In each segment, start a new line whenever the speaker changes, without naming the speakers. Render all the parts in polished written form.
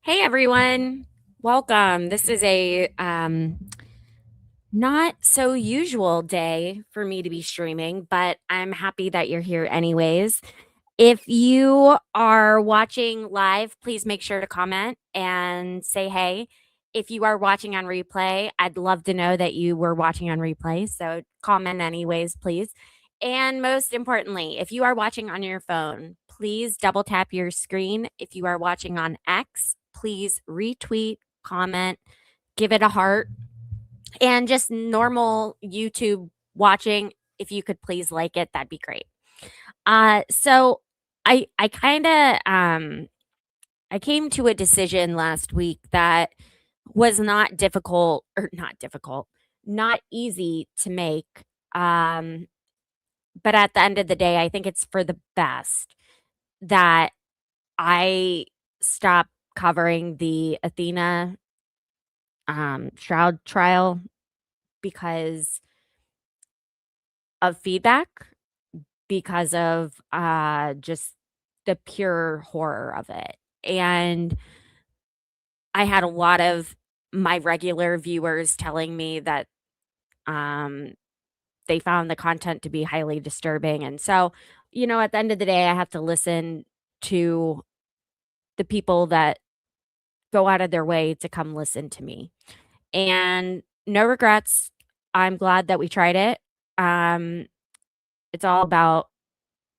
Hey everyone, welcome. This is a not so usual day for me to be streaming, but I'm happy that you're here anyways. If you are watching live, please make sure to comment and say hey. If you are watching on replay, I'd love to know that you were watching on replay. So comment anyways, please. And most importantly, if you are watching on your phone, please double tap your screen. If you are watching on X, please retweet, comment, give it a heart, and just normal YouTube watching, if you could please like it, that'd be great. So I kind of I came to a decision last week that was not difficult or not difficult, not easy to make. Um, but at the end of the day, I think it's for the best that I stop covering the Athena Shroud trial because of feedback, because of just the pure horror of it. And I had a lot of my regular viewers telling me that um, they found the content to be highly disturbing. And so, at the end of the day, I have to listen to the people that go out of their way to come listen to me. And no regrets. I'm glad that we tried it. Um, it's all about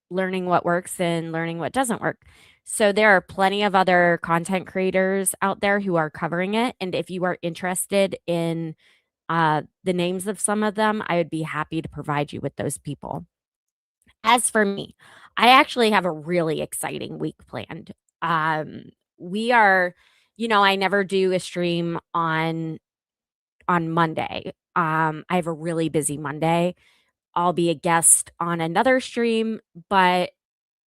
learning what works and learning what doesn't work. So there are plenty of other content creators out there who are covering it. And if you are interested in the names of some of them, I would be happy to provide you with those people. As for me, I actually have a really exciting week planned. We are, I never do a stream on Monday. I have a really busy Monday. I'll be a guest on another stream, but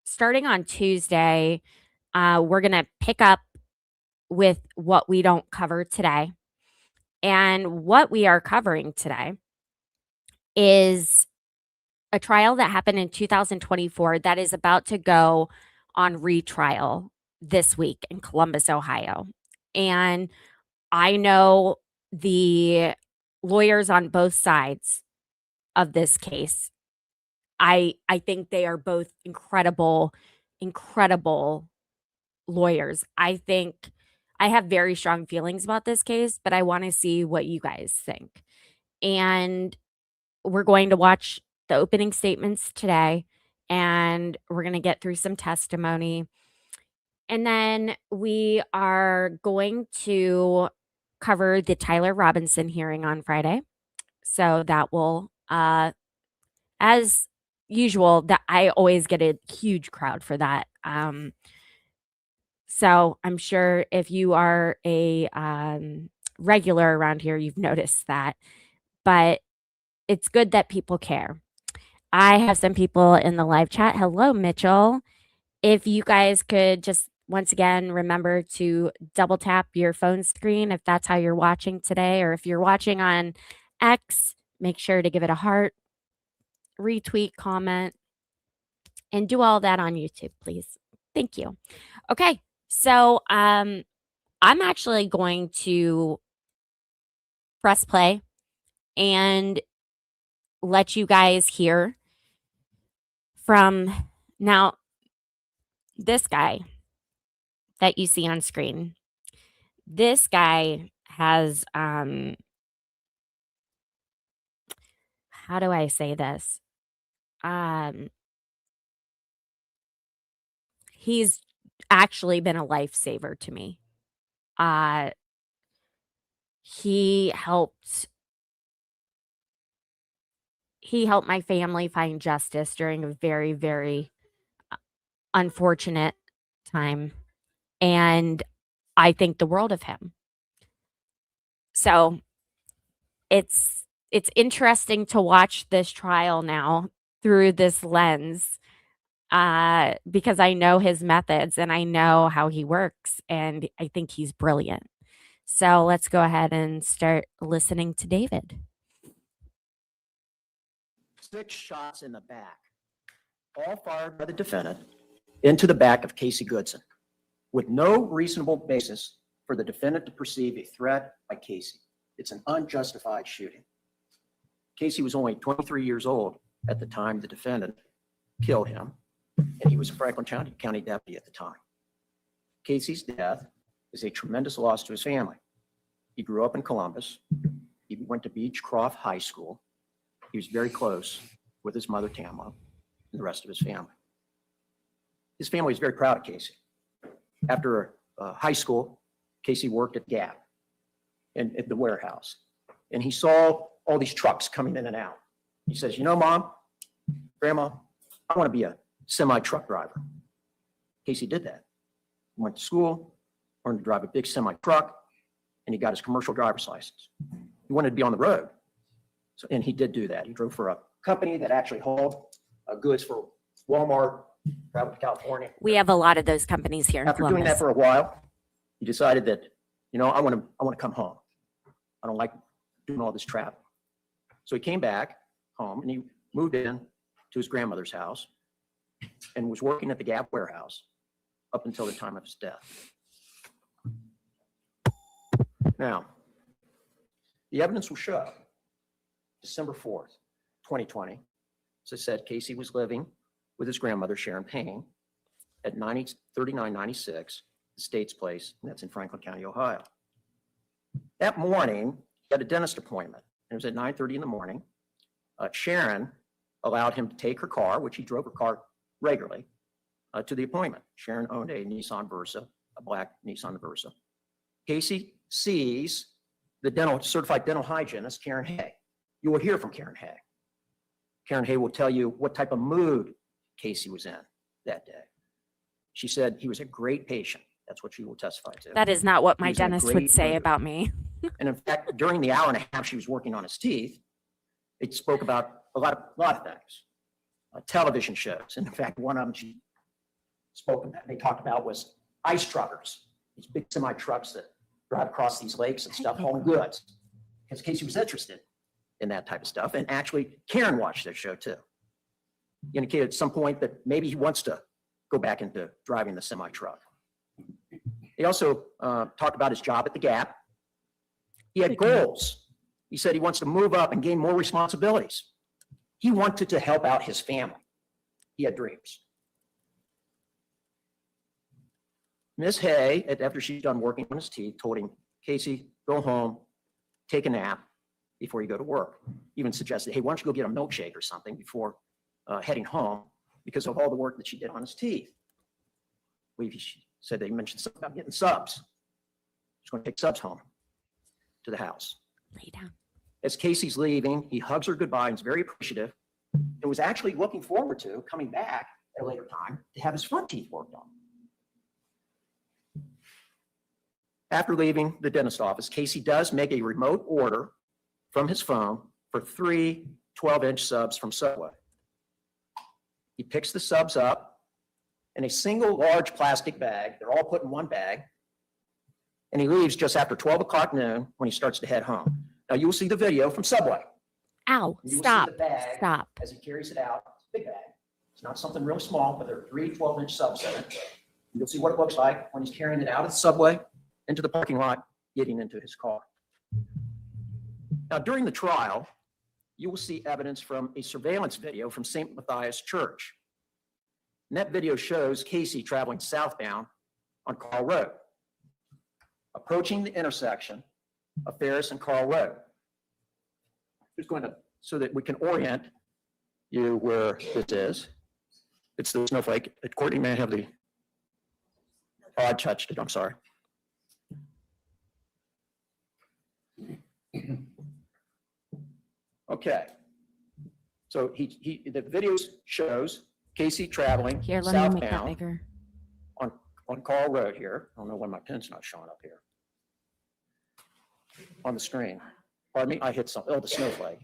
starting on Tuesday, we're going to pick up with what we don't cover today. And what we are covering today is a trial that happened in 2024 that is about to go on retrial this week in Columbus, Ohio. And I know the lawyers on both sides of this case. I think they are both incredible lawyers. I think I have very strong feelings about this case, but I want to see what you guys think. And we're going to watch the opening statements today, and we're going to get through some testimony. And then we are going to cover the Tyler Robinson hearing on Friday. So that will, as usual, that I always get a huge crowd for that. So I'm sure if you are a regular around here, you've noticed that. But it's good that people care. I have some people in the live chat. Hello, Mitchell. If you guys could just once again remember to double tap your phone screen if that's how you're watching today, or if you're watching on X, make sure to give it a heart, retweet, comment, and do all that on YouTube, please. Thank you. Okay, so I'm actually going to press play and let you guys hear from now this guy that you see on screen. This guy has how do I say this? Um he's actually been a lifesaver to me. Uh he helped he helped my family find justice during a very very unfortunate time, and I think the world of him. So it's interesting to watch this trial now through this lens, because I know his methods and I know how he works, and I think he's brilliant. So let's go ahead and start listening to David.
6 shots in the back, all fired by the defendant into the back of Casey Goodson, with no reasonable basis for the defendant to perceive a threat by Casey. It's an unjustified shooting. Casey was only 23 years old at the time the defendant killed him, and he was a Franklin County deputy at the time. Casey's death is a tremendous loss to his family. He grew up in Columbus. He went to Beechcroft High School. He was very close with his mother, Tamla, and the rest of his family. His family was very proud of Casey. After high school, Casey worked at Gap and at the warehouse, and he saw all these trucks coming in and out. He says, you know, Mom, Grandma, I want to be a semi-truck driver. Casey did that. He went to school, learned to drive a big semi-truck, and he got his commercial driver's license. He wanted to be on the road. And he did do that. He drove for a company that actually hauled goods for Walmart, traveled to California.
We have a lot of those companies here in
After doing that
Columbus.
for a while, he decided that, you know, I want to come home. I don't like doing all this travel. So he came back home and he moved in to his grandmother's house and was working at the Gap warehouse up until the time of his death. Now, the evidence will show December 4th, 2020, as I said, Casey was living with his grandmother, Sharon Payne, at 3996 States Place, and that's in Franklin County, Ohio. That morning, he had a dentist appointment. It was at 9:30 in the morning. Sharon allowed him to take her car, which he drove her car regularly, to the appointment. Sharon owned a Nissan Versa, a black Nissan Versa. Casey sees the certified dental hygienist, Karen Hay. You will hear from Karen Hay. Karen Hay will tell you what type of mood Casey was in that day. She said he was a great patient. That's what she will testify to.
That is not what
He
my
was in a
dentist would
great
say
mood.
about me.
And in fact, during the hour and a half she was working on his teeth, it spoke about a lot of things, television shows. And in fact, one of them they talked about was ice truckers, these big semi trucks that drive across these lakes and stuff, hauling goods. Because Casey was interested in that type of stuff. And actually, Karen watched that show too. He indicated at some point that maybe he wants to go back into driving the semi truck. He also talked about his job at the Gap. He had goals. He said he wants to move up and gain more responsibilities. He wanted to help out his family. He had dreams. Miss Hay, after she's done working on his teeth, told him, Casey, go home, take a nap before you go to work. Even suggested, hey, why don't you go get a milkshake or something before heading home because of all the work that she did on his teeth. I believe she said they mentioned something about getting subs. She's going to take subs home to the house.
Lay down.
As Casey's leaving, he hugs her goodbye and is very appreciative and was actually looking forward to coming back at a later time to have his front teeth worked on. After leaving the dentist office, Casey does make a remote order from his phone for 3 12-inch subs from Subway. He picks the subs up in a single large plastic bag. They're all put in one bag. And he leaves just after 12 o'clock noon when he starts to head home. Now you will see the video from Subway.
Ow,
You will
stop,
see the bag
stop.
as he carries it out. It's a big bag. It's not something real small, but there are 3 12-inch subs in it. You'll see what it looks like when he's carrying it out of the Subway into the parking lot, getting into his car. Now, during the trial, you will see evidence from a surveillance video from St. Matthias Church. And that video shows Casey traveling southbound on Carl Road, approaching the intersection of Ferris and Carl Road. Just going to, so that we can orient you where this is. It's the snowflake. Courtney may have the, oh, I touched it, I'm sorry. Okay. So the video shows Casey traveling
Here, let me make that
southbound
bigger.
on Carl Road here. I don't know why my pen's not showing up here. On the screen. Pardon me, I hit something. Oh, the snowflake.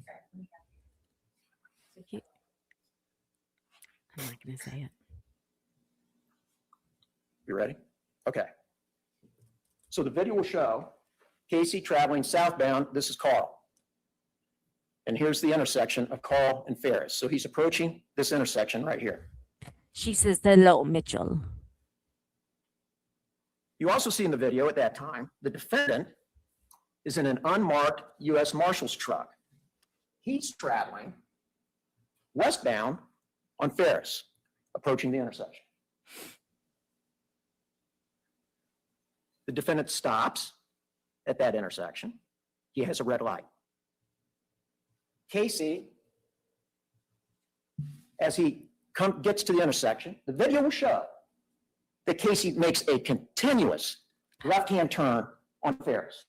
I'm not gonna say it.
You ready? Okay. So the video will show Casey traveling southbound. This is Carl. And here's the intersection of Carl and Ferris. So he's approaching this intersection right here.
She says, hello, Mitchell.
You also see in the video at that time, the defendant is in an unmarked U.S. Marshal's truck. He's traveling westbound on Ferris, approaching the intersection. The defendant stops at that intersection. He has a red light. Casey, as he gets to the intersection, the video will show that Casey makes a continuous left-hand turn on Ferris.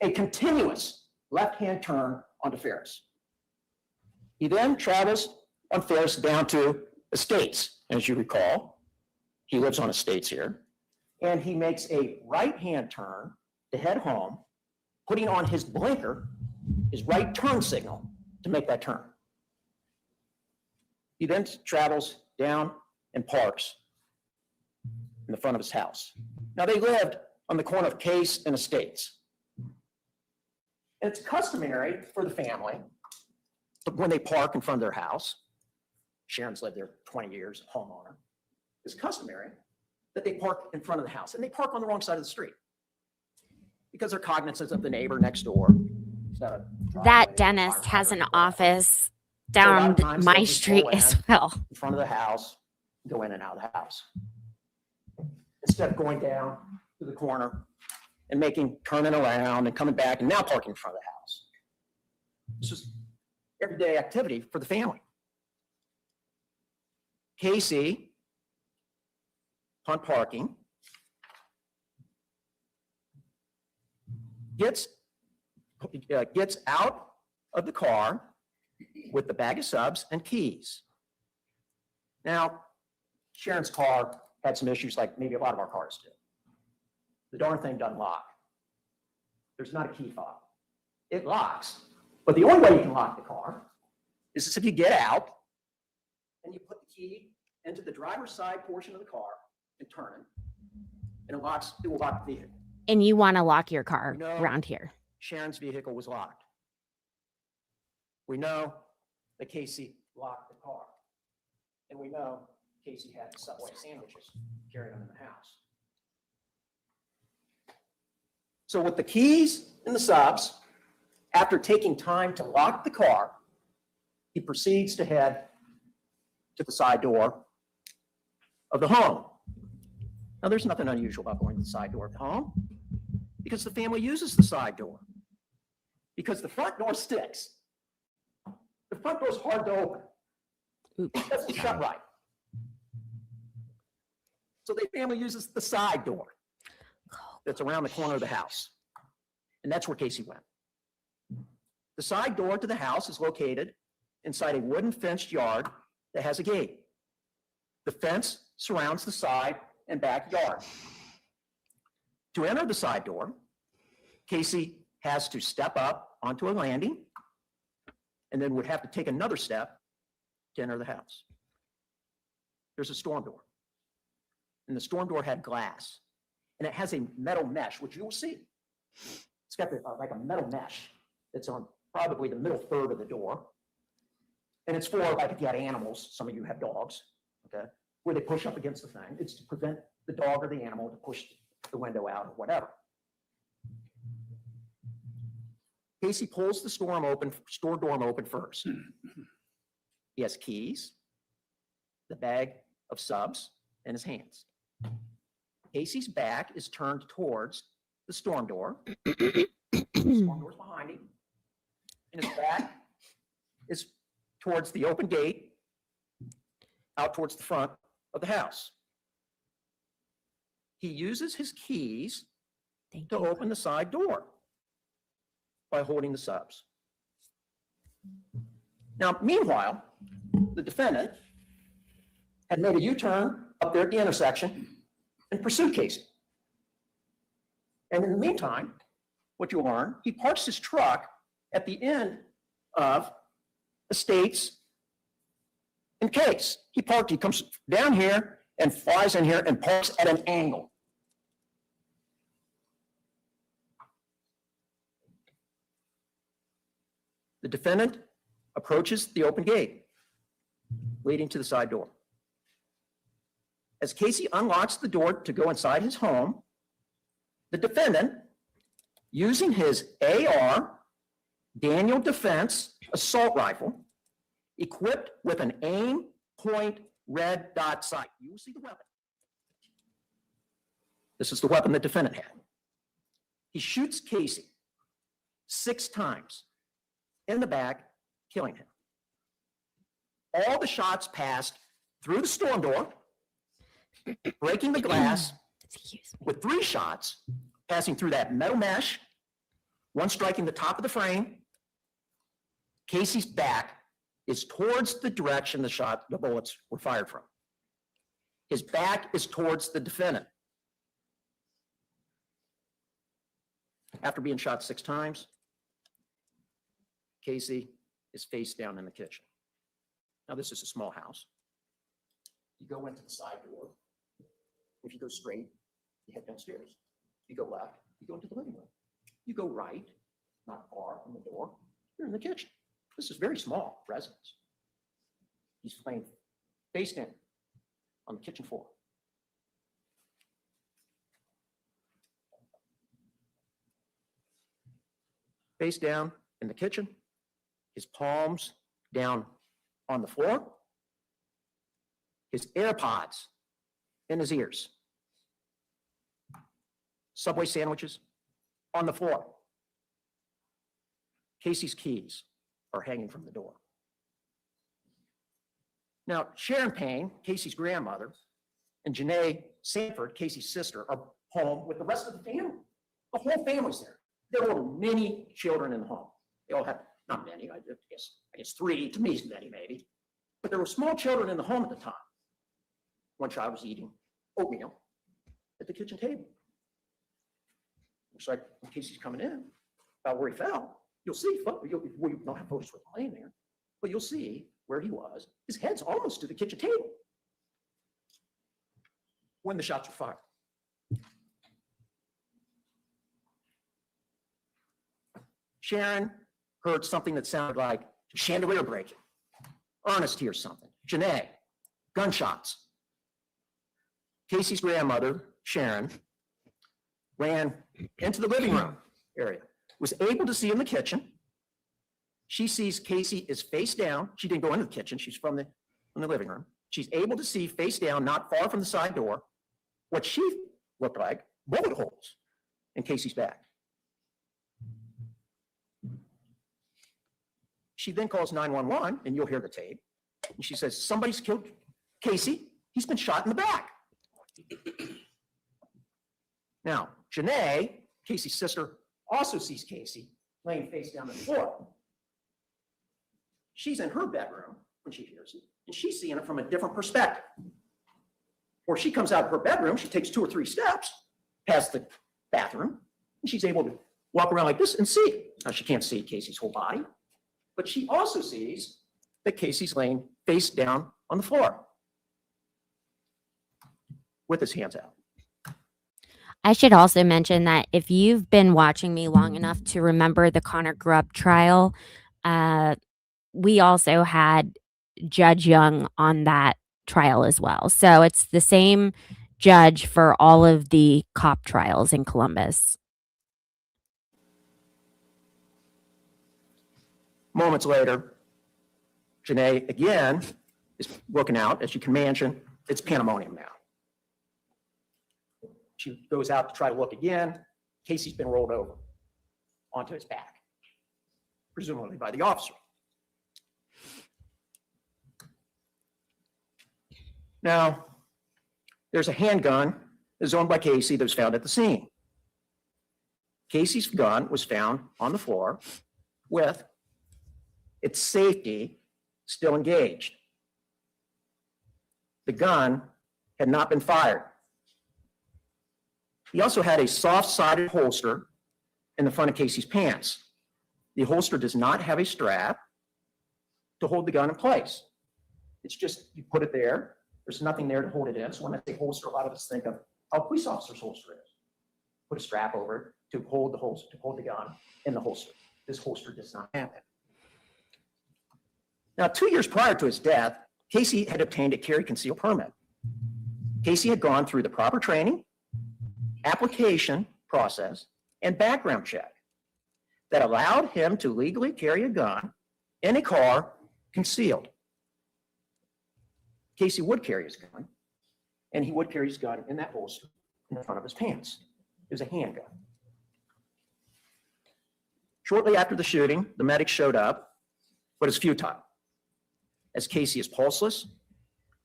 A continuous left-hand turn onto Ferris. He then travels on Ferris down to Estates, as you recall. He lives on Estates here. And he makes a right-hand turn to head home, putting on his blinker, his right turn signal, to make that turn. He then travels down and parks in the front of his house. Now, they lived on the corner of Case and Estates. And it's customary for the family, when they park in front of their house, Sharon's lived there 20 years, homeowner, it's customary that they park in front of the house, and they park on the wrong side of the street because they're cognizant of the neighbor next door.
That dentist has an office down my street as well.
In front of the house, go in and out of the house. Instead of going down to the corner and turning around and coming back and now parking in front of the house. It's just everyday activity for the family. Casey, upon parking, gets out of the car with the bag of subs and keys. Now, Sharon's car had some issues like maybe a lot of our cars do. The darn thing doesn't lock. There's not a key fob. It locks, but the only way you can lock the car is if you get out and you put the key into the driver's side portion of the car and turn it, and it will lock the vehicle.
And you want to lock your car around here.
Sharon's vehicle was locked. We know that Casey locked the car. And we know Casey had the Subway sandwiches, carrying them in the house. So with the keys and the subs, after taking time to lock the car, he proceeds to head to the side door of the home. Now, there's nothing unusual about going to the side door of the home because the family uses the side door. Because the front door sticks. The front door's hard to open. It doesn't shut right. So the family uses the side door that's around the corner of the house. And that's where Casey went. The side door to the house is located inside a wooden fenced yard that has a gate. The fence surrounds the side and back yard. To enter the side door, Casey has to step up onto a landing and then would have to take another step to enter the house. There's a storm door. And the storm door had glass. And it has a metal mesh, which you will see. It's got like a metal mesh that's on probably the middle third of the door. And it's for, like, if you had animals, some of you have dogs, okay, where they push up against the thing. It's to prevent the dog or the animal to push the window out or whatever. Casey pulls the store door open first. He has keys, the bag of subs in his hands. Casey's back is turned towards the storm door. The storm door's behind him. And his back is towards the open gate, out towards the front of the house. He uses his keys to open the side door by holding the subs. Now, meanwhile, the defendant had made a U-turn up there at the intersection and pursued Casey. And in the meantime, what you'll learn, he parks his truck at the end of Estates and Case. He comes down here and flies in here and parks at an angle. The defendant approaches the open gate leading to the side door. As Casey unlocks the door to go inside his home, The defendant, using his AR Daniel Defense assault rifle, equipped with an aim point red dot sight. You will see the weapon. This is the weapon the defendant had. He shoots Casey 6 times in the back, killing him. All the shots passed through the storm door, breaking the glass, with 3 shots passing through that metal mesh, 1 striking the top of the frame. Casey's back is towards the direction the bullets were fired from. His back is towards the defendant. After being shot 6 times, Casey is face down in the kitchen. Now, this is a small house. You go into the side door. If you go straight, you head downstairs. You go left, you go into the living room. You go right, not far from the door, you're in the kitchen. This is very small residence. He's laying face down on the kitchen floor. Face down in the kitchen, his palms down on the floor, his AirPods in his ears, Subway sandwiches on the floor. Casey's keys are hanging from the door. Now, Sharon Payne, Casey's grandmother, and Janae Sanford, Casey's sister, are home with the rest of the family. The whole family's there. There were many children in the home. They all had, not many, I guess 3, to me is many maybe, but there were small children in the home at the time. One child was eating oatmeal at the kitchen table. Looks like when Casey's coming in, about where he fell, you'll see, we don't have photos with him laying there, but you'll see where he was. His head's almost to the kitchen table when the shots were fired. Sharon heard something that sounded like chandelier breaking. Ernest hears something. Janae, gunshots. Casey's grandmother, Sharon, ran into the living room area, was able to see in the kitchen. She sees Casey is face down. She didn't go into the kitchen. She's from the living room. She's able to see face down, not far from the side door, what she looked like bullet holes in Casey's back. She then calls 911, and you'll hear the tape. And she says, somebody's killed Casey. He's been shot in the back. Now, Janae, Casey's sister, also sees Casey laying face down on the floor. She's in her bedroom when she hears it, and she's seeing it from a different perspective. Or she comes out of her bedroom, she takes 2 or 3 steps past the bathroom, and she's able to walk around like this and see. Now, she can't see Casey's whole body, but she also sees that Casey's laying face down on the floor with his hands out.
I should also mention that if you've been watching me long enough to remember the Connor Grubb trial, we also had Judge Young on that trial as well. So it's the same judge for all of the cop trials in Columbus.
Moments later, Janae again is looking out. As you can imagine, it's pandemonium now. She goes out to try to look again. Casey's been rolled over onto his back, presumably by the officer. Now, there's a handgun that's owned by Casey that was found at the scene. Casey's gun was found on the floor with its safety still engaged. The gun had not been fired. He also had a soft-sided holster in the front of Casey's pants. The holster does not have a strap to hold the gun in place. It's just, you put it there. There's nothing there to hold it in. So when I say holster, a lot of us think of how a police officer's holster is. Put a strap over it to hold the holster, to hold the gun in the holster. This holster does not have it. Now, 2 years prior to his death, Casey had obtained a carry conceal permit. Casey had gone through the proper training, application process and background check that allowed him to legally carry a gun in a car concealed. Casey would carry his gun, and he would carry his gun in that holster in the front of his pants. It was a handgun. Shortly after the shooting, the medics showed up, but it's futile, as Casey is pulseless,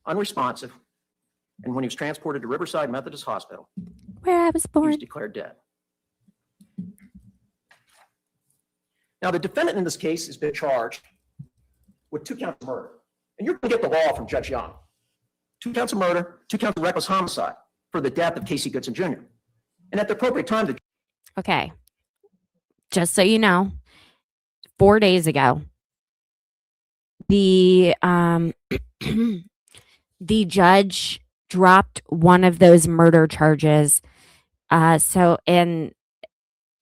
unresponsive, and when he was transported to Riverside Methodist Hospital,
Where I was
he
born.
was declared dead. Now, the defendant in this case has been charged with 2 counts of murder. And you're going to get the law from Judge Young. 2 counts of murder, 2 counts of reckless homicide for the death of Casey Goodson Jr. And at the appropriate time, the
Okay. Just so you know, 4 days ago, the the judge dropped one of those murder charges.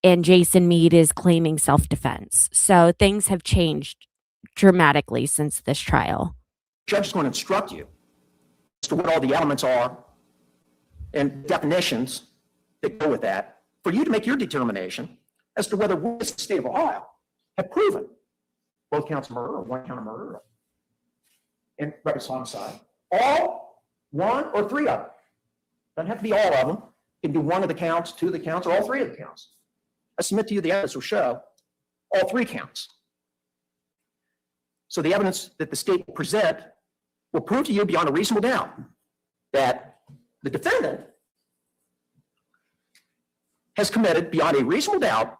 And Jason Meade is claiming self-defense. So things have changed dramatically since this trial.
judge is going to instruct you as to what all the elements are and definitions that go with that for you to make your determination as to whether we, as the state of Ohio, have proven both counts of murder or 1 count of murder and reckless homicide, all, 1 or 3 of them. Doesn't have to be all of them. It can be 1 of the counts, 2 of the counts, or all 3 of the counts. I submit to you the evidence will show all 3 counts. So the evidence that the state will present will prove to you beyond a reasonable doubt that the defendant has committed beyond a reasonable doubt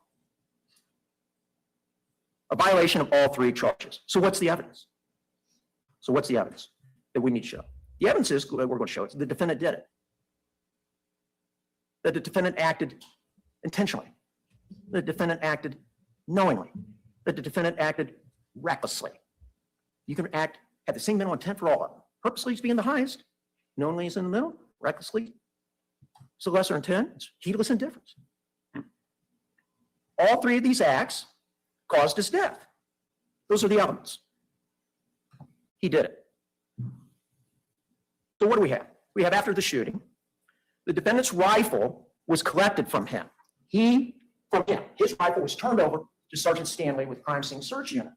a violation of all 3 charges. So what's the evidence? So what's the evidence that we need to show? The evidence is, we're going to show it, the defendant did it. That the defendant acted intentionally. The defendant acted knowingly. That the defendant acted recklessly. You can have the same mental intent for all of them. Purposely is being the highest. Knowingly is in the middle. Recklessly is the lesser intent. It's heedless indifference. All 3 of these acts caused his death. Those are the elements. He did it. So what do we have? We have after the shooting, the defendant's rifle was collected from him. His rifle was turned over to Sergeant Stanley with Crime Scene Search Unit.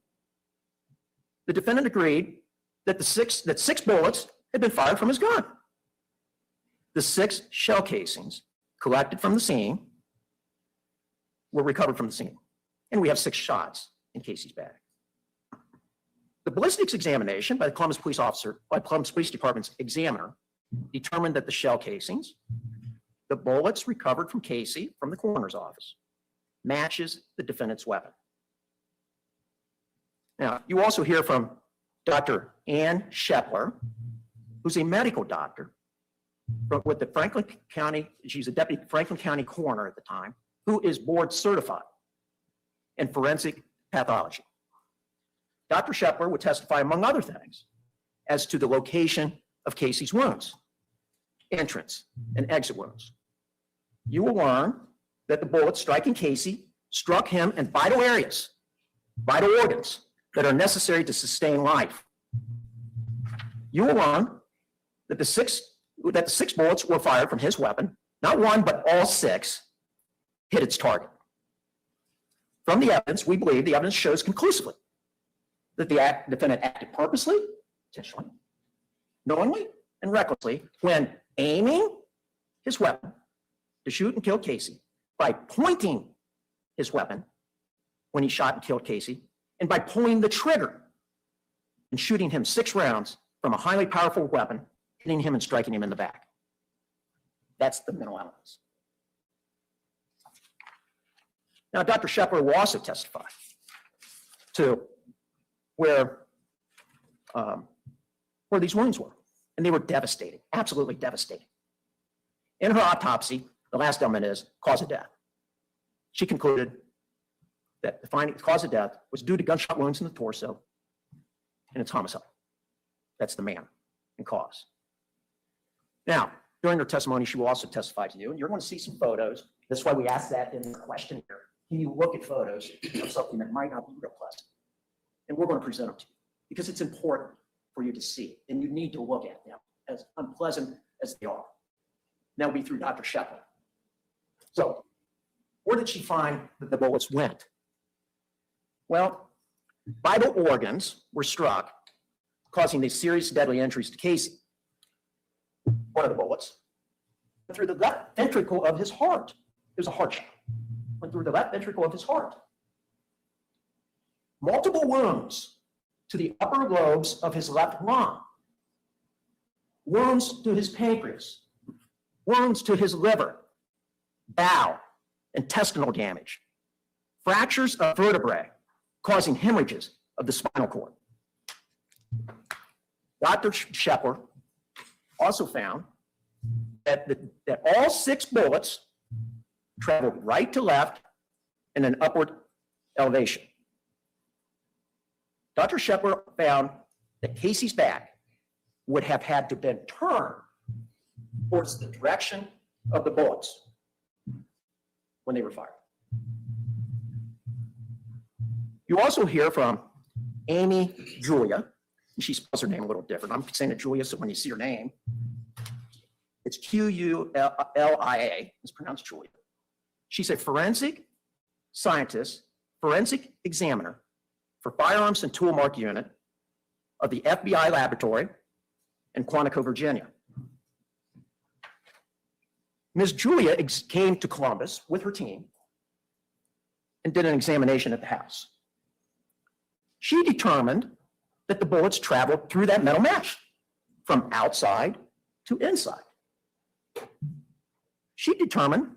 The defendant agreed that 6 bullets had been fired from his gun. The 6 shell casings collected from the scene were recovered from the scene. And we have 6 shots in Casey's bag. The ballistics examination by the Columbus Police Department's examiner determined that the shell casings, the bullets recovered from Casey from the coroner's office, matches the defendant's weapon. Now, you also hear from Dr. Ann Shepler, who's a medical doctor with the Franklin County, she's a deputy Franklin County coroner at the time, who is board certified in forensic pathology. Dr. Shepler would testify, among other things, as to the location of Casey's wounds, entrance and exit wounds. You will learn that the bullets striking Casey struck him in vital areas, vital organs that are necessary to sustain life. You will learn that the six bullets were fired from his weapon, not 1, but all 6 hit its target. From the evidence, we believe the evidence shows conclusively that the defendant acted purposely, intentionally, knowingly, and recklessly when aiming his weapon to shoot and kill Casey, by pointing his weapon when he shot and killed Casey, and by pulling the trigger and shooting him 6 rounds from a highly powerful weapon, hitting him and striking him in the back. That's the mental elements. Now, Dr. Shepler will also testify to where these wounds were, and they were devastating, absolutely devastating. In her autopsy, the last element is cause of death. She concluded that the cause of death was due to gunshot wounds in the torso, and it's homicide. That's the manner and cause. Now, during her testimony, she will also testify to you, and you're going to see some photos. That's why we asked that in the question here. Can you look at photos of something that might not be real pleasant? And we're going to present them to you because it's important for you to see, and you need to look at them, as unpleasant as they are. That will be through Dr. Shepler. So Where did she find that the bullets went? Well, vital organs were struck, causing these serious deadly injuries to Casey. One of the bullets went through the left ventricle of his heart. It was a heart shot. Went through the left ventricle of his heart. Multiple wounds to the upper lobes of his left lung. Wounds to his pancreas. Wounds to his liver, bowel, intestinal damage. Fractures of vertebrae causing hemorrhages of the spinal cord. Dr. Shepler also found that all 6 bullets traveled right to left in an upward elevation. Dr. Shepler found that Casey's back would have had to been turned towards the direction of the bullets when they were fired. You also hear from Amy Julia. She spells her name a little different. I'm saying it Julia, so when you see her name, it's Q-U-L-I-A. It's pronounced Julia. She's a forensic scientist, forensic examiner for firearms and tool mark unit of the FBI laboratory in Quantico, Virginia. Ms. Julia came to Columbus with her team and did an examination at the house. She determined that the bullets traveled through that metal mesh from outside to inside. She determined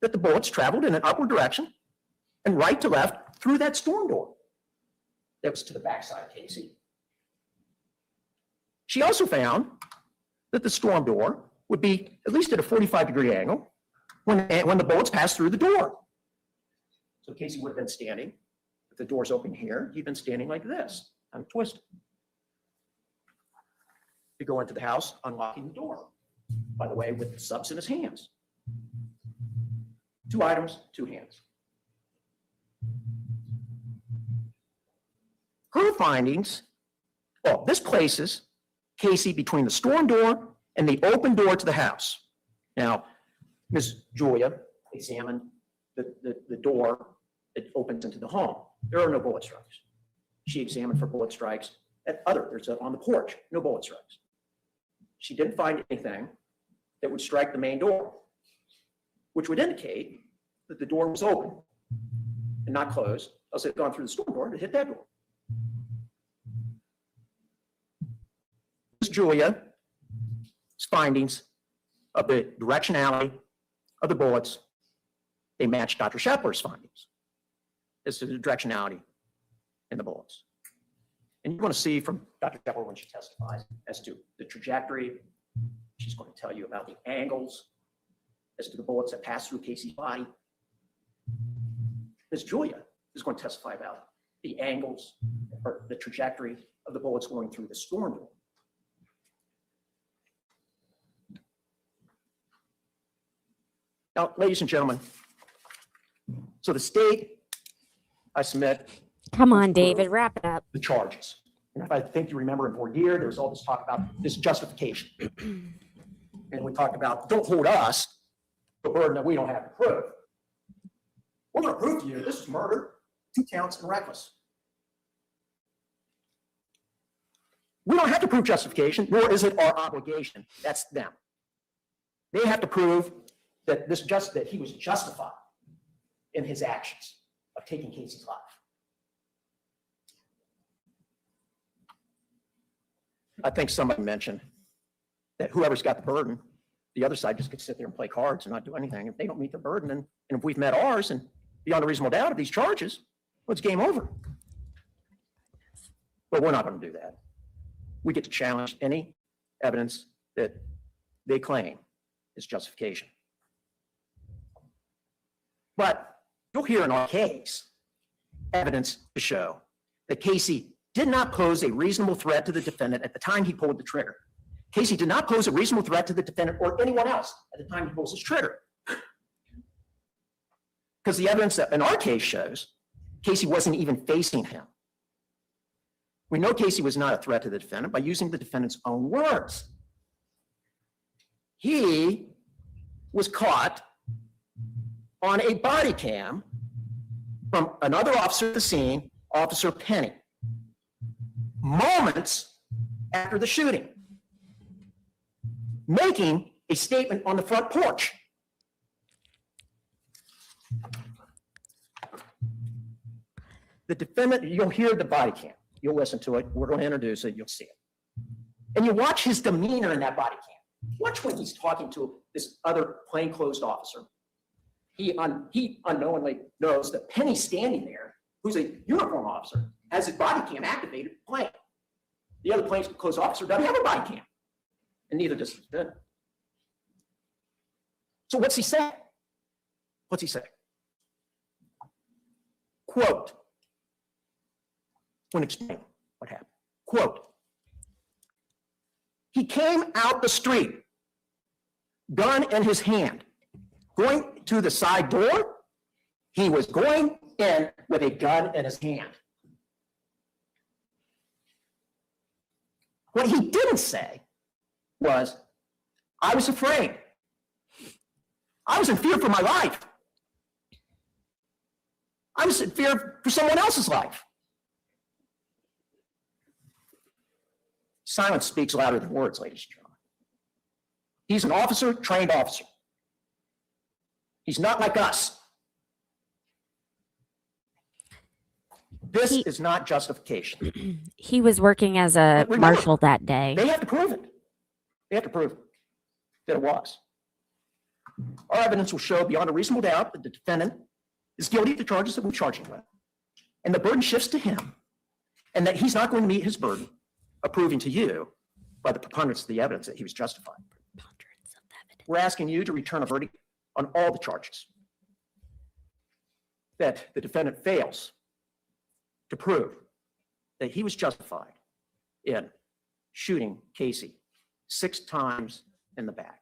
that the bullets traveled in an upward direction and right to left through that storm door that was to the backside of Casey. She also found that the storm door would be at least at a 45-degree angle when the bullets passed through the door. So Casey would have been standing, if the door's open here, he'd been standing like this, kind of twisted. To go into the house, unlocking the door, by the way, with the subs in his hands. 2 items, 2 hands. Her findings, well, this places Casey between the storm door and the open door to the house. Now, Ms. Julia examined the door that opens into the home. There are no bullet strikes. She examined for bullet strikes there's on the porch, no bullet strikes. She didn't find anything that would strike the main door, which would indicate that the door was open and not closed, else it had gone through the storm door to hit that door. Ms. Julia's findings of the directionality of the bullets, they match Dr. Shepler's findings as to the directionality in the bullets. And you're going to see from Dr. Shepler when she testifies as to the trajectory. She's going to tell you about the angles as to the bullets that pass through Casey's body. Ms. Julia is going to testify about the angles or the trajectory of the bullets going through the storm door. Now, ladies and gentlemen, so the state, I submit.
Come on, David, wrap it up.
The charges. And if I think you remember in voir dire, there was all this talk about this justification. And we talked about, don't hold us the burden that we don't have to prove. We're going to prove to you this is murder, 2 counts, and reckless. We don't have to prove justification, nor is it our obligation. That's them. They have to prove that that he was justified in his actions of taking Casey's life. I think somebody mentioned that whoever's got the burden, the other side just could sit there and play cards and not do anything. If they don't meet the burden, and if we've met ours and beyond a reasonable doubt of these charges, well, it's game over. But we're not going to do that. We get to challenge any evidence that they claim is justification. But you'll hear in our case evidence to show that Casey did not pose a reasonable threat to the defendant at the time he pulled the trigger. Casey did not pose a reasonable threat to the defendant or anyone else at the time he pulls his trigger. Because the evidence that in our case shows Casey wasn't even facing him. We know Casey was not a threat to the defendant by using the defendant's own words. He was caught on a body cam from another officer at the scene, Officer Penny, moments after the shooting, making a statement on the front porch. The defendant, you'll hear the body cam. You'll listen to it. We're going to introduce it. You'll see it. And you watch his demeanor in that body cam. Watch when he's talking to this other plainclothes officer. He unknowingly knows that Penny's standing there, who's a uniform officer, has his body cam activated playing. The other plainclothes officer doesn't have a body cam, and neither does the defendant. So what's he say? What's he say? Quote, when explaining what happened. Quote, he came out the street, gun in his hand, going to the side door. He was going in with a gun in his hand. What he didn't say was, I was afraid. I was in fear for my life. I was in fear for someone else's life. Silence speaks louder than words, ladies and gentlemen. He's an officer, trained officer. He's not like us. This is not justification.
He was working as a marshal that day.
They have to prove it. They have to prove that it was. Our evidence will show beyond a reasonable doubt that the defendant is guilty of the charges that we're charging with. And the burden shifts to him. And that he's not going to meet his burden of proving to you by the preponderance of the evidence that he was justified. We're asking you to return a verdict on all the charges. That the defendant fails to prove that he was justified in shooting Casey 6 times in the back.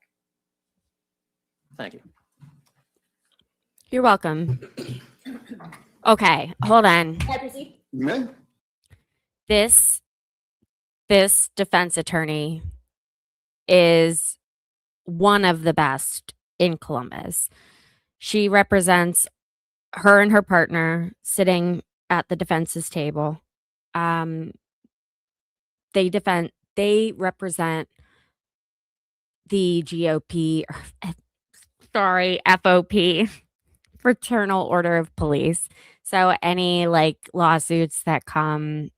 Thank you.
You're welcome. Okay, hold on.
Can I proceed?
Amen.
This defense attorney is one of the best in Columbus. She represents her and her partner sitting at the defense's table. They represent the GOP, FOP, Fraternal Order of Police. So any lawsuits that come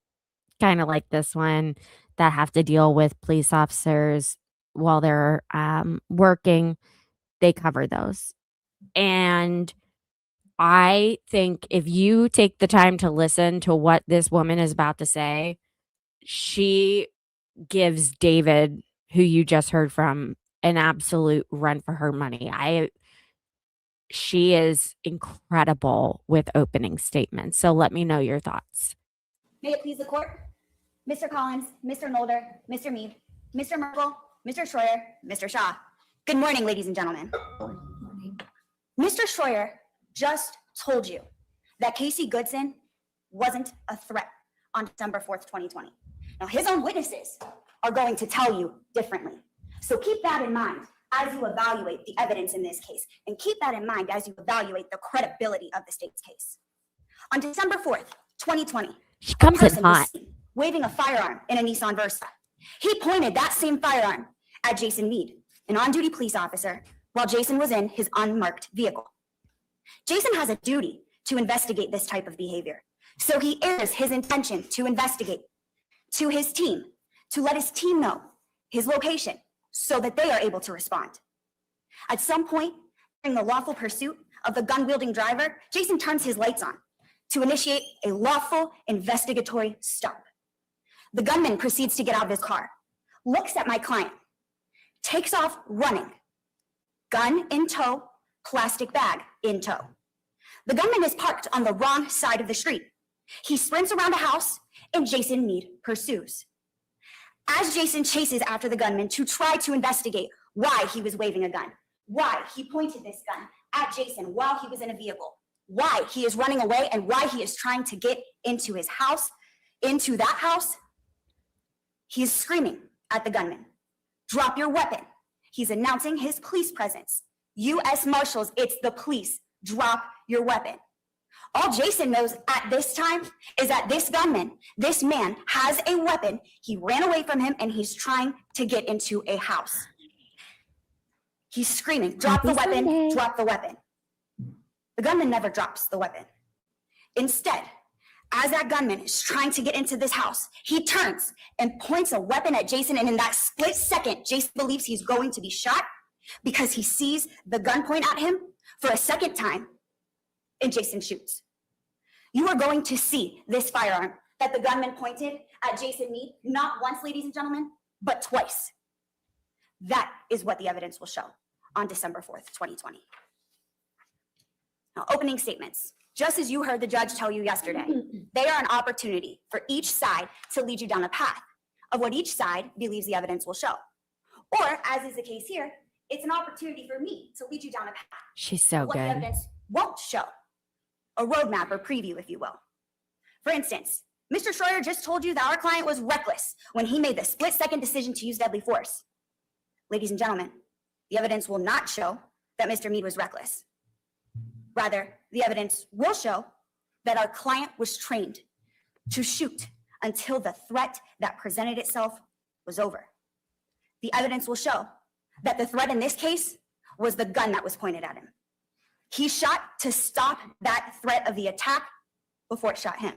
kind of like this one that have to deal with police officers while they're working, they cover those. And I think if you take the time to listen to what this woman is about to say, she gives David, who you just heard from, an absolute run for her money. She is incredible with opening statements. So let me know your thoughts.
May it please the court, Mr. Collins, Mr. Mulder, Mr. Meade, Mr. Merkel, Mr. Schroyer, Mr. Shaw. Good morning, ladies and gentlemen. Mr. Schroyer just told you that Casey Goodson wasn't a threat on December 4th, 2020. Now, his own witnesses are going to tell you differently. So keep that in mind as you evaluate the evidence in this case, and keep that in mind as you evaluate the credibility of the state's case. On December 4th, 2020,
She comes in hot.
was seen waving a firearm in a Nissan Versa. He pointed that same firearm at Jason Meade, an on-duty police officer, while Jason was in his unmarked vehicle. Jason has a duty to investigate this type of behavior, so he airs his intention to investigate to his team, to let his team know his location so that they are able to respond. At some point during the lawful pursuit of the gun-wielding driver, Jason turns his lights on to initiate a lawful investigatory stop. The gunman proceeds to get out of his car, looks at my client, takes off running, gun in tow, plastic bag in tow. The gunman is parked on the wrong side of the street. He sprints around a house and Jason Meade pursues. As Jason chases after the gunman to try to investigate why he was waving a gun, why he pointed this gun at Jason while he was in a vehicle, why he is running away, and why he is trying to get into his house, into that house, he is screaming at the gunman, "Drop your weapon." He's announcing his police presence. U.S. Marshals, it's the police. drop your weapon. All Jason knows at this time is that this gunman, this man, has a weapon. He ran away from him and he's trying to get into a house. He's screaming, drop the weapon,
Sunday.
drop the weapon. The gunman never drops the weapon. Instead, as that gunman is trying to get into this house, he turns and points a weapon at Jason, and in that split second, Jason believes he's going to be shot because he sees the gun point at him for a second time, and Jason shoots. You are going to see this firearm that the gunman pointed at Jason Meade, not once, ladies and gentlemen, but twice. That is what the evidence will show on December 4th, 2020. Now, opening statements. Just as you heard the judge tell you yesterday, they are an opportunity for each side to lead you down a path of what each side believes the evidence will show. Or, as is the case here, it's an opportunity for me to lead you down a path.
She's so
what the
good.
evidence won't show. A roadmap or preview, if you will. For instance, Mr. Schroyer just told you that our client was reckless when he made the split-second decision to use deadly force. Ladies and gentlemen, the evidence will not show that Mr. Meade was reckless. Rather, the evidence will show that our client was trained to shoot until the threat that presented itself was over. The evidence will show that the threat in this case was the gun that was pointed at him. He shot to stop that threat of the attack before it shot him.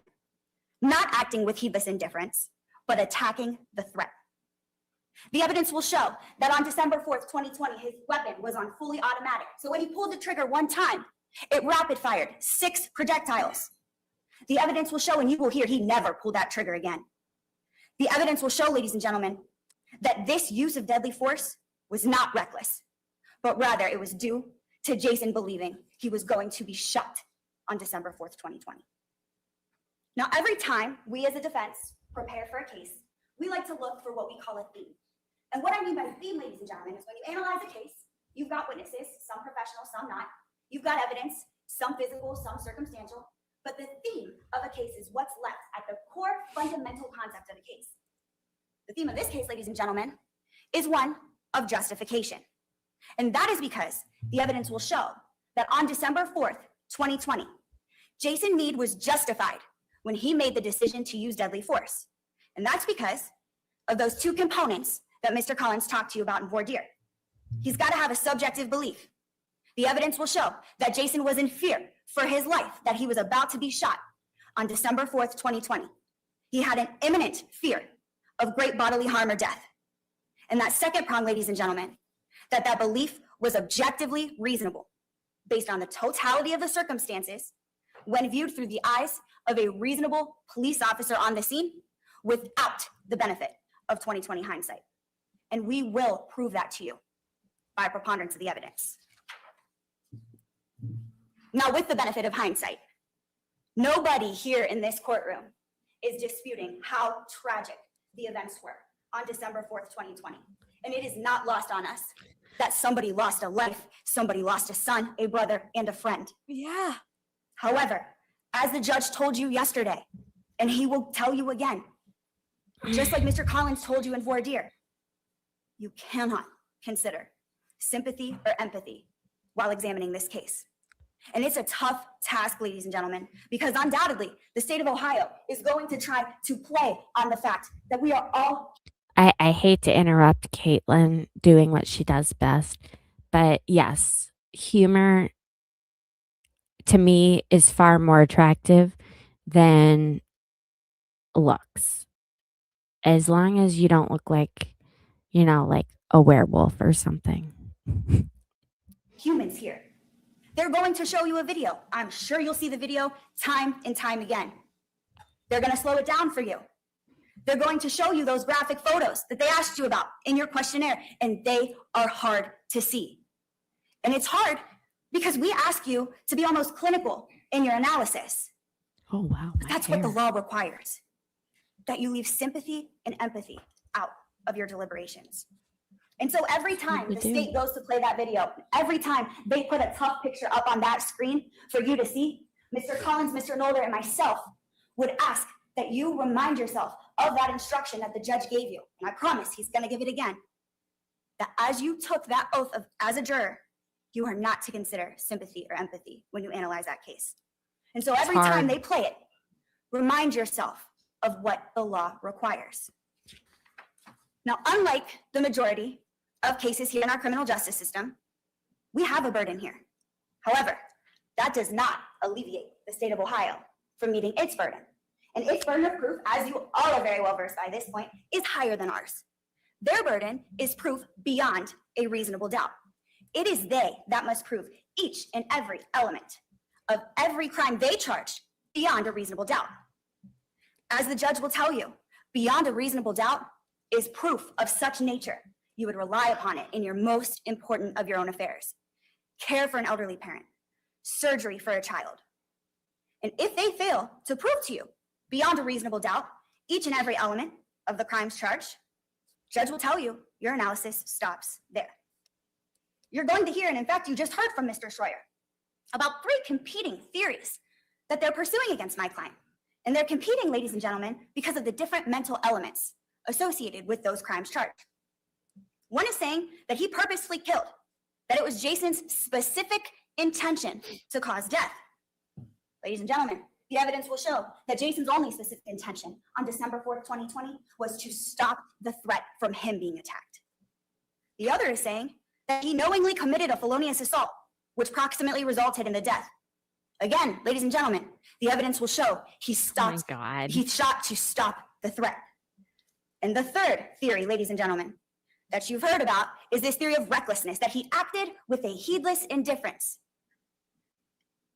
Not acting with heedless indifference, but attacking the threat. The evidence will show that on December 4th, 2020, his weapon was on fully automatic. So when he pulled the trigger one time, it rapid fired 6 projectiles. The evidence will show, and you will hear, he never pulled that trigger again. The evidence will show, ladies and gentlemen, that this use of deadly force was not reckless, but rather it was due to Jason believing he was going to be shot on December 4th, 2020. Now, every time we as a defense prepare for a case, we like to look for what we call a theme. And what I mean by theme, ladies and gentlemen, is when you analyze a case, you've got witnesses, some professional, some not. You've got evidence, some physical, some circumstantial. But the theme of a case is what's left at the core fundamental concept of a case. The theme of this case, ladies and gentlemen, is one of justification. And that is because the evidence will show that on December 4th, 2020, Jason Meade was justified when he made the decision to use deadly force. And that's because of those 2 components that Mr. Collins talked to you about in voir dire. He's got to have a subjective belief. The evidence will show that Jason was in fear for his life, that he was about to be shot on December 4th, 2020. He had an imminent fear of great bodily harm or death. And that second prong, ladies and gentlemen, that belief was objectively reasonable based on the totality of the circumstances when viewed through the eyes of a reasonable police officer on the scene without the benefit of 2020 hindsight. And we will prove that to you by preponderance of the evidence. Now, with the benefit of hindsight, nobody here in this courtroom is disputing how tragic the events were on December 4th, 2020. And it is not lost on us that somebody lost a life, somebody lost a son, a brother, and a friend.
Yeah.
However, as the judge told you yesterday, and he will tell you again, just like Mr. Collins told you in voir dire, you cannot consider sympathy or empathy while examining this case. And it's a tough task, ladies and gentlemen, because undoubtedly the state of Ohio is going to try to play on the fact that we are all.
I hate to interrupt Caitlin doing what she does best, but yes, humor to me is far more attractive than looks. As long as you don't look like, like a werewolf or something.
Humans here. They're going to show you a video. I'm sure you'll see the video time and time again. They're going to slow it down for you. They're going to show you those graphic photos that they asked you about in your questionnaire, and they are hard to see. And it's hard because we ask you to be almost clinical in your analysis.
Oh, wow.
But that's what the law requires, that you leave sympathy and empathy out of your deliberations. And so every time the state goes to play that video, every time they put a tough picture up on that screen for you to see, Mr. Collins, Mr. Nolder, and myself would ask that you remind yourself of that instruction that the judge gave you. And I promise he's going to give it again. That as you took that oath as a juror, you are not to consider sympathy or empathy when you analyze that case. And so every
hard.
time they play it, remind yourself of what the law requires. Now, unlike the majority of cases here in our criminal justice system, we have a burden here. However, that does not alleviate the state of Ohio from meeting its burden. And its burden of proof, as you all are very well versed by this point, is higher than ours. Their burden is proof beyond a reasonable doubt. It is they that must prove each and every element of every crime they charged beyond a reasonable doubt. As the judge will tell you, beyond a reasonable doubt is proof of such nature you would rely upon it in your most important of your own affairs. Care for an elderly parent, surgery for a child. And if they fail to prove to you beyond a reasonable doubt each and every element of the crimes charged, judge will tell you your analysis stops there. You're going to hear, and in fact, you just heard from Mr. Schroyer about 3 competing theories that they're pursuing against my client. And they're competing, ladies and gentlemen, because of the different mental elements associated with those crimes charged. One is saying that he purposely killed, that it was Jason's specific intention to cause death. Ladies and gentlemen, the evidence will show that Jason's only specific intention on December 4th, 2020 was to stop the threat from him being attacked. The other is saying that he knowingly committed a felonious assault, which proximately resulted in the death. Again, ladies and gentlemen, the evidence will show he stopped.
Oh my God.
He shot to stop the threat. And the third theory, ladies and gentlemen, that you've heard about is this theory of recklessness, that he acted with a heedless indifference.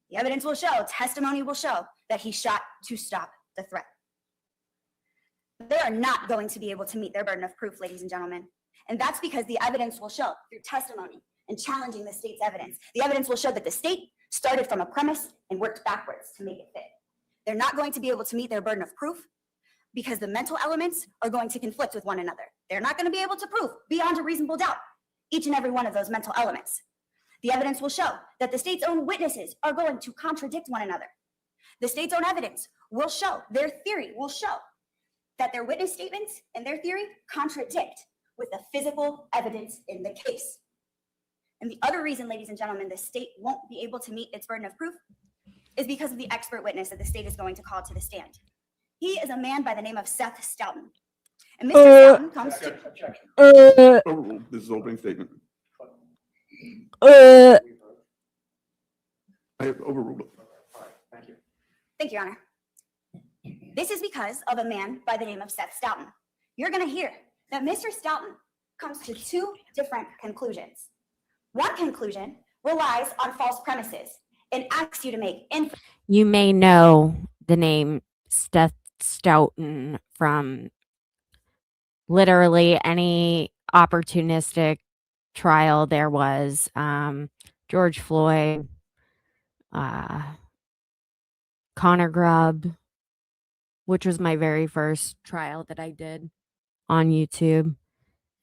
The evidence will show, testimony will show that he shot to stop the threat. They are not going to be able to meet their burden of proof, ladies and gentlemen. And that's because the evidence will show through testimony and challenging the state's evidence. The evidence will show that the state started from a premise and worked backwards to make it fit. They're not going to be able to meet their burden of proof because the mental elements are going to conflict with one another. They're not going to be able to prove beyond a reasonable doubt each and every one of those mental elements. The evidence will show that the state's own witnesses are going to contradict one another. The state's own evidence will show, their theory will show that their witness statements and their theory contradict with the physical evidence in the case. And the other reason, ladies and gentlemen, the state won't be able to meet its burden of proof is because of the expert witness that the state is going to call to the stand. He is a man by the name of Seth Stoughton. And Mr. Stoughton comes to...
Overruled. This is opening statement. I have overruled it.
Thank you.
Thank you, Your Honor. This is because of a man by the name of Seth Stoughton. You're going to hear that Mr. Stoughton comes to 2 different conclusions. One conclusion relies on false premises and asks you to make inferences.
You may know the name Seth Stoughton from literally any opportunistic trial there was. George Floyd, Connor Grubb, which was my very first trial that I did on YouTube.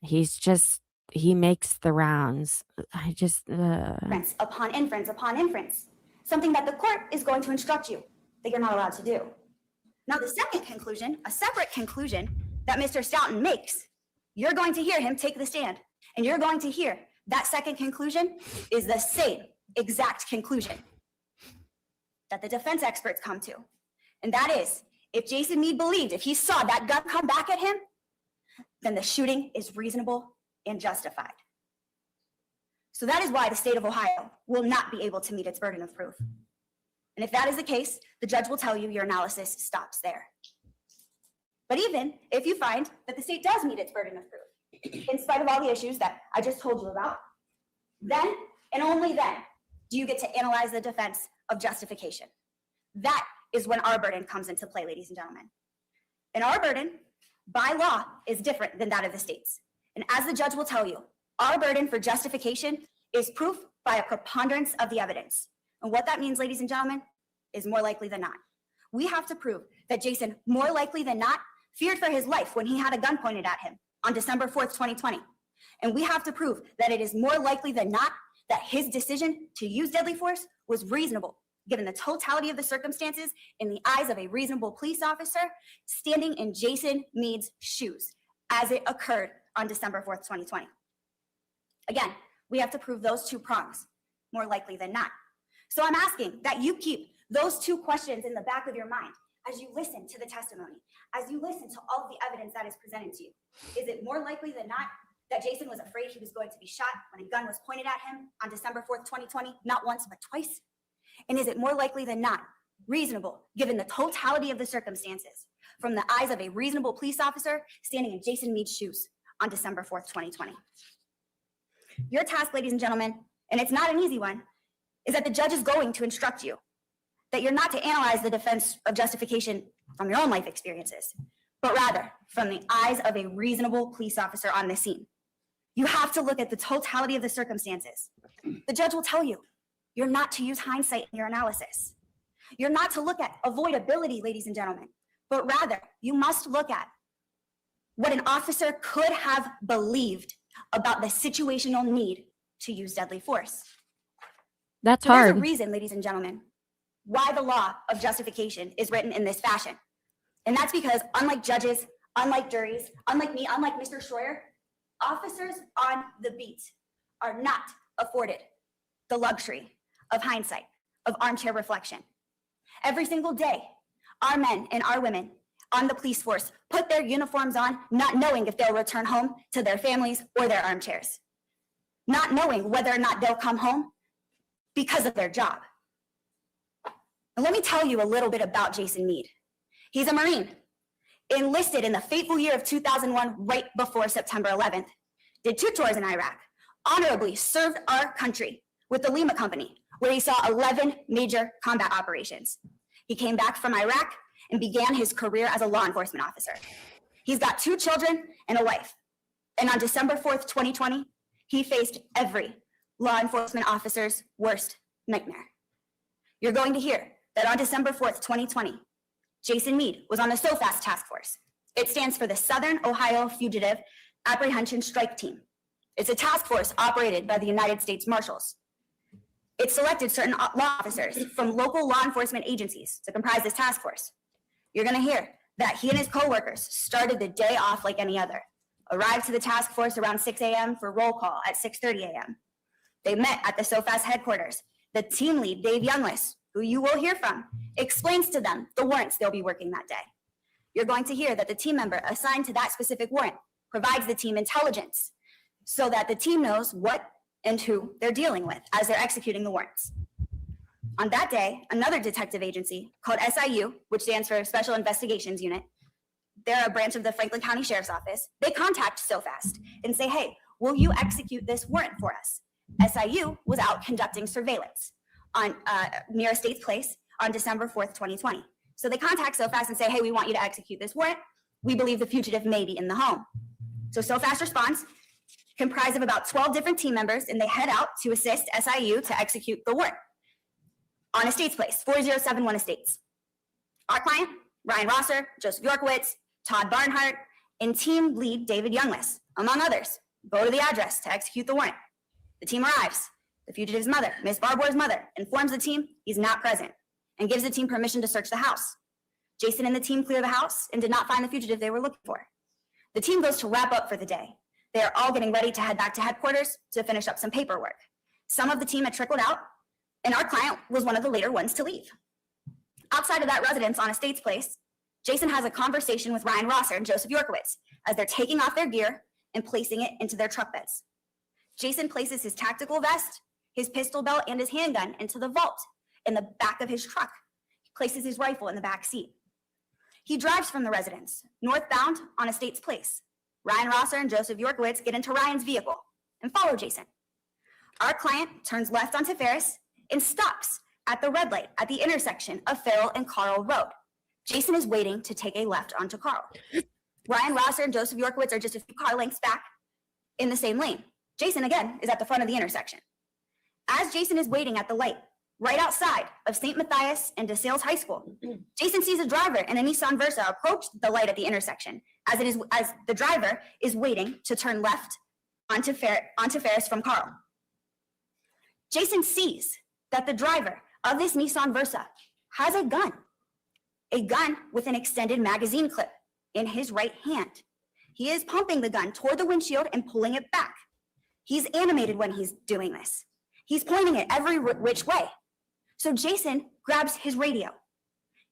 He makes the rounds.
Inference upon inference upon inference, something that the court is going to instruct you that you're not allowed to do. Now, the second conclusion, a separate conclusion that Mr. Stoughton makes, you're going to hear him take the stand, and you're going to hear that second conclusion is the same exact conclusion that the defense experts come to. And that is, if Jason Meade believed, if he saw that gun come back at him, then the shooting is reasonable and justified. So that is why the state of Ohio will not be able to meet its burden of proof. And if that is the case, the judge will tell you your analysis stops there. But even if you find that the state does meet its burden of proof, in spite of all the issues that I just told you about, then and only then do you get to analyze the defense of justification. That is when our burden comes into play, ladies and gentlemen. And our burden, by law, is different than that of the states. And as the judge will tell you, our burden for justification is proof by a preponderance of the evidence. And what that means, ladies and gentlemen, is more likely than not. We have to prove that Jason, more likely than not, feared for his life when he had a gun pointed at him on December 4th, 2020. And we have to prove that it is more likely than not that his decision to use deadly force was reasonable, given the totality of the circumstances in the eyes of a reasonable police officer standing in Jason Meade's shoes as it occurred on December 4th, 2020. Again, we have to prove those 2 prongs. more likely than not. So I'm asking that you keep those two questions in the back of your mind as you listen to the testimony, as you listen to all of the evidence that is presented to you. Is it more likely than not that Jason was afraid he was going to be shot when a gun was pointed at him on December 4th, 2020, not once, but twice? And is it more likely than not reasonable, given the totality of the circumstances, from the eyes of a reasonable police officer standing in Jason Meade's shoes on December 4th, 2020? Your task, ladies and gentlemen, and it's not an easy one, is that the judge is going to instruct you that you're not to analyze the defense of justification from your own life experiences, but rather from the eyes of a reasonable police officer on the scene. You have to look at the totality of the circumstances. The judge will tell you you're not to use hindsight in your analysis. You're not to look at avoidability, ladies and gentlemen, but rather you must look at what an officer could have believed about the situational need to use deadly force.
That's
There's
hard.
a reason, ladies and gentlemen, why the law of justification is written in this fashion. And that's because unlike judges, unlike juries, unlike me, unlike Mr. Schroyer, officers on the beat are not afforded the luxury of hindsight, of armchair reflection. Every single day, our men and our women on the police force put their uniforms on, not knowing if they'll return home to their families or their armchairs, not knowing whether or not they'll come home because of their job. Now, let me tell you a little bit about Jason Meade. He's a Marine, enlisted in the fateful year of 2001, right before September 11th, did 2 tours in Iraq, honorably served our country with the Lima Company, where he saw 11 major combat operations. He came back from Iraq and began his career as a law enforcement officer. He's got 2 children and a wife. And on December 4th, 2020, he faced every law enforcement officer's worst nightmare. You're going to hear that on December 4th, 2020, Jason Meade was on the SOFAST task force. It stands for the Southern Ohio Fugitive Apprehension Strike Team. It's a task force operated by the United States Marshals. It selected certain law officers from local law enforcement agencies to comprise this task force. You're gonna hear that he and his coworkers started the day off like any other, arrived to the task force around 6 a.m. for roll call at 6:30 a.m. They met at the SOFAST headquarters. The team lead, Dave Youngless, who you will hear from, explains to them the warrants they'll be working that day. You're going to hear that the team member assigned to that specific warrant provides the team intelligence so that the team knows what and who they're dealing with as they're executing the warrants. On that day, another detective agency called SIU, which stands for Special Investigations Unit, they're a branch of the Franklin County Sheriff's Office, they contact SOFAST and say, hey, will you execute this warrant for us? SIU was out conducting surveillance on near Estates Place on December 4th, 2020. So they contact SOFAST and say, hey, we want you to execute this warrant. We believe the fugitive may be in the home. So SOFAST responds, comprised of about 12 different team members, and they head out to assist SIU to execute the warrant on Estates Place, 4071 Estates. Our client, Ryan Rosser, Joseph Yorkowitz, Todd Barnhart, and team lead David Youngless, among others, go to the address to execute the warrant. The team arrives. The fugitive's mother, Ms. Barbour's mother, informs the team he's not present and gives the team permission to search the house. Jason and the team clear the house and did not find the fugitive they were looking for. The team goes to wrap up for the day. They are all getting ready to head back to headquarters to finish up some paperwork. Some of the team had trickled out, and our client was one of the later ones to leave. Outside of that residence on Estates Place, Jason has a conversation with Ryan Rosser and Joseph Yorkowitz as they're taking off their gear and placing it into their truck beds. Jason places his tactical vest, his pistol belt, and his handgun into the vault in the back of his truck. He places his rifle in the back seat. He drives from the residence, northbound on Estates Place. Ryan Rosser and Joseph Yorkowitz get into Ryan's vehicle and follow Jason. Our client turns left onto Ferris and stops at the red light at the intersection of Farrell and Carl Road. Jason is waiting to take a left onto Carl. Ryan Rosser and Joseph Yorkowitz are just a few car lengths back in the same lane. Jason, again, is at the front of the intersection. As Jason is waiting at the light, right outside of St. Matthias and DeSales High School, Jason sees a driver in a Nissan Versa approach the light at the intersection as the driver is waiting to turn left onto Ferris from Carl. Jason sees that the driver of this Nissan Versa has a gun with an extended magazine clip in his right hand. He is pumping the gun toward the windshield and pulling it back. He's animated when he's doing this. He's pointing it every which way. So Jason grabs his radio.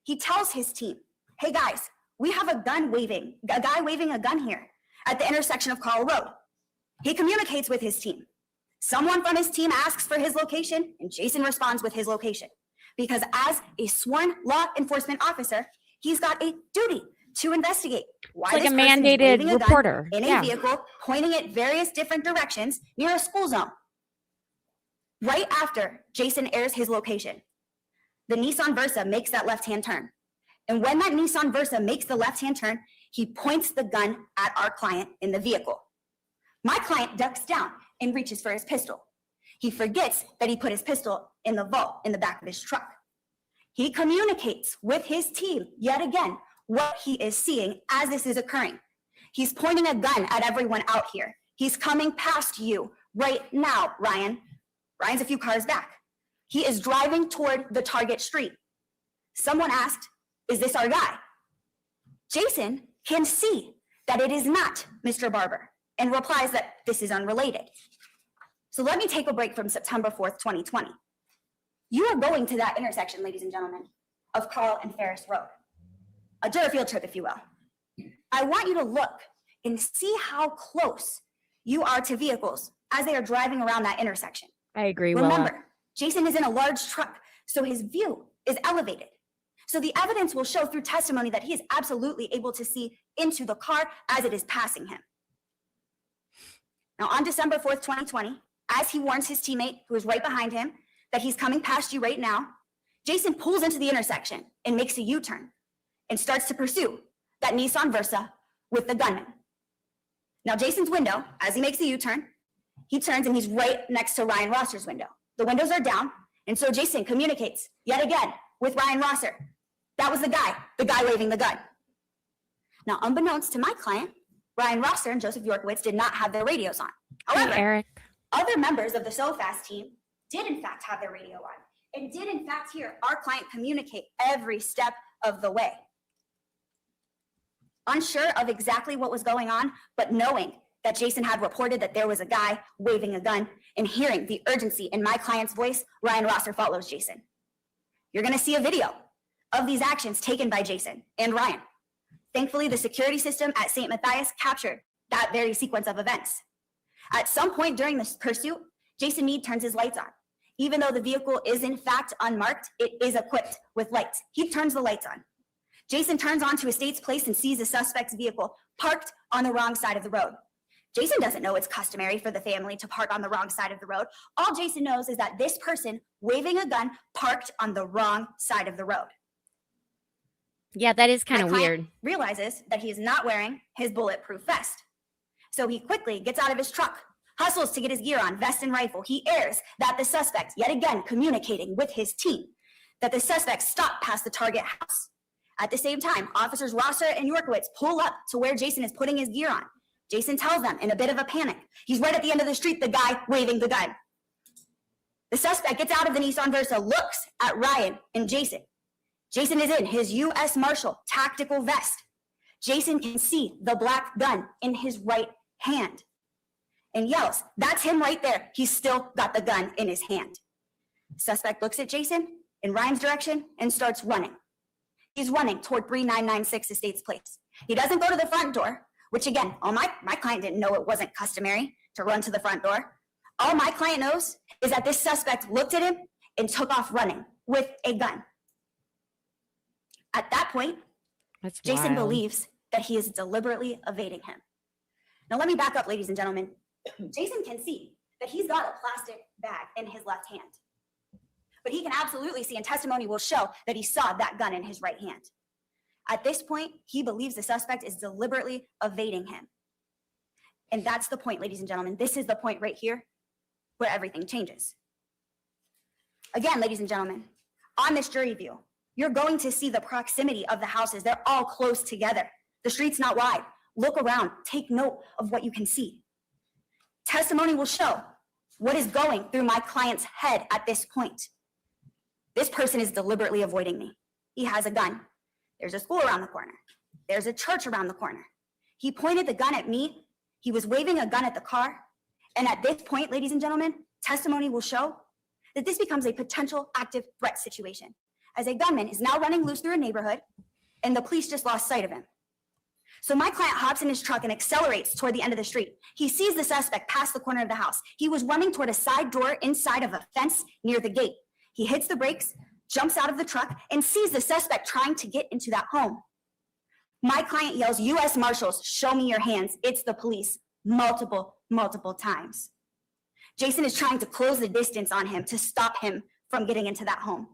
He tells his team, hey guys, we have a guy waving a gun here at the intersection of Carl Road. He communicates with his team. Someone from his team asks for his location, and Jason responds with his location. Because as a sworn law enforcement officer, he's got a duty to investigate why
It's like
this
a
person is
mandated
waving a gun
reporter.
in a
Yeah.
vehicle, pointing it various different directions near a school zone. Right after Jason airs his location, the Nissan Versa makes that left-hand turn. And when that Nissan Versa makes the left-hand turn, he points the gun at our client in the vehicle. My client ducks down and reaches for his pistol. He forgets that he put his pistol in the vault in the back of his truck. He communicates with his team yet again what he is seeing as this is occurring. He's pointing a gun at everyone out here. He's coming past you right now, Ryan. Ryan's a few cars back. He is driving toward the target street. Someone asked, is this our guy? Jason can see that it is not Mr. Barber and replies that this is unrelated. So let me take a break from September 4th, 2020. You are going to that intersection, ladies and gentlemen, of Carl and Ferris Road. A dirt field trip, if you will. I want you to look and see how close you are to vehicles as they are driving around that intersection.
I agree, Willa.
Remember, Jason is in a large truck, so his view is elevated. So the evidence will show through testimony that he is absolutely able to see into the car as it is passing him. Now, on December 4th, 2020, as he warns his teammate, who is right behind him, that he's coming past you right now, Jason pulls into the intersection and makes a U-turn and starts to pursue that Nissan Versa with the gunman. Now, Jason's window, as he makes the U-turn, he turns and he's right next to Ryan Rosser's window. The windows are down, and so Jason communicates yet again with Ryan Rosser. That was the guy waving the gun. Now, unbeknownst to my client, Ryan Rosser and Joseph Yorkowitz did not have their radios on. However,
Hey, Eric.
other members of the SoFast team did in fact have their radio on and did in fact hear our client communicate every step of the way. Unsure of exactly what was going on, but knowing that Jason had reported that there was a guy waving a gun and hearing the urgency in my client's voice, Ryan Rosser follows Jason. You're gonna see a video of these actions taken by Jason and Ryan. Thankfully, the security system at St. Matthias captured that very sequence of events. At some point during this pursuit, Jason Meade turns his lights on. Even though the vehicle is in fact unmarked, it is equipped with lights. He turns the lights on. Jason turns onto Estates Place and sees the suspect's vehicle parked on the wrong side of the road. Jason doesn't know it's customary for the family to park on the wrong side of the road. All Jason knows is that this person waving a gun parked on the wrong side of the road.
Yeah, that is kind
My
of
client
weird.
realizes that he is not wearing his bulletproof vest. So he quickly gets out of his truck, hustles to get his gear on, vest and rifle. He airs that the suspect, yet again communicating with his team, that the suspect stopped past the target house. At the same time, officers Rosser and Yorkowitz pull up to where Jason is putting his gear on. Jason tells them in a bit of a panic, he's right at the end of the street, the guy waving the gun. The suspect gets out of the Nissan Versa, looks at Ryan and Jason. Jason is in his U.S. Marshal tactical vest. Jason can see the black gun in his right hand and yells, that's him right there. He's still got the gun in his hand. Suspect looks at Jason in Ryan's direction and starts running. He's running toward 3996 Estates Place. He doesn't go to the front door, which again, my client didn't know it wasn't customary to run to the front door. All my client knows is that this suspect looked at him and took off running with a gun. At that point,
That's
Jason
wild.
believes that he is deliberately evading him. Now let me back up, ladies and gentlemen. Jason can see that he's got a plastic bag in his left hand. But he can absolutely see, and testimony will show, that he saw that gun in his right hand. At this point, he believes the suspect is deliberately evading him. And that's the point, ladies and gentlemen. This is the point right here where everything changes. Again, ladies and gentlemen, on this jury view, you're going to see the proximity of the houses. They're all close together. The street's not wide. Look around. Take note of what you can see. Testimony will show what is going through my client's head at this point. This person is deliberately avoiding me. He has a gun. There's a school around the corner. There's a church around the corner. He pointed the gun at me. He was waving a gun at the car. And at this point, ladies and gentlemen, testimony will show that this becomes a potential active threat situation, as a gunman is now running loose through a neighborhood and the police just lost sight of him. So my client hops in his truck and accelerates toward the end of the street. He sees the suspect past the corner of the house. He was running toward a side door inside of a fence near the gate. He hits the brakes, jumps out of the truck, and sees the suspect trying to get into that home. My client yells, "U.S. Marshals, show me your hands. It's the police," multiple times. Jason is trying to close the distance on him to stop him from getting into that home,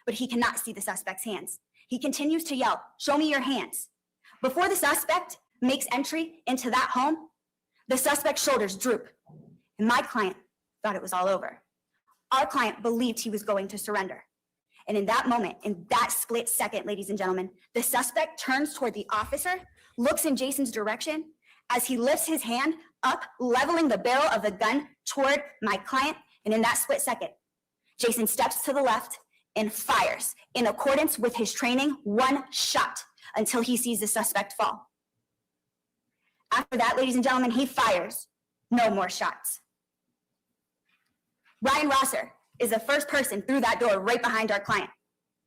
but he cannot see the suspect's hands. He continues to yell, "Show me your hands." Before the suspect makes entry into that home, the suspect's shoulders droop, and my client thought it was all over. Our client believed he was going to surrender. And in that moment, in that split second, ladies and gentlemen, the suspect turns toward the officer, looks in Jason's direction as he lifts his hand up, leveling the barrel of the gun toward my client. And in that split second, Jason steps to the left and fires, in accordance with his training, one shot until he sees the suspect fall. After that, ladies and gentlemen, he fires no more shots. Ryan Rosser is the first person through that door right behind our client.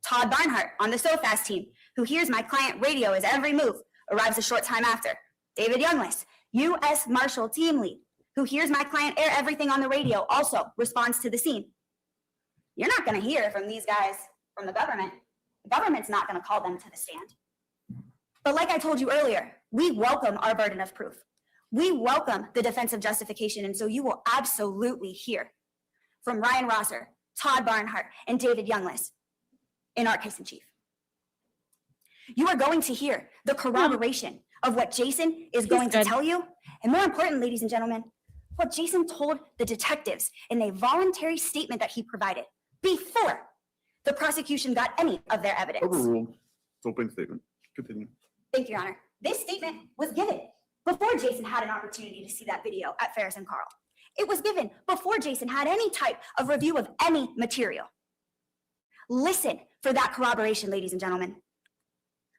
Todd Barnhart on the SOFAS team, who hears my client radio his every move, arrives a short time after. David Youngless, U.S. Marshal team lead, who hears my client air everything on the radio, also responds to the scene. You're not going to hear from these guys from the government. The government's not going to call them to the stand. But like I told you earlier, we welcome our burden of proof. We welcome the defense of justification, and so you will absolutely hear from Ryan Rosser, Todd Barnhart, and David Youngless in our case in chief. You are going to hear the corroboration of what Jason is going to tell you, and more important, ladies and gentlemen, what Jason told the detectives in a voluntary statement that he provided before the prosecution got any of their evidence.
Overruled. Opening statement. Continue.
Thank you, Your Honor. This statement was given before Jason had an opportunity to see that video at Ferris and Carl. It was given before Jason had any type of review of any material. Listen for that corroboration, ladies and gentlemen.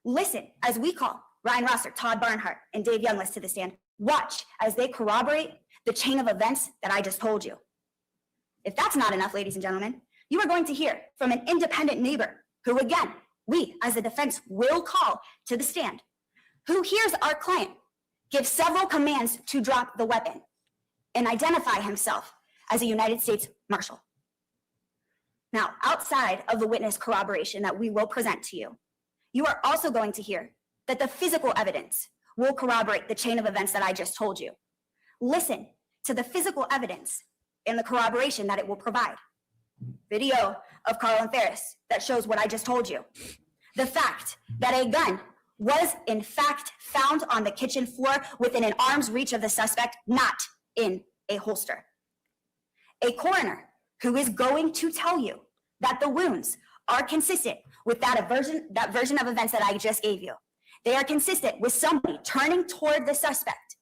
Listen as we call Ryan Rosser, Todd Barnhart, and Dave Youngless to the stand. Watch as they corroborate the chain of events that I just told you. If that's not enough, ladies and gentlemen, you are going to hear from an independent neighbor who, again, we as the defense will call to the stand, who hears our client give several commands to drop the weapon and identify himself as a United States Marshal. Now, outside of the witness corroboration that we will present to you, you are also going to hear that the physical evidence will corroborate the chain of events that I just told you. Listen to the physical evidence and the corroboration that it will provide. Video of Carl and Ferris that shows what I just told you. The fact that a gun was in fact found on the kitchen floor within an arm's reach of the suspect, not in a holster. A coroner who is going to tell you that the wounds are consistent with that version of events that I just gave you. They are consistent with somebody turning toward the suspect.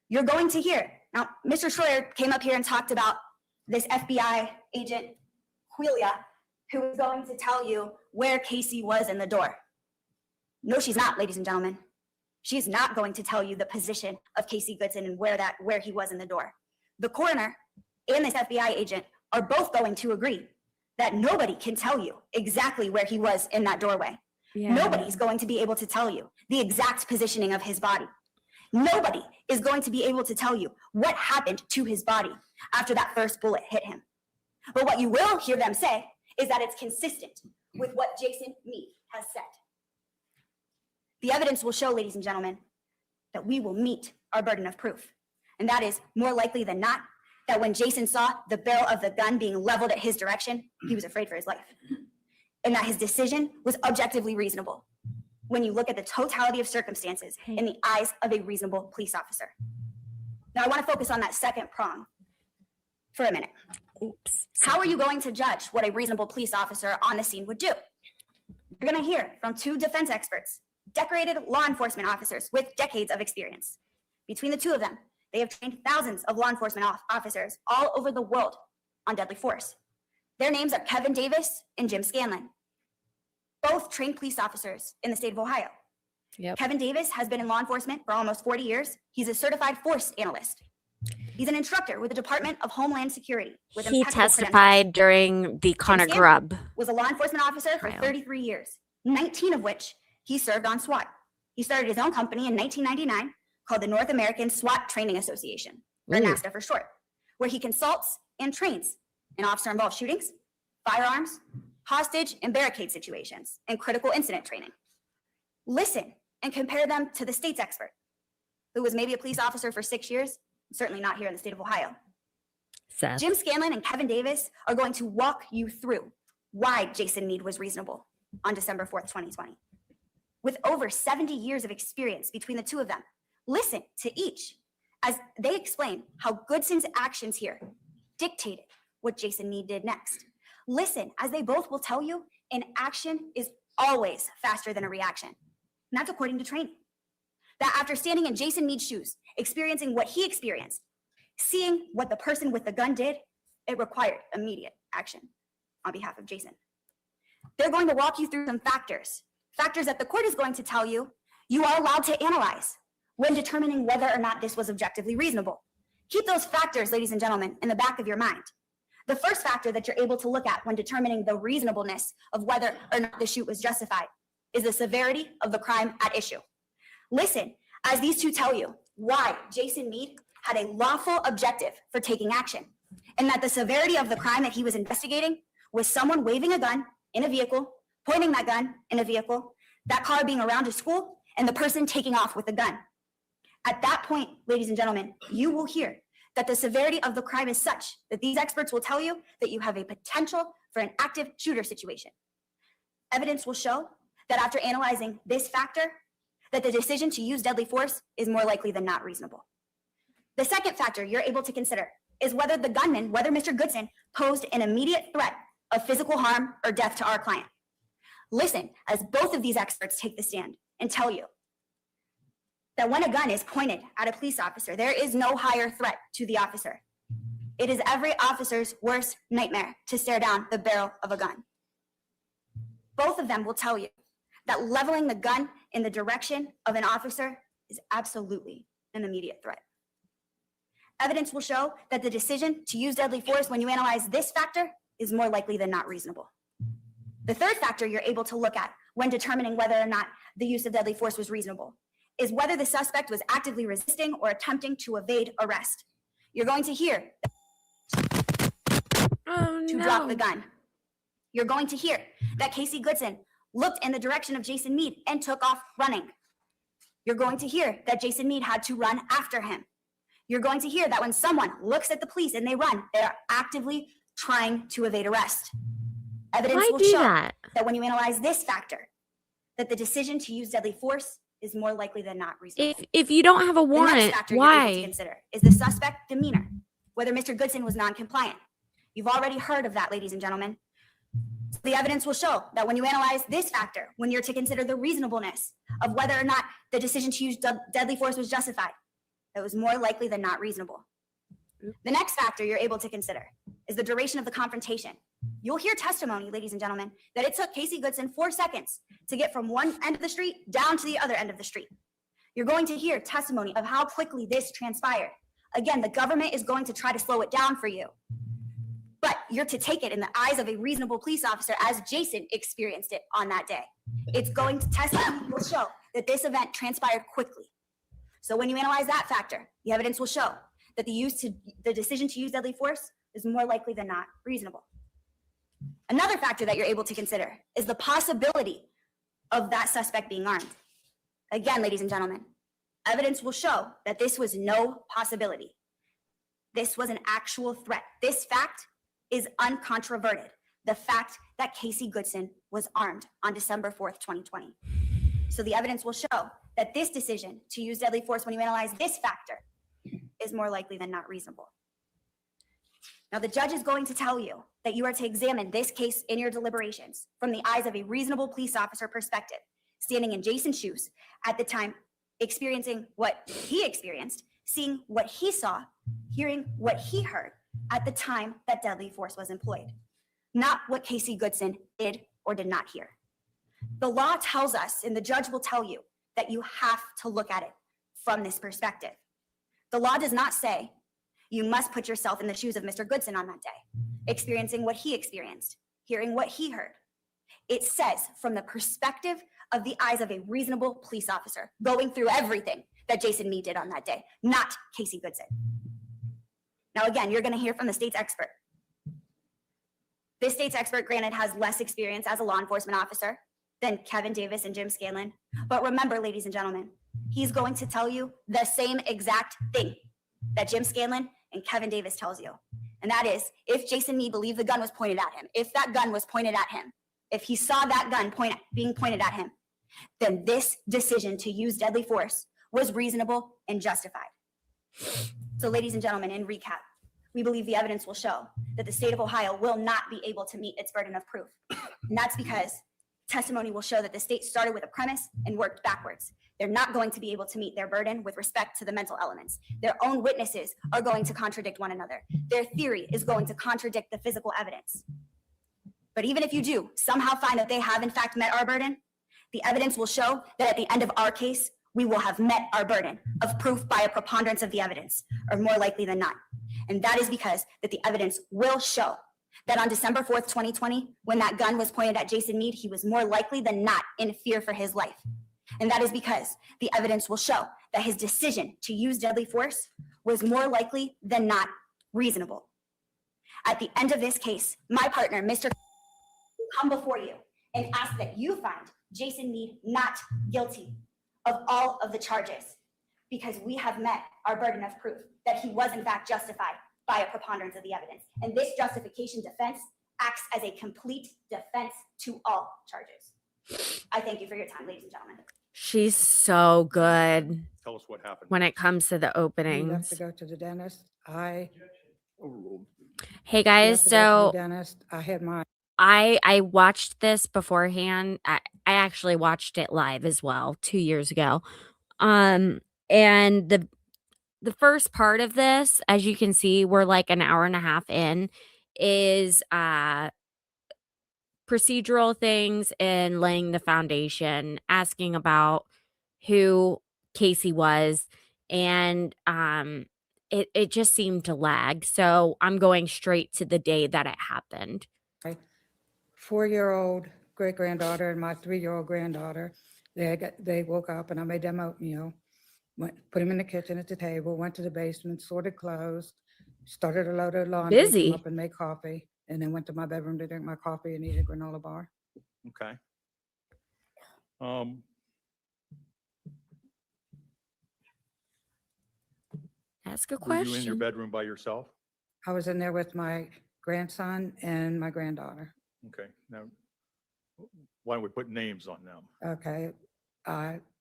You're going to hear. Now, Mr. Schroyer came up here and talked about this FBI agent, Quillia, who is going to tell you where Casey was in the door. No, she's not, ladies and gentlemen. She's not going to tell you the position of Casey Goodson and where he was in the door. The coroner and this FBI agent are both going to agree that nobody can tell you exactly where he was in that doorway. Yeah. Nobody's going to be able to tell you the exact positioning of his body. Nobody is going to be able to tell you what happened to his body after that first bullet hit him. But what you will hear them say is that it's consistent with what Jason Meade has said. The evidence will show, ladies and gentlemen, that we will meet our burden of proof. And that is more likely than not that when Jason saw the barrel of the gun being leveled at his direction, he was afraid for his life. And that his decision was objectively reasonable when you look at the totality of circumstances in the eyes of a reasonable police officer. Now, I want to focus on that second prong for a minute.
Oops.
How are you going to judge what a reasonable police officer on the scene would do? You're going to hear from two defense experts, decorated law enforcement officers with decades of experience. Between the two of them, they have trained thousands of law enforcement officers all over the world on deadly force. Their names are Kevin Davis and Jim Scanlon, both trained police officers in the state of Ohio. Yep. Kevin Davis has been in law enforcement for almost 40 years. He's a certified force analyst. He's an instructor with the Department of Homeland Security. With
He
impeccable credentials.
testified during the Connor
Scanlon
Grubb.
Was a law enforcement officer for
Trial.
33 years, 19 of which he served on SWAT. He started his own company in 1999 called the North American SWAT Training Association, or
Ooh.
NASTA for short, where he consults and trains in officer-involved shootings, firearms, hostage and barricade situations, and critical incident training. Listen and compare them to the state's expert, who was maybe a police officer for 6 years, certainly not here in the state of Ohio.
Seth.
Jim Scanlon and Kevin Davis are going to walk you through why Jason Meade was reasonable on December 4th, 2020. With over 70 years of experience between the two of them, listen to each as they explain how Goodson's actions here dictated what Jason Meade did next. Listen as they both will tell you an action is always faster than a reaction. And that's according to training. That after standing in Jason Meade's shoes, experiencing what he experienced, seeing what the person with the gun did, it required immediate action on behalf of Jason. They're going to walk you through some factors that the court is going to tell you you are allowed to analyze when determining whether or not this was objectively reasonable. Keep those factors, ladies and gentlemen, in the back of your mind. The first factor that you're able to look at when determining the reasonableness of whether or not the shoot was justified is the severity of the crime at issue. Listen as these two tell you why Jason Meade had a lawful objective for taking action, and that the severity of the crime that he was investigating was someone waving a gun in a vehicle, pointing that gun in a vehicle, that car being around a school, and the person taking off with the gun. At that point, ladies and gentlemen, you will hear that the severity of the crime is such that these experts will tell you that you have a potential for an active shooter situation. Evidence will show that after analyzing this factor, that the decision to use deadly force is more likely than not reasonable. The second factor you're able to consider is whether the gunman, whether Mr. Goodson, posed an immediate threat of physical harm or death to our client. Listen as both of these experts take the stand and tell you that when a gun is pointed at a police officer, there is no higher threat to the officer. It is every officer's worst nightmare to stare down the barrel of a gun. Both of them will tell you that leveling the gun in the direction of an officer is absolutely an immediate threat. Evidence will show that the decision to use deadly force when you analyze this factor is more likely than not reasonable. The third factor you're able to look at when determining whether or not the use of deadly force was reasonable is whether the suspect was actively resisting or attempting to evade arrest. You're going to hear drop the gun. You're going to hear that Casey Goodson looked in the direction of Jason Meade and took off running. You're going to hear that Jason Meade had to run after him. You're going to hear that when someone looks at the police and they run, they are actively trying to evade arrest. Evidence will show that when you analyze this factor, that the decision to use deadly force is more likely than not reasonable.
If you don't have a
The next
warrant,
factor you're able to
why?
consider is the suspect demeanor, whether Mr. Goodson was non-compliant. You've already heard of that, ladies and gentlemen. The evidence will show that when you analyze this factor, when you're to consider the reasonableness of whether or not the decision to use deadly force was justified, it was more likely than not reasonable. The next factor you're able to consider is the duration of the confrontation. You'll hear testimony, ladies and gentlemen, that it took Casey Goodson 4 seconds to get from one end of the street down to the other end of the street. You're going to hear testimony of how quickly this transpired. Again, the government is going to try to slow it down for you, but you're to take it in the eyes of a reasonable police officer as Jason experienced it on that day. It's going to testimony will show that this event transpired quickly. So when you analyze that factor, the evidence will show that the decision to use deadly force is more likely than not reasonable. Another factor that you're able to consider is the possibility of that suspect being armed. Again, ladies and gentlemen, evidence will show that this was no possibility. This was an actual threat. This fact is uncontroverted. The fact that Casey Goodson was armed on December 4th, 2020. So the evidence will show that this decision to use deadly force when you analyze this factor is more likely than not reasonable. Now, the judge is going to tell you that you are to examine this case in your deliberations from the eyes of a reasonable police officer perspective, standing in Jason's shoes at the time, experiencing what he experienced, seeing what he saw, hearing what he heard at the time that deadly force was employed, not what Casey Goodson did or did not hear. The law tells us, and the judge will tell you, that you have to look at it from this perspective. The law does not say You must put yourself in the shoes of Mr. Goodson on that day, experiencing what he experienced, hearing what he heard. It says from the perspective of the eyes of a reasonable police officer, going through everything that Jason Meade did on that day, not Casey Goodson. Now, again, you're going to hear from the state's expert. This state's expert, granted, has less experience as a law enforcement officer than Kevin Davis and Jim Scanlon. But remember, ladies and gentlemen, he's going to tell you the same exact thing that Jim Scanlon and Kevin Davis tells you. And that is, if Jason Meade believed the gun was pointed at him, if that gun was pointed at him, if he saw that gun being pointed at him, then this decision to use deadly force was reasonable and justified. So, ladies and gentlemen, in recap, we believe the evidence will show that the state of Ohio will not be able to meet its burden of proof. And that's because testimony will show that the state started with a premise and worked backwards. They're not going to be able to meet their burden with respect to the mental elements. Their own witnesses are going to contradict one another. Their theory is going to contradict the physical evidence. But even if you do somehow find that they have in fact met our burden, the evidence will show that at the end of our case, we will have met our burden of proof by a preponderance of the evidence, or more likely than not. And that is because that the evidence will show that on December 4th, 2020, when that gun was pointed at Jason Meade, he was more likely than not in fear for his life. And that is because the evidence will show that his decision to use deadly force was more likely than not reasonable. At the end of this case, my partner, Mr. will come before you and ask that you find Jason Meade not guilty of all of the charges, because we have met our burden of proof that he was in fact justified by a preponderance of the evidence. And this justification defense acts as a complete defense to all charges. I thank you for your time, ladies and gentlemen.
She's so good
Tell us what happened.
when it comes to the
We left
openings.
to go to the dentist. I
Overruled.
Hey guys,
left to go to
so
the dentist. I had my
I watched this beforehand. I actually watched it live as well 2 years ago. And the first part of this, as you can see, we're like an hour and a half in, is procedural things and laying the foundation, asking about who Casey was, and it just seemed to lag. So I'm going straight to the day that it happened.
4-year-old great-granddaughter and my 3-year-old granddaughter. They woke up and I made them oatmeal. Put them in the kitchen at the table, went to the basement, sorted clothes, started a load of laundry,
Busy.
come up and make coffee, and then went to my bedroom to drink my coffee and eat a granola bar.
Okay.
Ask a
Were you in your
question.
bedroom by yourself?
I was in there with my grandson and my granddaughter.
Okay. Now, why don't we put names on them?
Okay.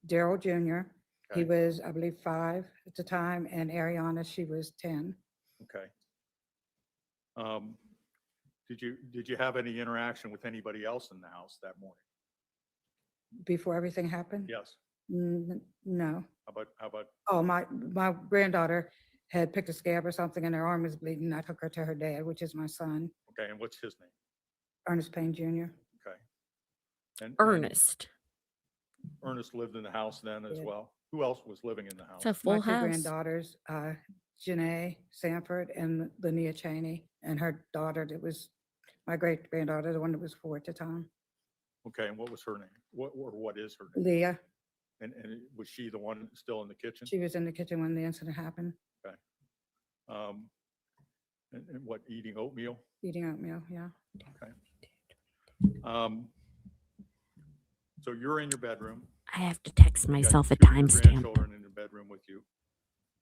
Daryl Jr., he
Okay.
was, I believe, 5 at the time, and Ariana, she was 10.
Okay. Did you have any interaction with anybody else in the house that morning?
Before everything happened?
Yes.
No.
How about,
Oh, my granddaughter had picked a scab or something and her arm was bleeding. I took her to her dad, which is my son,
okay, and what's his name?
Ernest Payne Jr.
Okay. And
Ernest.
Ernest lived in the house then as
Yeah.
well? Who else was living in the house?
It's a
My
full
2
house.
granddaughters, Janae Sanford and Linnea Cheney, and her daughter, that was my great-granddaughter, the one that was 4 at the time,
Okay, and what was her name? What is her name?
Leah.
And was she the one still in the kitchen?
She was in the kitchen when the incident happened,
Um, and what, eating oatmeal?
eating oatmeal, yeah.
Okay. So you're in your bedroom.
I have to text
you got
myself a
2 of your
timestamp.
grandchildren in your bedroom with you.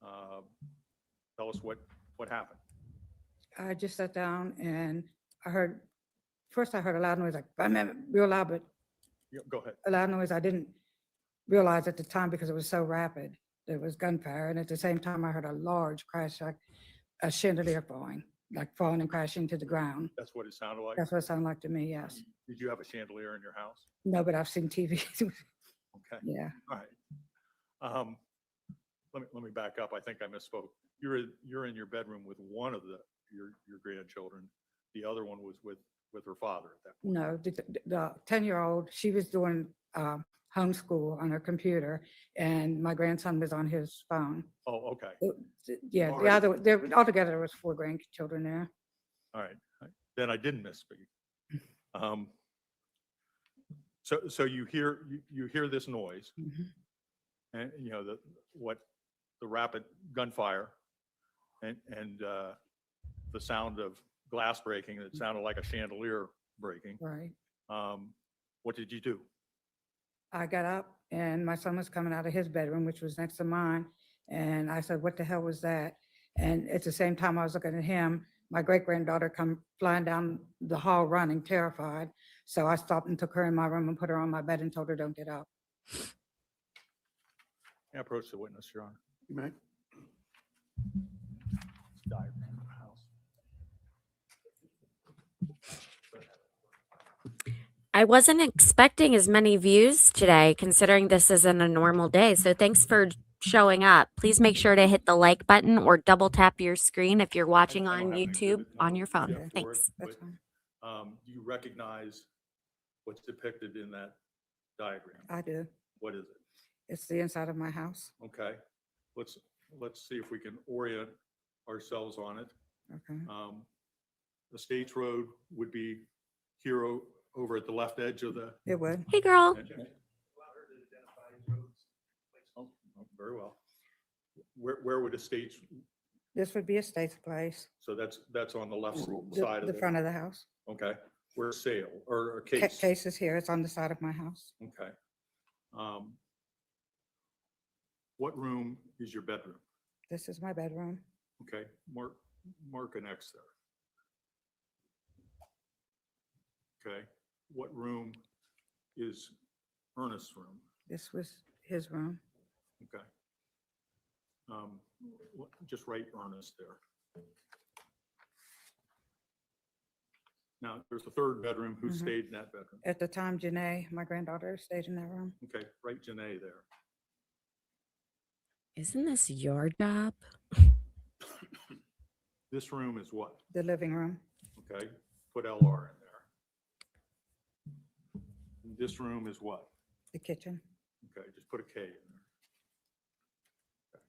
Tell us what happened.
I just sat down and first I heard a loud noise, like, real loud, but
Yeah, go ahead.
a loud noise I didn't realize at the time because it was so rapid. There was gunfire, and at the same time, I heard a large crash, like a chandelier falling and crashing to the ground.
That's what it sounded like?
That's what it sounded like to me, yes.
Did you have a chandelier in your house?
No, but I've seen TV.
Okay,
Yeah,
all right. Let me back up. I think I misspoke. You're in your bedroom with one of your grandchildren. the other one was with her father at that point.
No, the 10-year-old, she was doing homeschool on her computer, and my grandson was on his phone.
Oh, okay.
Yeah, the
Alright.
other, there, altogether there was 4 grandchildren there.
All right. Then I didn't misspeak. So you hear this noise,
Mhm.
and you know the rapid gunfire, and the sound of glass breaking. It sounded like a chandelier breaking.
Right.
What did you do?
I got up and my son was coming out of his bedroom, which was next to mine. And I said, what the hell was that? And at the same time I was looking at him, my great granddaughter come flying down the hall running, terrified. So I stopped and took her in my room and put her on my bed and told her, don't get up.
I approach the witness, Your Honor.
You may.
Diagram of the house.
I wasn't expecting as many views today, considering this isn't a normal day. So thanks for showing up. Please make sure to hit the like button or double tap your screen if you're watching
I don't
on
have an
YouTube
exhibit
on
number
your
yet
phone.
for it,
Thanks.
That's
but,
fine.
do you recognize what's depicted in that diagram?
I do.
What is it?
It's the inside of my house.
Okay, let's see if we can orient ourselves on it.
Okay.
The States Road would be here over at the left edge of the.
It would.
Hey, girl.
Oh, very well. Where would the States,
This would be a State's place,
so that's on the left
the
side of
the
it?
front of the house.
Okay, where's Sale or
Ca-
Case?
Case is here. It's on the side of my house.
Okay. What room is your bedroom?
This is my bedroom.
Okay, mark an X there. Okay, what room is Ernest's room?
This was his room.
Okay. Just write Ernest there. Now, there's a third bedroom. Who
Mhm.
stayed in that bedroom?
At the time, Janae, my granddaughter, stayed in that room.
Okay, write Janae there.
Isn't this your job?
This room is what?
The living room.
Okay, put LR in there. And this room is what?
The kitchen.
Okay, just put a K in there. Okay,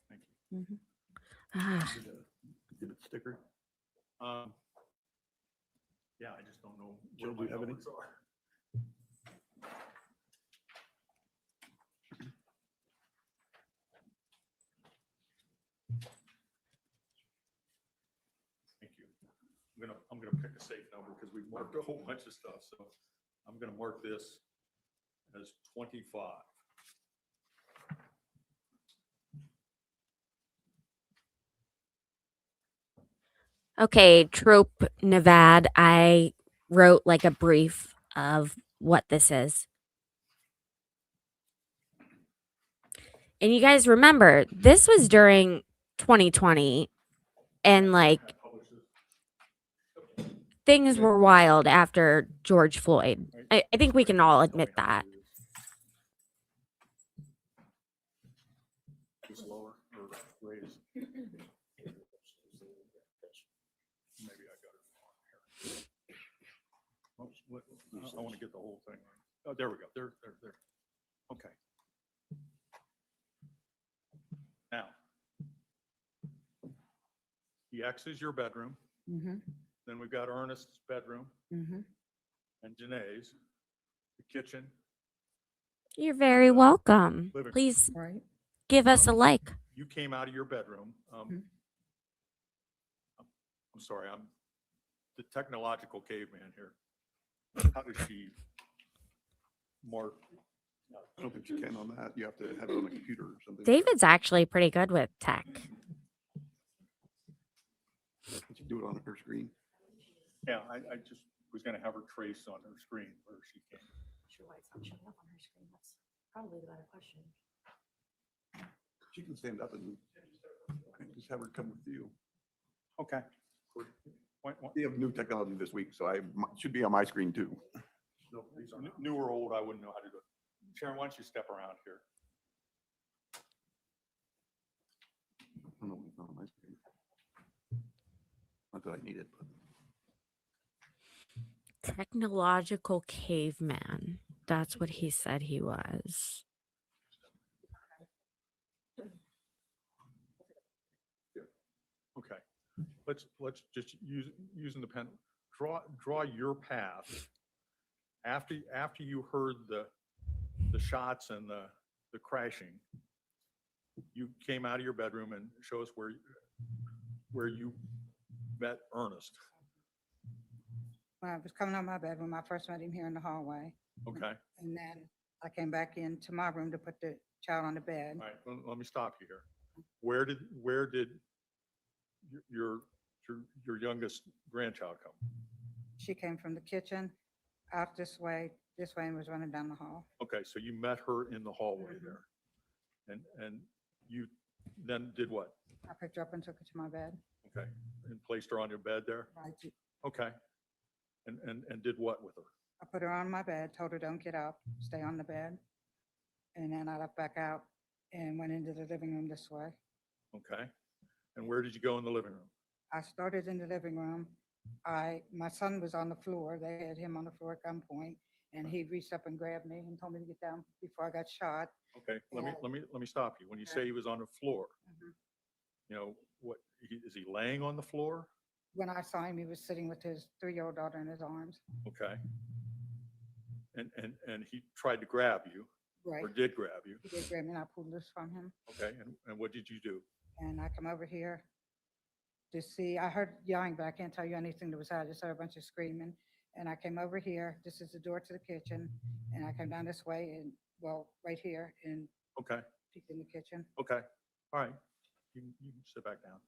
thank you.
Mhm.
Ah,
Exhibit sticker. Yeah, I just don't know
Jill,
where
do you
my
have any?
numbers are. Thank you. I'm gonna pick a safe number because we marked a whole bunch of stuff, so I'm gonna mark this as 25.
okay, Trope Nevada. I wrote like a brief of what this is. And you guys remember, this was during 2020, and like things were wild after George Floyd. I think we can all admit that.
Just lower or raise. Maybe I got it wrong here. I want to get the whole thing right. Oh, there we go. There. Okay. Now, the X is your bedroom.
Mhm.
Then we've got Ernest's bedroom
Mhm.
and Janae's, the kitchen.
You're very welcome.
Living room.
Please
Right.
give us a like.
You came out of your bedroom.
Mhm.
I'm sorry, I'm the technological caveman here. How does she mark?
I don't think you can on that. You have to have it on a computer or something.
David's actually pretty good with tech.
You do it on her screen.
Yeah, I just was gonna have her trace on her screen where she came.
Sure why it's not showing up on her screen. That's probably the better question.
She can stand up and just have her come with you.
Okay.
We have new technology this week, so should be on my screen too.
No, these are new or old, I wouldn't know how to do it. Sharon, why don't you step around here?
I don't know, it's not on my screen. Not that I need it, but
Technological caveman. That's what he said he was.
Okay, let's just using the pen, draw your path. After you heard the shots and the crashing, you came out of your bedroom and show us where you met Ernest.
When I was coming out of my bedroom, I first met him here in the hallway.
Okay,
And then I came back into my room to put the child on the bed.
all right, let me stop you here. Where did your youngest grandchild come?
She came from the kitchen out this way, and was running down the hall.
Okay, so you met her in the hallway there. And you then did what?
I picked her up and took her to my bed.
Okay, and placed her on your bed there?
Right.
Okay. And did what with her?
I put her on my bed, told her don't get up, stay on the bed. And then I left back out and went into the living room this way.
Okay. And where did you go in the living room?
I started in the living room. My son was on the floor. They had him on the floor at gunpoint, and he reached up and grabbed me and told me to get down before I got shot.
Okay, let me stop you. When you say he was on the floor, you know, is he laying on the floor?
When I saw him, he was sitting with his 3-year-old daughter in his arms.
Okay. And he tried to grab you,
Right.
or did grab you.
He did grab me and I pulled this from him.
Okay, and what did you do?
And I come over here to see, I heard yelling, but I can't tell you anything that was out. I just heard a bunch of screaming. And I came over here. This is the door to the kitchen. And I came down this way and, well, right here and
Okay,
peeked in the kitchen.
okay, all right. You can sit back down.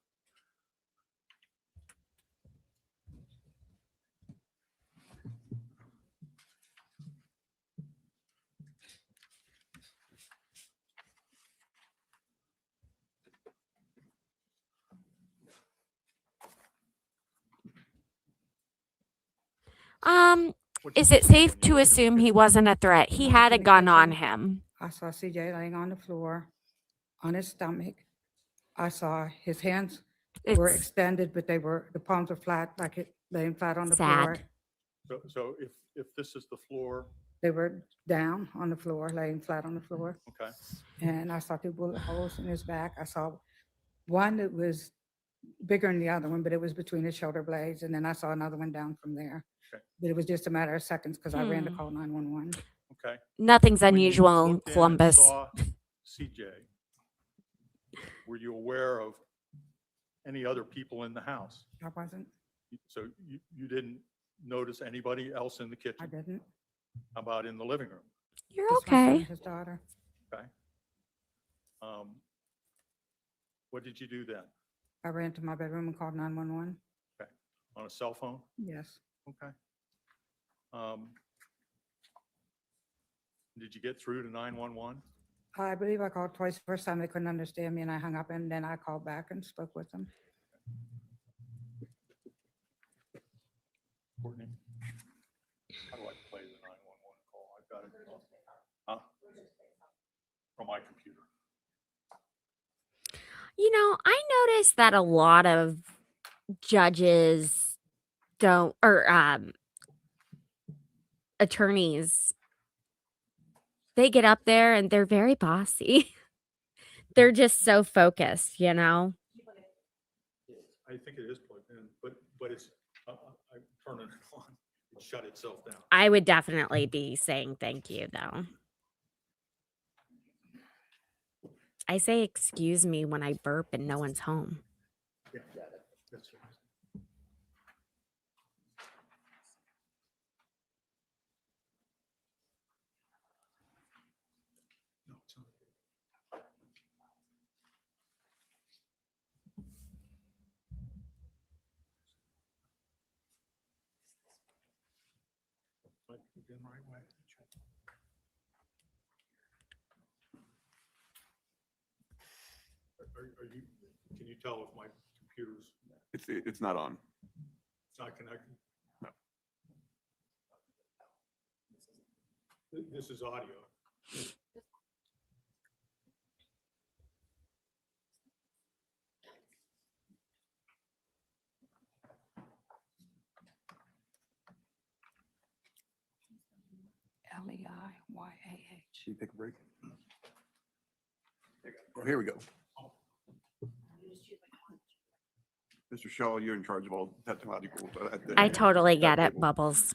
What'd
Is
you
it
see
safe
when you
to
looked in the
assume he
kitchen?
wasn't a threat? He had a
in the
gun on
kitchen.
him.
I saw CJ laying on the floor on his stomach. I saw his hands were
It's
extended, but the palms were flat, like it laying flat on the floor.
sad.
So if this is the floor,
They were down on the floor, laying flat on the floor.
okay,
And I saw 2 bullet holes in his back. I saw one that was bigger than the other one, but it was between his shoulder blades. And then I saw another one down from there.
Okay.
But it was just a matter of seconds because I ran to
Hmm.
call 911.
okay.
Nothing's
When you
unusual in
looked and
Columbus.
saw CJ, were you aware of any other people in the house?
I wasn't.
So you didn't notice anybody else in the
I
kitchen?
didn't.
How about in the living room?
You're
Just my son and
okay.
his daughter.
Okay. What did you do then?
I ran to my bedroom and called 911.
Okay. On a cell phone?
Yes.
Okay. Did you get through to 911?
I believe I called twice. First time they couldn't understand me and I hung up, and then I called back and spoke with them.
Courtney? How do I play the 911 call? I've got it. Huh? From my computer.
You know, I noticed that a lot of judges don't, or attorneys, they get up there and they're very bossy. They're just so focused, you know?
I think it is plugged in, but it's, I turn it on, it shut itself down.
I would definitely be saying thank you, though. I say excuse me when I burp and no one's home.
Yeah, that's right. No, it's not. Might be the right way. Are you, can you tell if my computer's,
It's not on.
it's not connected?
No.
This is audio.
Should we take a break? Oh, here we go. Mr. Shaw, you're in charge of all technological.
I totally get it, Bubbles.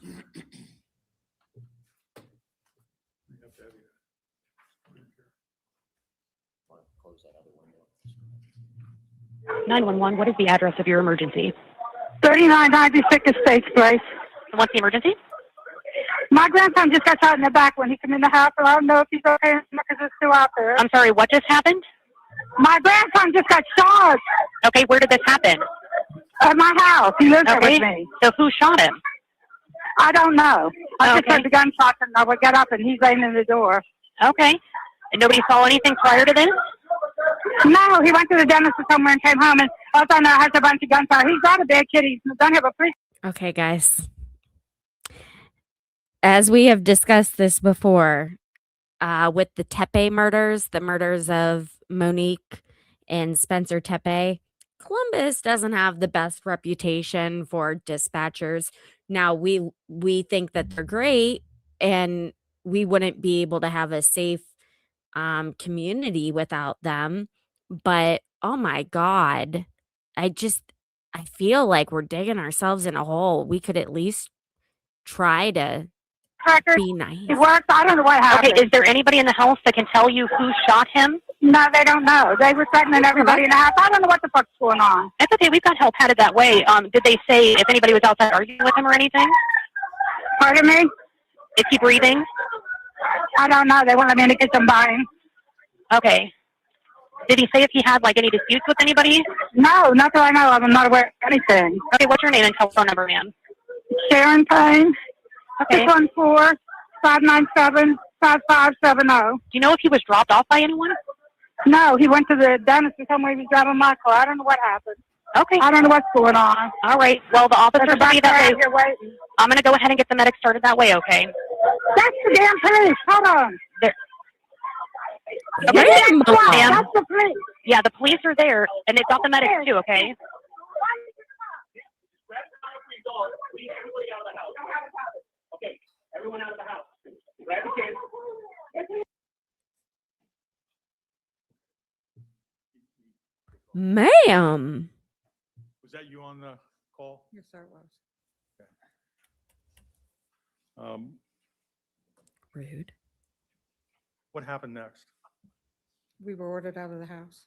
Close that other window.
911, what is the address of your emergency?
3996 Estates Place.
And what's the emergency?
My grandson just got shot in the back when he came in the house, and I don't know if he's okay because it's still out there.
I'm sorry, what just happened?
My grandson just got shot
Okay, where did this happen?
at my house. He lives there
Okay,
with me.
so who shot him?
I don't know. I just
Okay.
heard the gunshots, and I would get up, and he's laying in the door.
Okay. And nobody saw anything prior to this?
No, he went to the dentist or somewhere and came home, and all of a sudden I heard a bunch of gunfire. He's not a bad kid. He doesn't have a police.
Okay, guys. As we have discussed this before, with the Tepe murders, the murders of Monique and Spencer Tepe, Columbus doesn't have the best reputation for dispatchers. Now we think that they're great, and we wouldn't be able to have a safe community without them. But oh my God, I feel like we're digging ourselves in a hole. We could at least try to
Crackers.
be nice.
He works. I don't know what happened.
Okay, is there anybody in the house that can tell you who shot him?
No, they don't know. They were threatening everybody in the house. I don't know what the fuck's going on.
That's okay, we've got help headed that way. Did they say if anybody was outside arguing with him or anything?
Pardon me?
Is he breathing?
I don't know. They won't let me in the kitchen buying.
Okay. Did he say if he had like any disputes with anybody?
No, not that I know of. I'm not aware of anything.
Okay, what's your name and telephone number, ma'am?
Sharon Payne,
Okay.
614-597-5570.
Do you know if he was dropped off by anyone?
No, he went to the dentist and told me he was driving my car. I don't know what happened.
Okay.
I don't know what's going on.
All right. Well, the officers
There's a
will be
back
that
there
way.
out here waiting.
I'm going to go ahead and get the medic started that way, okay?
That's the damn police. Hold on.
Okay.
Wait a moment.
Ma'am.
That's the police.
Yeah, the police are there, and they've got the medics too, okay?
Ma'am.
Was that you on the call?
Yes, sir, it was.
Rude.
What happened next?
We were ordered out of the house.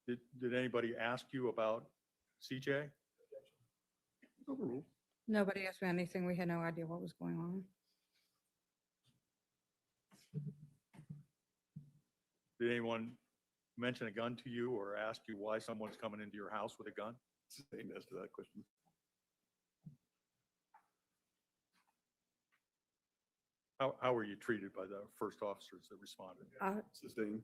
Did anybody ask you about CJ?
Nobody asked me anything. We had no idea what was going on.
Did anyone mention a gun to you or ask you why someone's coming into your house with a gun?
Same as to that question.
How were you treated by the first officers that responded?
Sustained.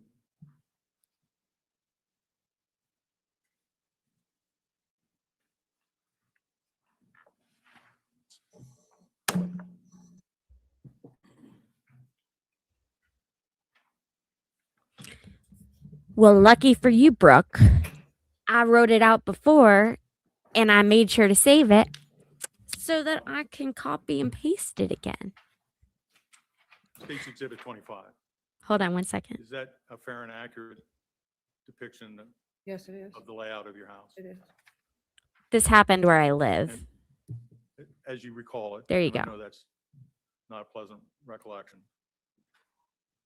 Well, lucky for you, Brooke, I wrote it out before and I made sure to save it so that I can copy and paste it again.
State's Exhibit 25.
Hold on one second.
Is that a fair and accurate depiction
Yes, it is.
of the layout of your house?
It is.
This happened where I live.
And as you recall it.
There you
I
go.
know that's not a pleasant recollection.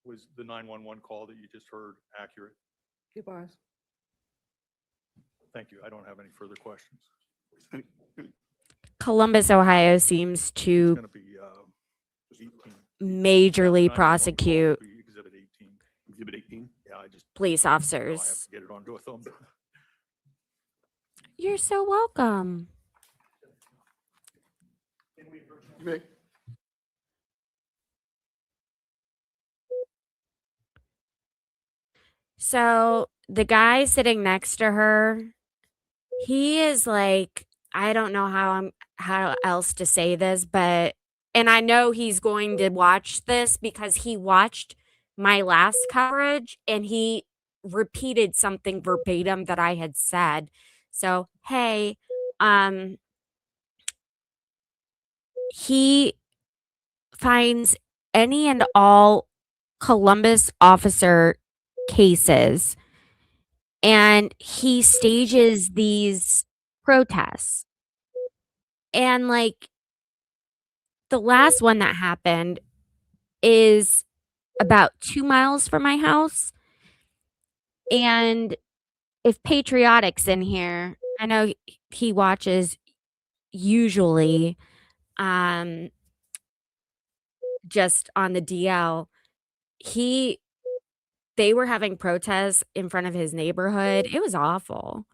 Was the 911 call that you just heard accurate?
It was.
Thank you. I don't have any further questions.
Columbus, Ohio seems
It's
to
going to be 18.
majorly
911 call
prosecute
will be Exhibit 18.
Exhibit 18.
Yeah, I just,
police
I have
officers.
to get it onto a thumb.
You're so welcome.
You may.
So the guy sitting next to her, he is like, I don't know how else to say this, but and I know he's going to watch this because he watched my last coverage and he repeated something verbatim that I had said. So, hey, he finds any and all Columbus officer cases and he stages these protests. And like the last one that happened is about 2 miles from my house. And if Patriotic's in here, I know he watches usually just on the DL. They were having protests in front of his neighborhood. It was awful.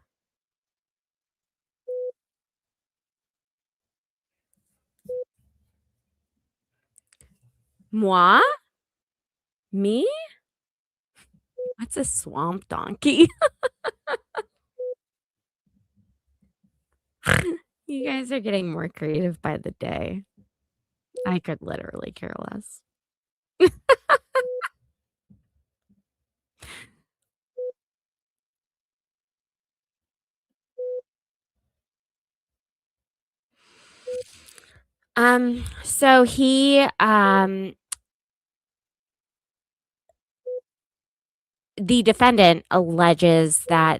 Moi? Me? What's a swamp donkey? You guys are getting more creative by the day. I could literally care less. So the defendant alleges uh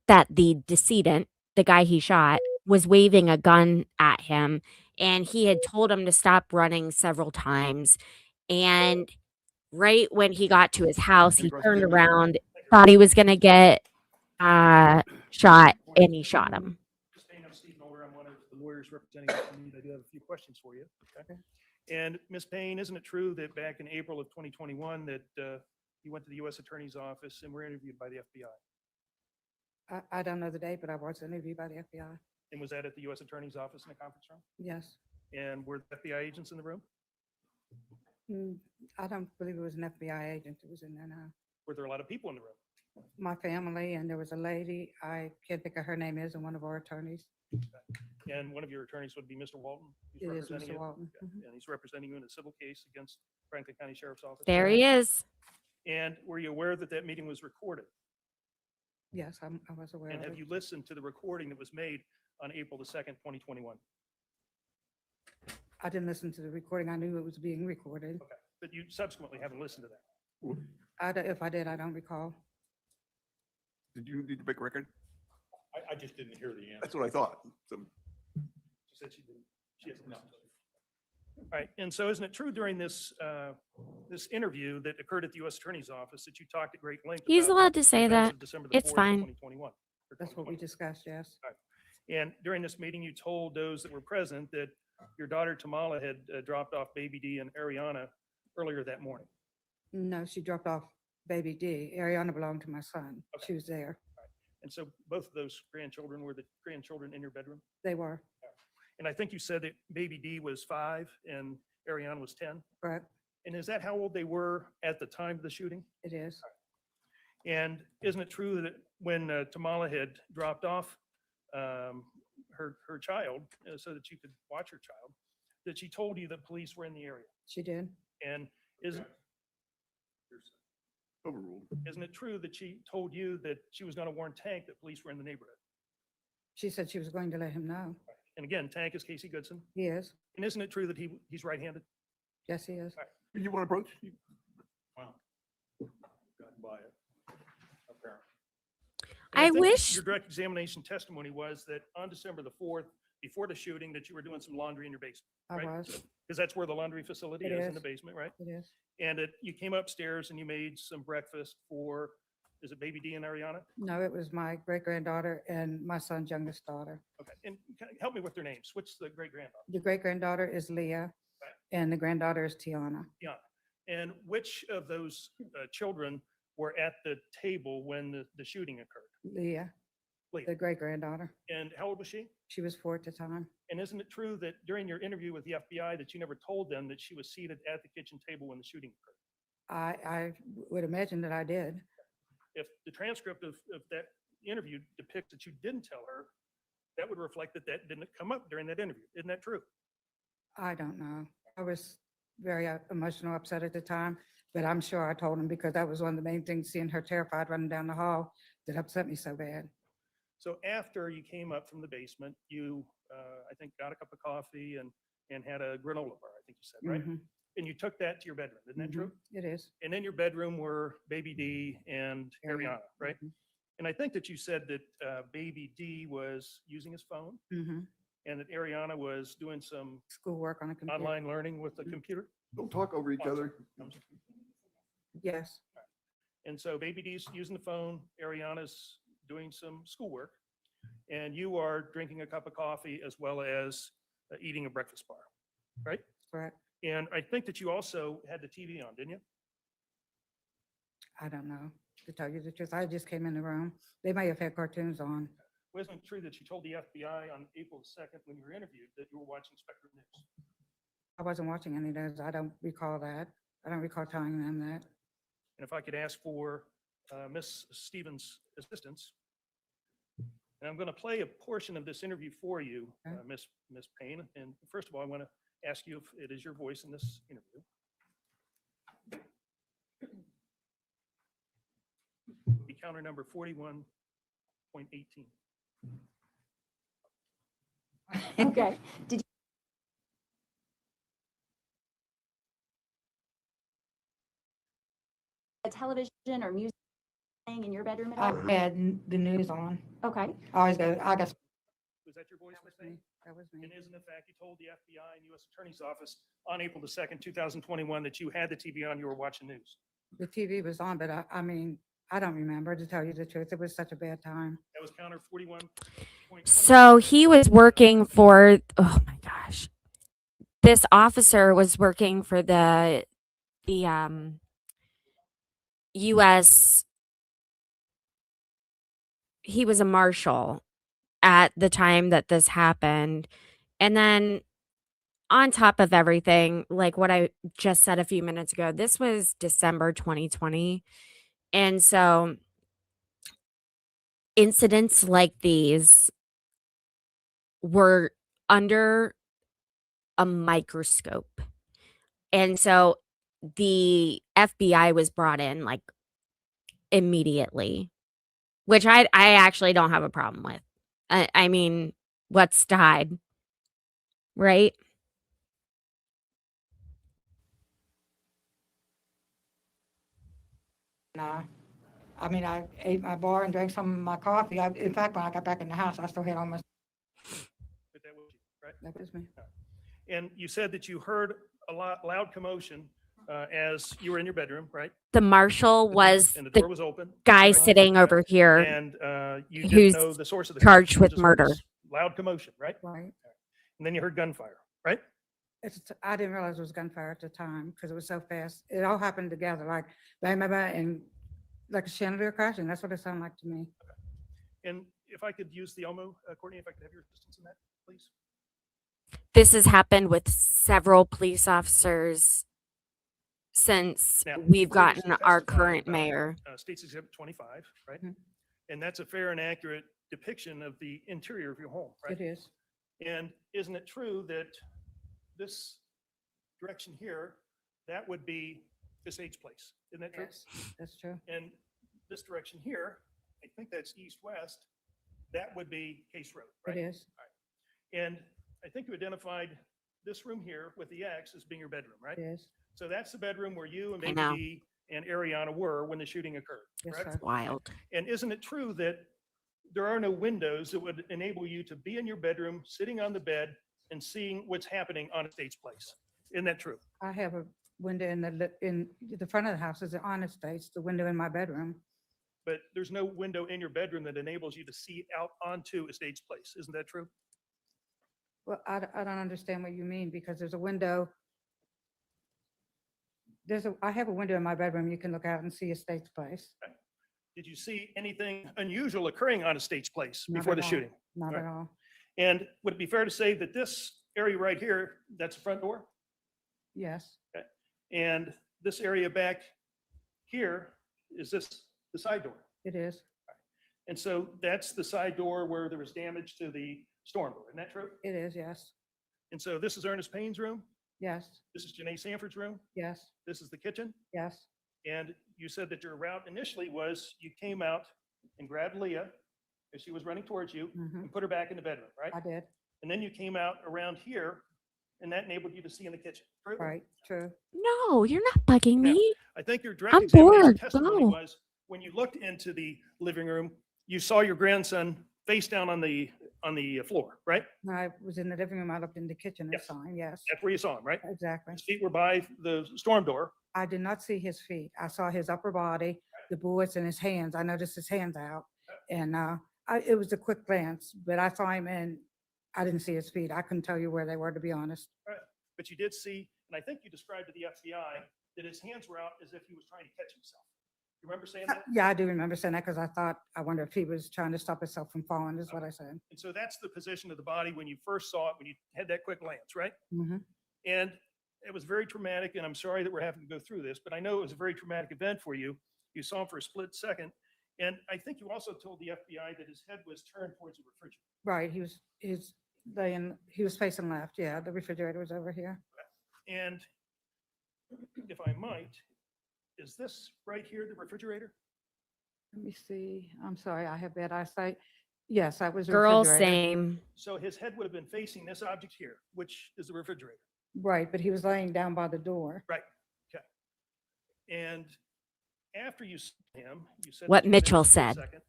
that the decedent, the guy he shot, was waving a gun at him and he had told him to stop running several times. And right when he got to his house, he turned around, thought he was going to get shot, and he shot him.
I'm Steve Noller. I'm one of the lawyers representing the Meade. I do have a few questions for you. Okay. And Ms. Payne, isn't it true that back in April of 2021 that you went to the U.S. Attorney's Office and were interviewed by the FBI?
I don't know the date, but I was interviewed by the FBI.
And was that at the U.S. Attorney's Office in a conference room?
Yes.
And were the FBI agents in the room?
I don't believe it was an FBI agent that was in there now.
Were there a lot of people in the room?
My family, and there was a lady, I can't think of her name is, and one of our attorneys.
And one of your attorneys would be Mr. Walton? who's
It is
representing
Mr.
you?
Walton.
Okay. And he's representing you in a civil case against Franklin County Sheriff's Office?
There he is.
And were you aware that that meeting was recorded?
Yes, I was aware
And
of
have
it.
you listened to the recording that was made on April the 2nd, 2021?
I didn't listen to the recording. I knew it was being recorded.
Okay, but you subsequently haven't listened to that?
If I did, I don't recall.
Did you need to break a record?
I just didn't hear the answer.
That's what I thought. So
She said she didn't. She hasn't listened to it. All right, and so isn't it true during this, this interview that occurred at the U.S. Attorney's Office that you talked at great length?
He's
about
allowed to
the
say
events
that.
of December the
It's
4th of
fine.
2021, or
That's what we
2020?
discussed, yes.
And during this meeting, you told those that were present that your daughter Tamala had dropped off baby D and Ariana earlier that morning.
No, she dropped off baby D. Ariana belonged to my son.
Okay.
She was there.
And so both of those grandchildren were the grandchildren in your bedroom?
They were,
And I think you said that baby D was 5 and Ariana was 10.
correct?
And is that how old they were at the time of the shooting?
It is.
And isn't it true that when Tamala had dropped off her child so that you could watch her child, that she told you that police were in the area?
She did.
And isn't
overruled.
it true that she told you that she was going to warn Tank that police were in the neighborhood?
She said she was going to let him know.
And again, Tank is Casey Goodson.
He is.
And isn't it true that he's right-handed?
Yes, he is.
You want to approach?
Wow. Gotten by it, apparently.
And
I
think
wish-
Your direct examination testimony was that on December the 4th, before the shooting, that you were doing some laundry in your basement,
I
right?
was.
Because that's where the laundry facility
It
is, in the
is.
basement, right?
It is.
And you came upstairs and you made some breakfast for, is it baby D and Ariana?
No, it was my great-granddaughter and my son's youngest daughter.
Okay, and help me with their names. What's the great-granddaughter?
The great-granddaughter is Leah and the granddaughter is Tiana.
And which of those children were at the table when the shooting occurred?
Leah,
Leah.
the great-granddaughter.
And how old was she?
She was 4 at the time.
And isn't it true that during your interview with the FBI that you never told them that she was seated at the kitchen table when the shooting occurred?
I would imagine that I did.
If the transcript of that interview depicts that you didn't tell her, that would reflect that that didn't come up during that interview. Isn't that true?
I don't know. I was very emotional, upset at the time, but I'm sure I told him because that was one of the main things, seeing her terrified running down the hall, that upset me so bad.
So after you came up from the basement, you I think, got a cup of coffee and had a granola bar, I think you said, right?
Mhm,
And you took that to your bedroom, isn't that true?
mhm, It is.
And in your bedroom were baby D and Ariana, right?
Mhm,
And I think that you said that baby D was using his phone
mhm.
and that Ariana was doing some
Schoolwork on a computer.
online learning with the
Mhm.
computer.
Don't talk over each other.
Yes,
And so baby D's using the phone, Ariana's doing some schoolwork, and you are drinking a cup of coffee as well as eating a breakfast bar, right?
correct.
And I think that you also had the TV on, didn't you?
I don't know, to tell you the truth. I just came in the room. They may have had cartoons on.
Wasn't it true that you told the FBI on April 2nd when you were interviewed that you were watching Spectrum News?
I wasn't watching any of those. I don't recall that. I don't recall telling them that.
And if I could ask for Miss Stevens' assistance, and I'm going to play a portion of this interview for you,
Okay.
Miss Payne. And first of all, I want to ask you if it is your voice in this interview. Be counter number 41.18.
Okay. A television or music playing in your bedroom at
I
all?
had the news on.
Okay.
I always go, I guess.
Was that your voice,
That
Miss
was me.
Payne?
That was me.
And isn't it fact you told the FBI and U.S. Attorney's Office on April the 2nd, 2021, that you had the TV on, you were watching news?
The TV was on, but I mean, I don't remember, to tell you the truth. It was such a bad time.
That was counter 41.
So he was working for, oh my gosh. This officer was working for the US. He was a marshal at the time that this happened. And then on top of everything, like what I just said a few minutes ago, this was December 2020. And so incidents like these were under a microscope. And so the FBI was brought in like immediately, which I actually don't have a problem with. I mean, what's to hide, right?
Nah. I mean, I ate my bar and drank some of my coffee. In fact, when I got back in the house, I still had almost,
But that was you, right?
that was me.
And you said that you heard a loud commotion as you were in your bedroom, right?
The marshal was
And the door
the
was open.
guy
right?
sitting over here
And you didn't
who's
know the source of the
charged
commotion. You
with
just heard
murder.
this loud commotion, right?
Right.
And then you heard gunfire, right?
I didn't realize it was gunfire at the time because it was so fast. It all happened together, like bang, bang, bang, and like a chandelier crashing. That's what it sounded like to me.
And if I could use the Elmo, Courtney, if I could have your assistance in that, please.
This has happened with several police officers since
Now,
we've
before you
gotten our
testify
current
about,
mayor.
State's Exhibit 25, right?
Mhm.
And that's a fair and accurate depiction of the interior of your home, right?
It is.
And isn't it true that this direction here, that would be Miss A's place? Isn't that true?
Yes, that's true.
And this direction here, I think that's east-west, that would be Case Road,
It
right?
is.
And I think you identified this room here with the X as being your bedroom, right?
It is.
So that's the bedroom where you and
I
Baby
know.
D and Ariana were when the shooting occurred,
Yes,
correct?
sir.
Wild.
And isn't it true that there are no windows that would enable you to be in your bedroom, sitting on the bed and seeing what's happening on Estates Place? Isn't that true?
I have a window in the front of the house is the honest states, the window in my bedroom.
But there's no window in your bedroom that enables you to see out onto Estates Place. Isn't that true?
Well, I don't understand what you mean because there's a window. I have a window in my bedroom. You can look out and see Estates Place.
Did you see anything unusual occurring on Estates Place
Not
before
at
the
all.
shooting?
Not
Right.
at all.
And would it be fair to say that this area right here, that's the front door?
Yes,
And this area back here, is this the side door?
it is.
And so that's the side door where there was damage to the storm door. Isn't that true?
It is, yes.
And so this is Ernest Payne's room.
Yes,
This is Janae Sanford's room.
yes,
This is the kitchen.
yes,
And you said that your route initially was you came out and grabbed Leah as she was running towards you
mhm,
and put her back in the bedroom, right?
I did.
and then you came out around here, and that enabled you to see in the kitchen. True?
Right, true.
No, you're not bugging
Now,
me.
I think your direct
I'm
examination
bored.
testimony
Go.
was, when you looked into the living room, you saw your grandson face down on the floor, right?
When I was in the living room, I looked in the kitchen and
Yes.
saw him, yes,
That's where you saw him, right?
exactly.
His feet were by the storm door.
I did not see his feet. I saw his upper body, the bullets in his hands. I noticed his hands out. And it was a quick glance, but I saw him and I didn't see his feet. I couldn't tell you where they were, to be honest.
But you did see, and I think you described to the FBI that his hands were out as if he was trying to catch himself. You remember saying that?
Yeah, I do remember saying that because I wonder if he was trying to stop himself from falling, is what I said.
And so that's the position of the body when you first saw it, when you had that quick glance, right?
Mhm.
And it was very traumatic, and I'm sorry that we're having to go through this, but I know it was a very traumatic event for you. You saw him for a split second. And I think you also told the FBI that his head was turned towards the refrigerator.
Right, he was facing left. Yeah, the refrigerator was over here.
And if I might, is this right here the refrigerator?
Let me see. I'm sorry, I have bad eyesight. Yes, I was. the
Girl,
refrigerator.
same.
So his head would have been facing this object here, which is the refrigerator.
Right, but he was laying down by the door.
Right. Okay. And after you saw him, you said
What
that you were there
Mitchell
for a split
said.
second,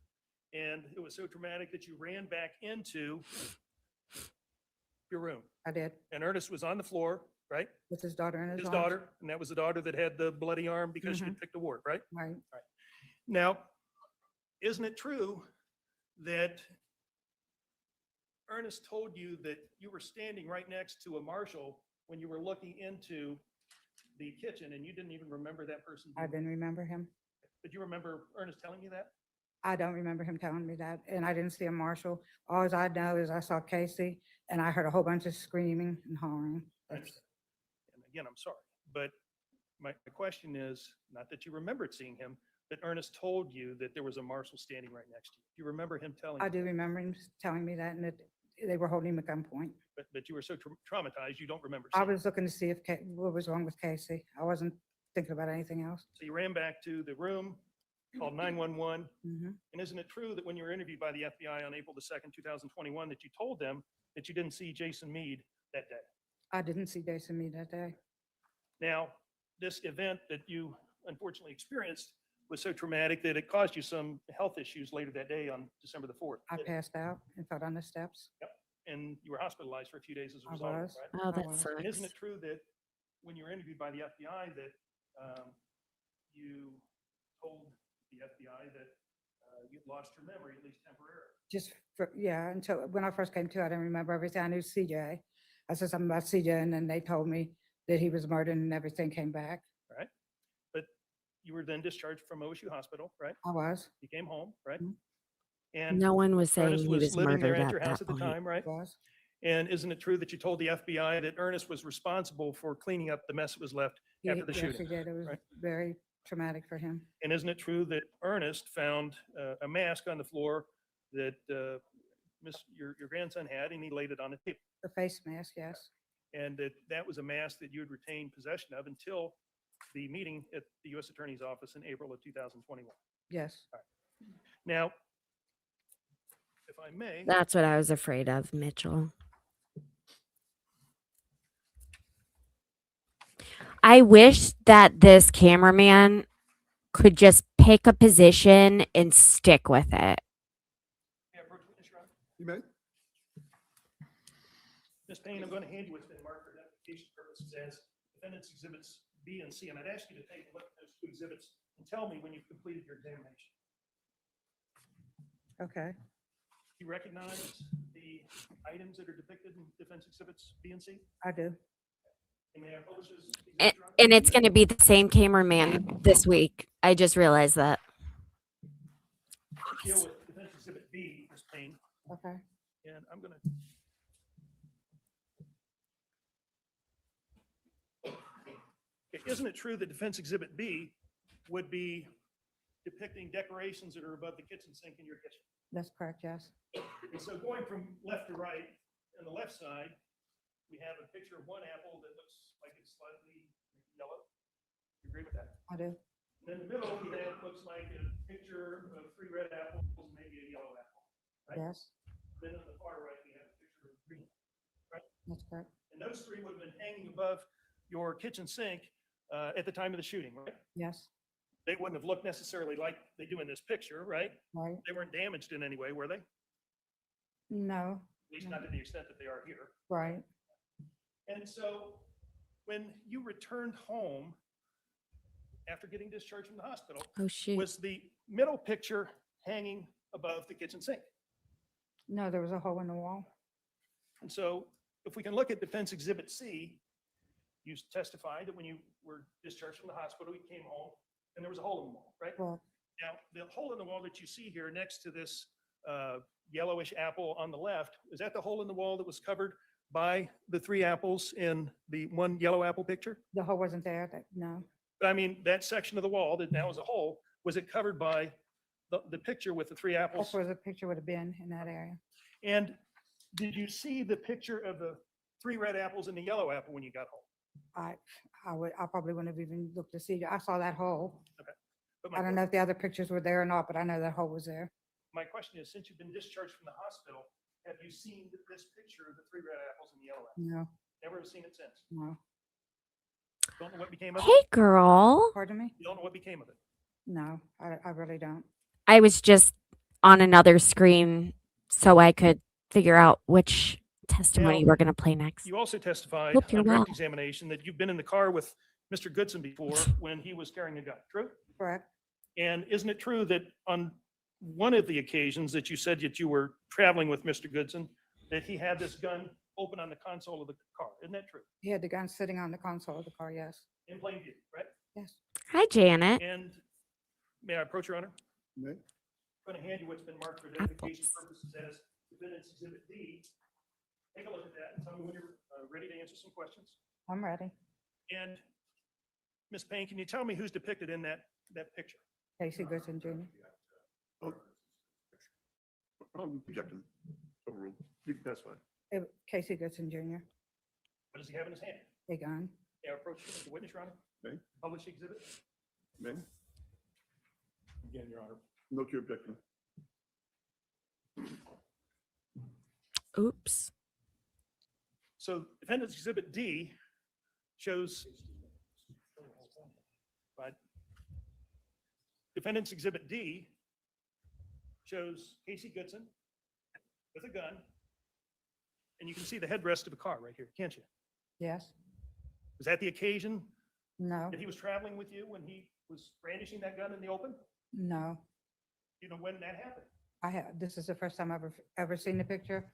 and it was so traumatic that you ran back into your room.
I did,
And Ernest was on the floor, right?
with his daughter in his
His
arms.
daughter, and that was the daughter that had the bloody arm because she
Mhm.
had picked a wart, right?
Right.
Now, isn't it true that Ernest told you that you were standing right next to a marshal when you were looking into the kitchen and you didn't even remember that person?
I didn't remember him.
Did you remember Ernest telling you that?
I don't remember him telling me that, and I didn't see a marshal. All I know is I saw Casey, and I heard a whole bunch of screaming and hollering.
I understand. And again, I'm sorry, but my question is, not that you remembered seeing him, but Ernest told you that there was a marshal standing right next to you. Do you remember him telling
I
you?
do remember him telling me that, and that they were holding him at gunpoint.
But you were so traumatized, you don't remember
I
seeing him.
was looking to see if, what was wrong with Casey. I wasn't thinking about anything else.
So you ran back to the room, called 911.
Mhm.
And isn't it true that when you were interviewed by the FBI on April the 2nd, 2021, that you told them that you didn't see Jason Meade that day?
I didn't see Jason Meade that day.
Now, this event that you unfortunately experienced was so traumatic that it caused you some health issues later that day on December the 4th.
I passed out and fell down the steps.
And you were hospitalized for a few days as a
I
result, of it,
was.
right?
Oh,
I
that
was.
And isn't
sucks.
it true that when you were interviewed by the FBI that you told the FBI that you'd lost your memory, at least temporarily?
Just for, yeah, until when I first came to, I didn't remember everything. I knew CJ. I said something about CJ, and then they told me that he was murdered and everything came back.
Right? But you were then discharged from OSU Hospital, right?
I was,
You came home, right?
Mhm.
And
No one was saying
Ernest
he
was
was
living there
murdered
at your
at
house
that
at the
point.
time, right?
was.
And isn't it true that you told the FBI that Ernest was responsible for cleaning up the mess that was left
He-
after the
yes,
shooting?
he did. It was
right?
very traumatic for him.
And isn't it true that Ernest found a mask on the floor that your grandson had, and he laid it on the table?
The face mask, yes.
And that was a mask that you had retained possession of until the meeting at the U.S. Attorney's Office in April of 2021.
Yes.
Now, if I may,
That's what I was afraid of, Mitchell. I wish that this cameraman could just pick a position and stick with it.
yeah, approach witness, Your Honor.
You may.
Ms. Payne, I'm going to hand you what's been marked for identification purposes as defendants exhibits B and C, and I'd ask you to take a look at those two exhibits and tell me when you've completed your examination.
Okay.
You recognize the items that are depicted in defense exhibits B and C?
I do.
And may I publish those exhibits,
And,
Your Honor?
and it's going to be the same cameraman this week. I just realized that.
Deal with defense exhibit B, Ms. Payne,
Okay.
and I'm going to. Isn't it true that defense exhibit B would be depicting decorations that are above the kitchen sink in your kitchen?
That's correct, yes.
And so going from left to right, on the left side, we have a picture of one apple that looks like it's slightly yellow. You agree with that?
I do.
And in the middle, we have, looks like a picture of 3 red apples, maybe a yellow apple. Right?
Yes.
Then on the far right, we have a picture of green.
That's correct.
And those three would have been hanging above your kitchen sink at the time of the shooting, right?
Yes,
They wouldn't have looked necessarily like they do in this picture, right?
right.
They weren't damaged in any way, were they? At
No,
least not to the extent that they are here.
right.
And so when you returned home after getting discharged from the hospital,
Oh, shoot.
was the middle picture hanging above the kitchen sink?
No, there was a hole in the wall.
And so if we can look at Defense Exhibit C, you testified that when you were discharged from the hospital, you came home and there was a hole in the wall, right?
Well,
Now, the hole in the wall that you see here next to this yellowish apple on the left, is that the hole in the wall that was covered by the three apples in the one yellow apple picture?
the hole wasn't there. No,
I mean, that section of the wall that now is a hole, was it covered by the picture with the three
that's
apples?
where the picture would have been in that area.
And did you see the picture of the three red apples and the yellow apple when you got home?
I probably wouldn't have even looked to see. I saw that hole.
But
I don't know if the other pictures were there or not, but I know that hole was there.
My question is, since you've been discharged from the hospital, have you seen this picture of the three red apples and the yellow apple?
No,
Never have seen it since.
no.
Don't know what became of it?
Hey, girl.
Pardon me?
You don't know what became of it?
No, I really don't.
I was just on another screen so I could figure out which testimony
Now,
we're going to play next.
You also testified
Hope you're
on direct
well.
examination that you've been in the car with Mr. Goodson before when he was carrying a gun, true?
Correct.
And isn't it true that on one of the occasions that you said that you were traveling with Mr. Goodson, that he had this gun open on the console of the car? Isn't that true?
He had the gun sitting on the console of the car, yes.
In plain view, right?
Yes.
Hi, Janet.
And may I approach, Your Honor?
May?
I'm going to hand you what's been marked for identification purposes as Defendant's Exhibit D. Take a look at that and tell me when you're ready to answer some questions.
I'm ready.
And Ms. Payne, can you tell me who's depicted in that picture?
Casey Goodson Jr.
I'm objecting. Overruled. That's fine.
Casey Goodson Jr.
What does he have in his hand?
A gun.
May I approach you, Mr. Witness, Your Honor?
May?
Publish the exhibit.
May?
Again, Your Honor.
No to your objection.
Oops.
So Defendant's Exhibit D shows. Right. Defendant's Exhibit D shows Casey Goodson with a gun. And you can see the headrest of a car right here, can't you?
Yes.
Was that the occasion
No,
that he was traveling with you when he was brandishing that gun in the open?
no.
You know when that happened?
This is the first time I've ever seen the picture,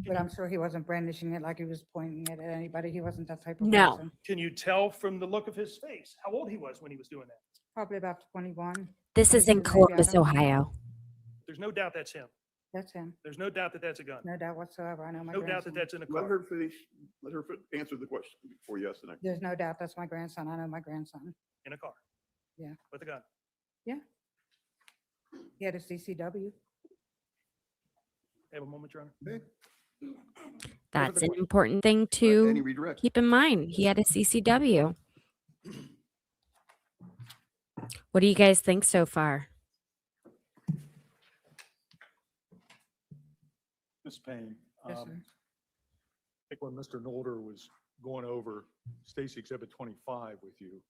but I'm sure he wasn't brandishing it like he was pointing it at anybody. He wasn't that type of
No.
person.
Can you tell from the look of his face how old he was when he was doing that?
Probably about 21.
This is in
22 maybe, I
Columbus,
don't know.
Ohio.
There's no doubt that's him.
That's him.
There's no doubt that that's a gun.
No doubt whatsoever. I know my
No doubt that
grandson.
that's in a
Let
car.
her finish. Let her answer the question before you ask the next.
There's no doubt that's my grandson. I know my grandson.
In a car.
Yeah.
With a gun.
He had a CCW.
Have a moment, Your Honor.
May?
That's an important thing
Any
to
redirect?
keep in mind. He had a CCW. What do you guys think so far?
Ms. Payne,
Yes,
I
sir.
think when Mr. Nolder was going over Stacy Exhibit 25 with you,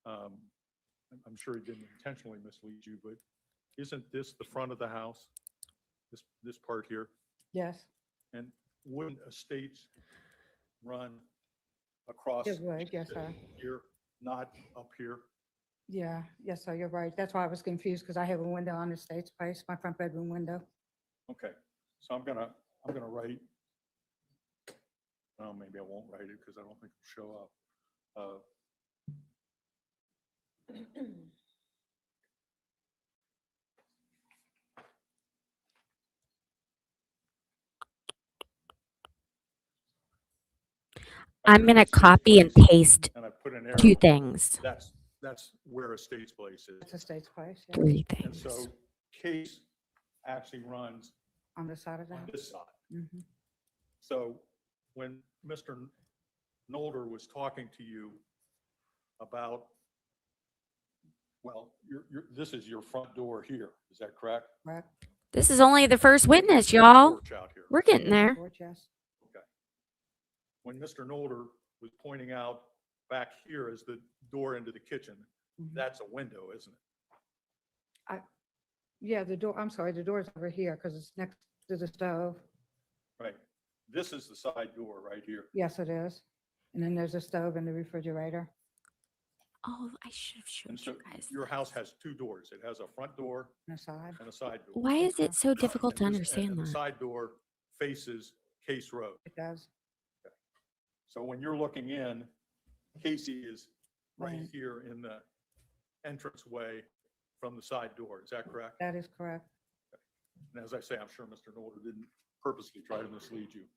I'm sure he didn't intentionally mislead you, but isn't this the front of the house? This part here?
Yes,
And wouldn't estates run across
it would. Yes, sir.
here, not up here?
Yeah, yes, sir. You're right. That's why I was confused because I have a window on the state's place, my front bedroom window.
Okay, so I'm gonna write, well, maybe I won't write it because I don't think it'll show up.
I'm going to copy and paste
And I put an
two
arrow.
things.
That's where estate's place is.
It's a state's place, yeah,
Three
And
things.
so Case actually runs
on the side of the
on
house.
this side.
Mhm.
So when Mr. Nolder was talking to you about, well, this is your front door here, is that correct?
Correct.
This is only the first witness, y'all.
Porch out here.
We're getting there.
Porch, yes.
when Mr. Nolder was pointing out back here as the door into the kitchen,
Mhm.
that's a window, isn't it?
Yeah, the door, I'm sorry, the door's over here because it's next to the stove.
Right. This is the side door right here.
Yes, it is. And then there's a stove and the refrigerator.
Oh, I should have showed
And so
you guys.
your house has two doors. It has a front door
On the side.
and a side door.
Why is it so difficult to
And
understand
the
that?
side door faces Case Road.
It does.
So when you're looking in, Casey is right
Right.
here in the entranceway from the side door. Is that correct?
That is correct.
And as I say, I'm sure Mr. Nolder didn't purposely try to mislead you.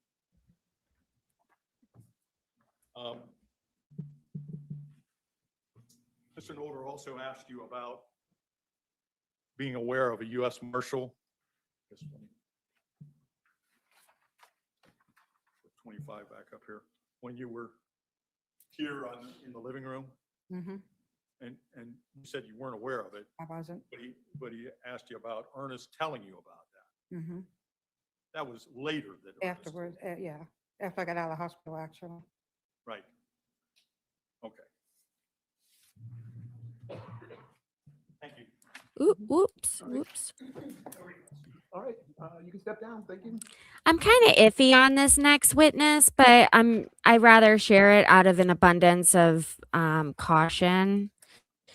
Mr. Nolder also asked you about being aware of a U.S. Marshal. This one. 25 back up here. When you were here in the living room,
Mm-hmm.
and you said you weren't aware of it,
I wasn't.
but he asked you about Ernest telling you about that.
Mm-hmm.
That was later that. Ernest-
Afterwards, yeah, after I got out of the hospital, actually.
Right. Okay. Thank you.
Whoops, whoops.
All right, you can step down. Thank you.
I'm kind of iffy on this next witness, but I'd rather share it out of an abundance of caution.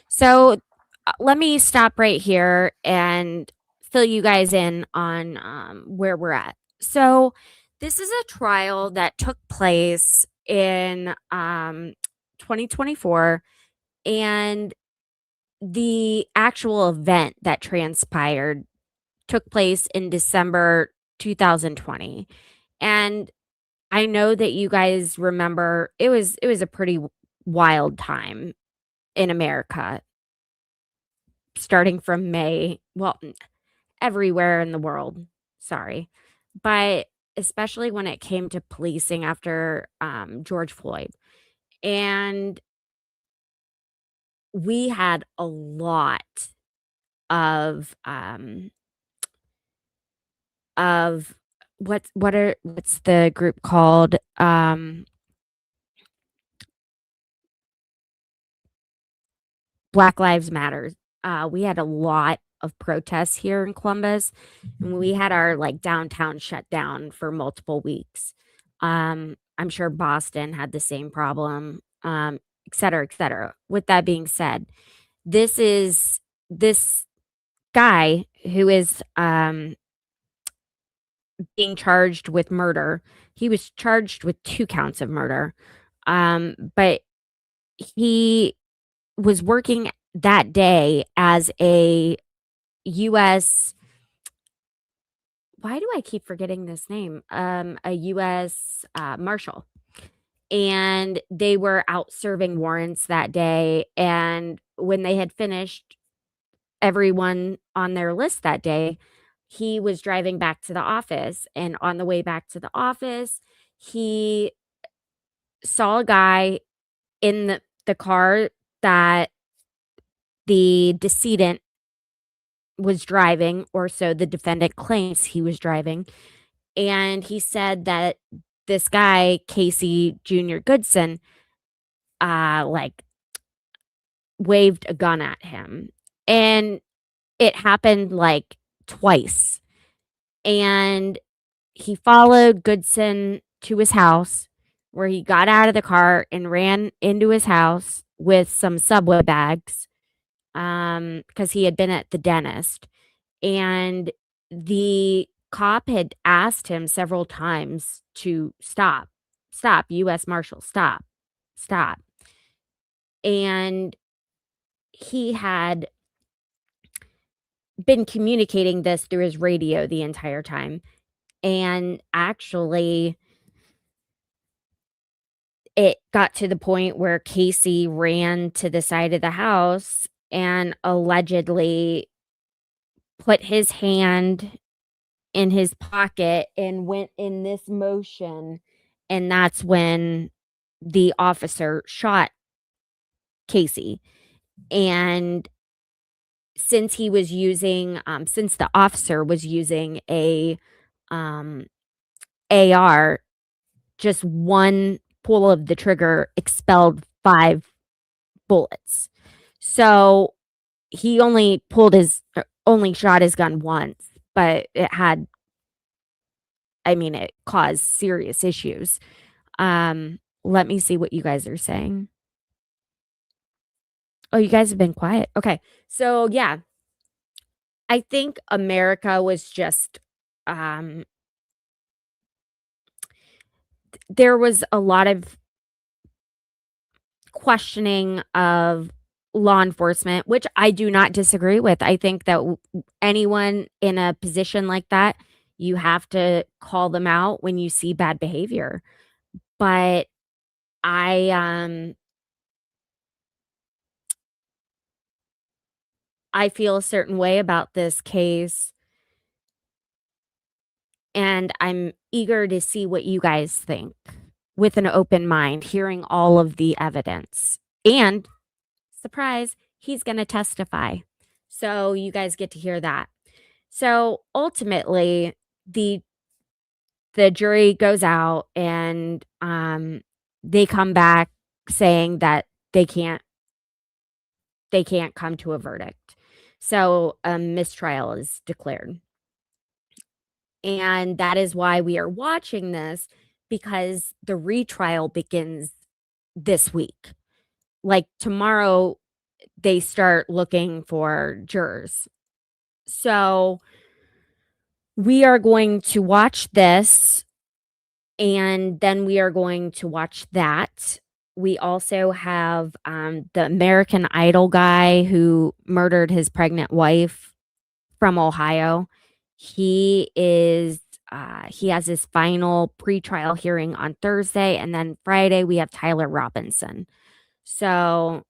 So let me stop right here and fill you guys in on where we're at. So this is a trial that took place in 2024, and the actual event that transpired took place in December 2020. And I know that you guys remember it was a pretty wild time in America, starting from May, well, everywhere in the world. Sorry. But especially when it came to policing after George Floyd. And we had a lot of what's the group called? Black Lives Matter. We had a lot of protests here in Columbus, and we had our like downtown shut down for multiple weeks. I'm sure Boston had the same problem, et cetera, et cetera. With that being said, this guy who is being charged with murder. He was charged with 2 counts of murder. But he was working that day as a U.S. Why do I keep forgetting this name? A U.S. Marshal. And they were out serving warrants that day. And when they had finished everyone on their list that day, he was driving back to the office. And on the way back to the office, he saw a guy in the car that the decedent was driving, or so the defendant claims he was driving. And he said that this guy, Casey Jr. Goodson, like waved a gun at him. And it happened like twice. And he followed Goodson to his house, where he got out of the car and ran into his house with some Subway bags, because he had been at the dentist. And the cop had asked him several times to stop, U.S. Marshal, stop. And he had been communicating this through his radio the entire time. And actually, it got to the point where Casey ran to the side of the house and allegedly put his hand in his pocket and went in this motion. And that's when the officer shot Casey. And since he was using, since the officer was using a AR, just one pull of the trigger expelled 5 bullets. So he only shot his gun once, but it caused serious issues. Let me see what you guys are saying. Oh, you guys have been quiet. Okay. So yeah, I think America was just, there was a lot of questioning of law enforcement, which I do not disagree with. I think that anyone in a position like that, you have to call them out when you see bad behavior. But I feel a certain way about this case, and I'm eager to see what you guys think with an open mind, hearing all of the evidence. And surprise, he's going to testify. So you guys get to hear that. So ultimately, the jury goes out and they come back saying that they can't come to a verdict. So a mistrial is declared. And that is why we are watching this, because the retrial begins this week. Like tomorrow, they start looking for jurors. So we are going to watch this, and then we are going to watch that. We also have the American Idol guy who murdered his pregnant wife from Ohio. He has his final pretrial hearing on Thursday, and then Friday we have Tyler Robinson. So,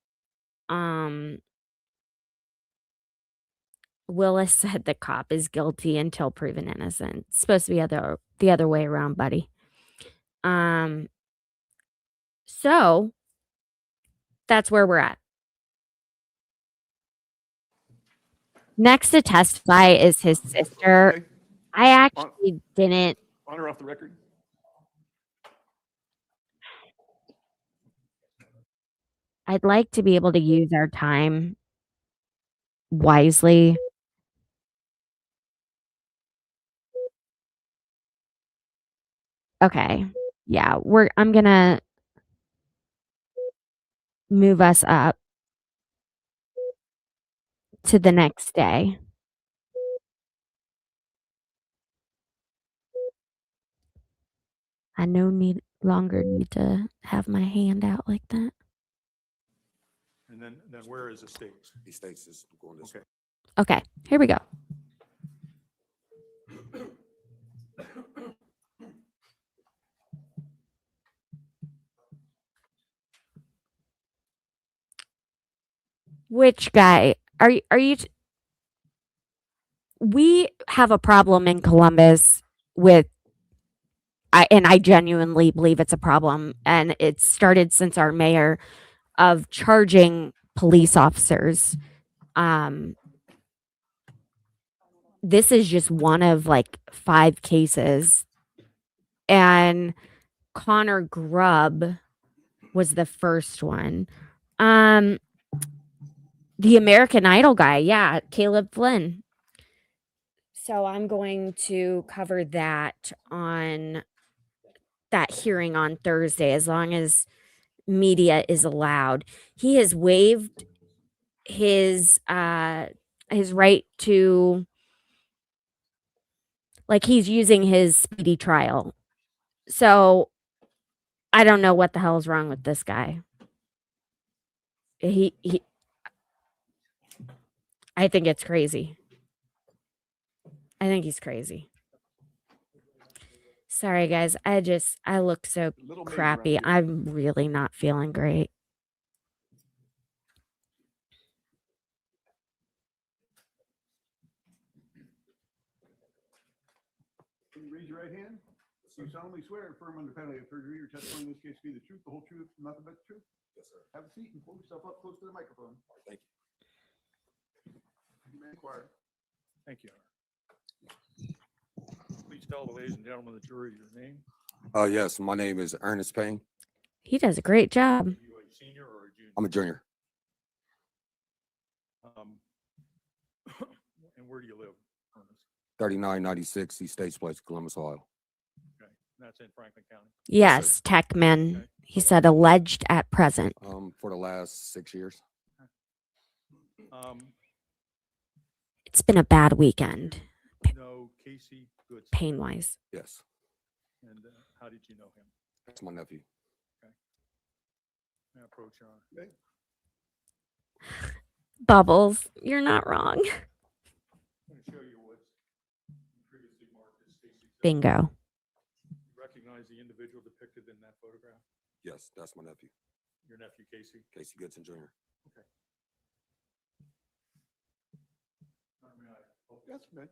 Willis said the cop is guilty until proven innocent. It's supposed to be the other way around, buddy. So that's where we're at. Next to testify is his sister.
Okay.
I actually didn't.
On or off the record?
I'd like to be able to use our time wisely. Okay. Yeah, I'm gonna move us up to the next day. I no longer need to have my hand out like that.
And then where is the states?
He states this going this way.
Okay, here we go. Which guy? Are you we have a problem in Columbus with and I genuinely believe it's a problem, and it started since our mayor, of charging police officers. This is just one of like 5 cases, and Connor Grubb was the first one. The American Idol guy, yeah, Caleb Flynn. So I'm going to cover that on that hearing on Thursday, as long as media is allowed. He has waived his right to, like, he's using his speedy trial. So I don't know what the hell is wrong with this guy. He I think it's crazy. I think he's crazy. Sorry, guys. I look so
Little Meade
crappy.
around here.
I'm really not feeling great.
Can you raise your right hand? You solemnly swear and affirm under penalty of perjury your testimony in this case to be the truth, the whole truth, and nothing but the truth? Yes, sir. Have a seat and pull yourself up close to the microphone. Thank you. You may inquire.
Thank you. Please tell the ladies and gentlemen of the jury your name.
Yes, my name is Ernest Payne.
He does a great job.
Are you a senior or a junior?
I'm a junior.
Um, And where do you live, Ernest?
3996 East States Place, Columbus, Ohio.
Okay, that's in Franklin County.
Yes, Techman.
Okay.
He said alleged at present.
For the last 6 years.
Um,
It's been a bad weekend,
No, Casey Goodson.
pain wise.
Yes,
And how did you know him?
that's my nephew.
May I approach you on?
Okay.
Bubbles, you're not wrong.
I'm going to show you what's previously marked as Stacy's.
Bingo.
Recognize the individual depicted in that photograph?
Yes, that's my nephew,
Your nephew, Casey?
Casey Goodson Jr.
May I help you?
That's good.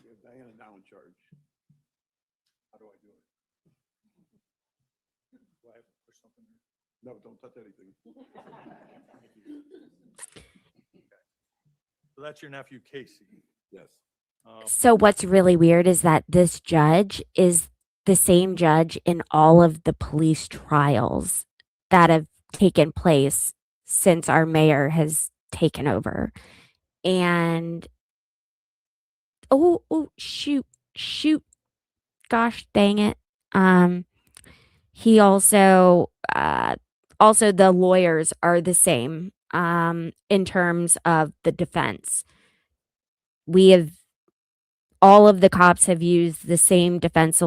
You have Diana now in charge.
How do I do it? Do I have to push something here?
No, don't touch anything.
So that's your nephew, Casey.
Yes.
So what's really weird is that this judge is the same judge in all of the police trials that have taken place since our mayor has taken over. And oh shoot. Gosh dang it. He also the lawyers are the same in terms of the defense. All of the cops have used the same defense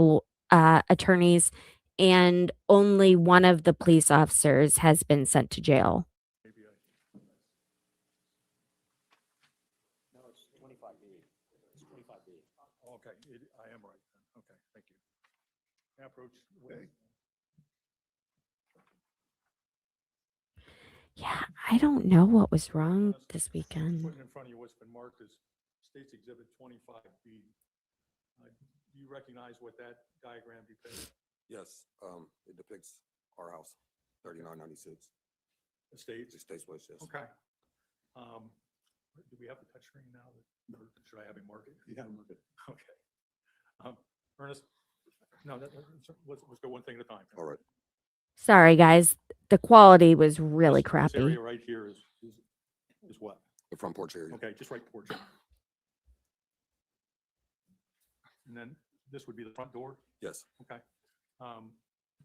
attorneys, and only one of the police officers has been sent to jail.
Maybe
No, it's 25B. It's 25B.
Okay, I am right then. Okay, thank you. May I approach?
Okay.
Yeah, I don't know what was wrong this weekend.
Putting in front of you what's been marked as State's Exhibit 25B. Do you recognize what that diagram depicts?
Yes, it depicts our house, 3996
Estates?
East States Place, yes.
Okay. Do we have the touch screen now? Or should I have him mark it?
Yeah, I'm good.
Okay. Ernest, no, let's go one thing at a time.
All right.
Sorry, guys. The quality was really
This
crappy.
area right here is what?
The front porch area.
Okay, just right porch. And then this would be the front door?
Yes,
Okay.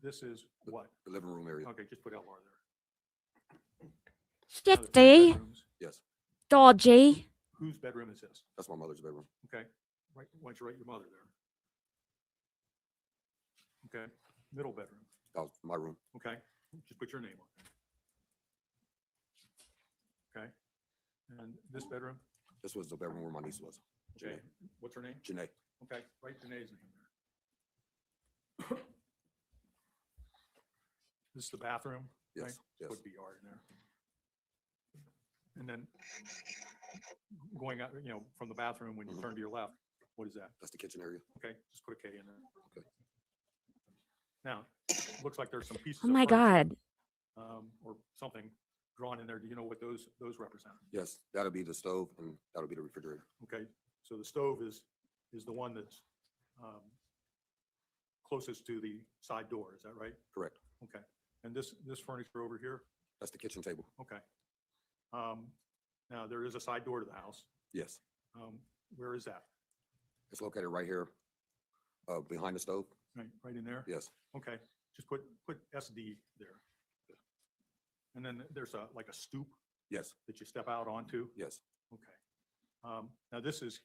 This is what?
the living room area.
Okay, just put LR there. Now, there's two
Shifty,
bedrooms.
Yes,
dodgy.
Whose bedroom is this?
that's my mother's bedroom.
Okay, right, why don't you write your mother there? Okay, middle bedroom.
That was my room.
Okay, just put your name on there. Okay, and this bedroom?
This was the bedroom where my niece was.
Okay, what's her name?
Janae.
Okay, write Janae's name there. This is the bathroom?
Yes,
right?
yes.
Put BR in there. And then going out, from the bathroom, when you turn to your left, what is that?
That's the kitchen area.
Okay, just put a K in there.
Okay.
Now, looks like there's some pieces.
Oh
of
my
furniture,
God.
Or something drawn in there. Do you know what those represent?
Yes, that'll be the stove and that'll be the refrigerator.
Okay, so the stove is the one that's closest to the side door, is that right?
Correct.
Okay, and this furniture over here?
That's the kitchen table.
Okay. Now, there is a side door to the house.
Yes,
Where is that?
it's located right here, behind the stove.
Right in there?
Yes,
Okay, just put SD there. And then there's like a stoop
yes,
that you step out onto?
yes.
Okay. Now this is,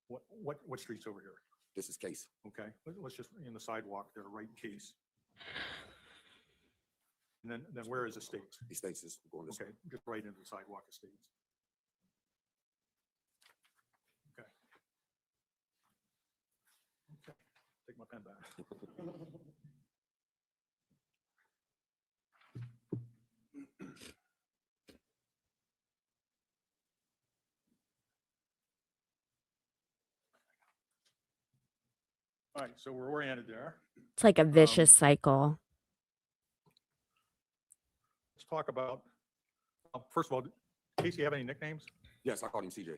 what street's over here?
This is Case.
Okay, let's just, in the sidewalk there, right Case. And then where is Estates?
He states is going this way.
Okay, just right into the sidewalk Estates. Okay. Okay, take my pen back. All right, so we're oriented there.
It's like a vicious cycle.
Let's talk about, first of all, Casey, you have any nicknames?
Yes, I called him CJ.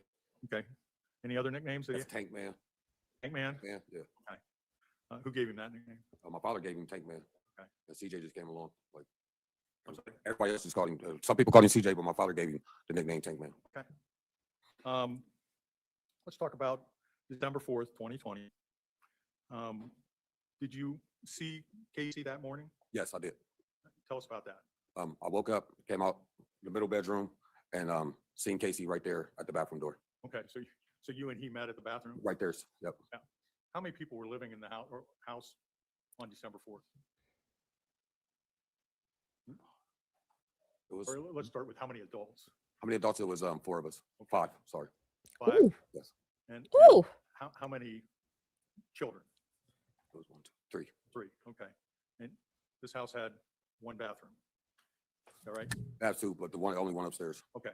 Okay. Any other nicknames that you,
That's Tank Man.
Tank Man?
Yeah, yeah.
Who gave him that nickname?
My father gave him Tank Man.
Okay.
And CJ just came along. Like everybody else just called him. Some people called him CJ, but my father gave him the nickname Tank Man.
Okay. Let's talk about December 4th, 2020. Did you see Casey that morning?
Yes, I did.
Tell us about that.
I woke up, came out the middle bedroom, and seen Casey right there at the bathroom door.
Okay, so you and he met at the bathroom?
Right there. Yep.
How many people were living in the house on December 4th?
It was,
Or let's start with how many adults?
how many adults? It was 4 of us. 5, sorry.
5?
Ooh.
Yes.
And
Ooh.
how many children?
It was 1, 2, 3.
3, okay. And this house had 1 bathroom. Is that right?
That's 2, but the only one upstairs.
Okay.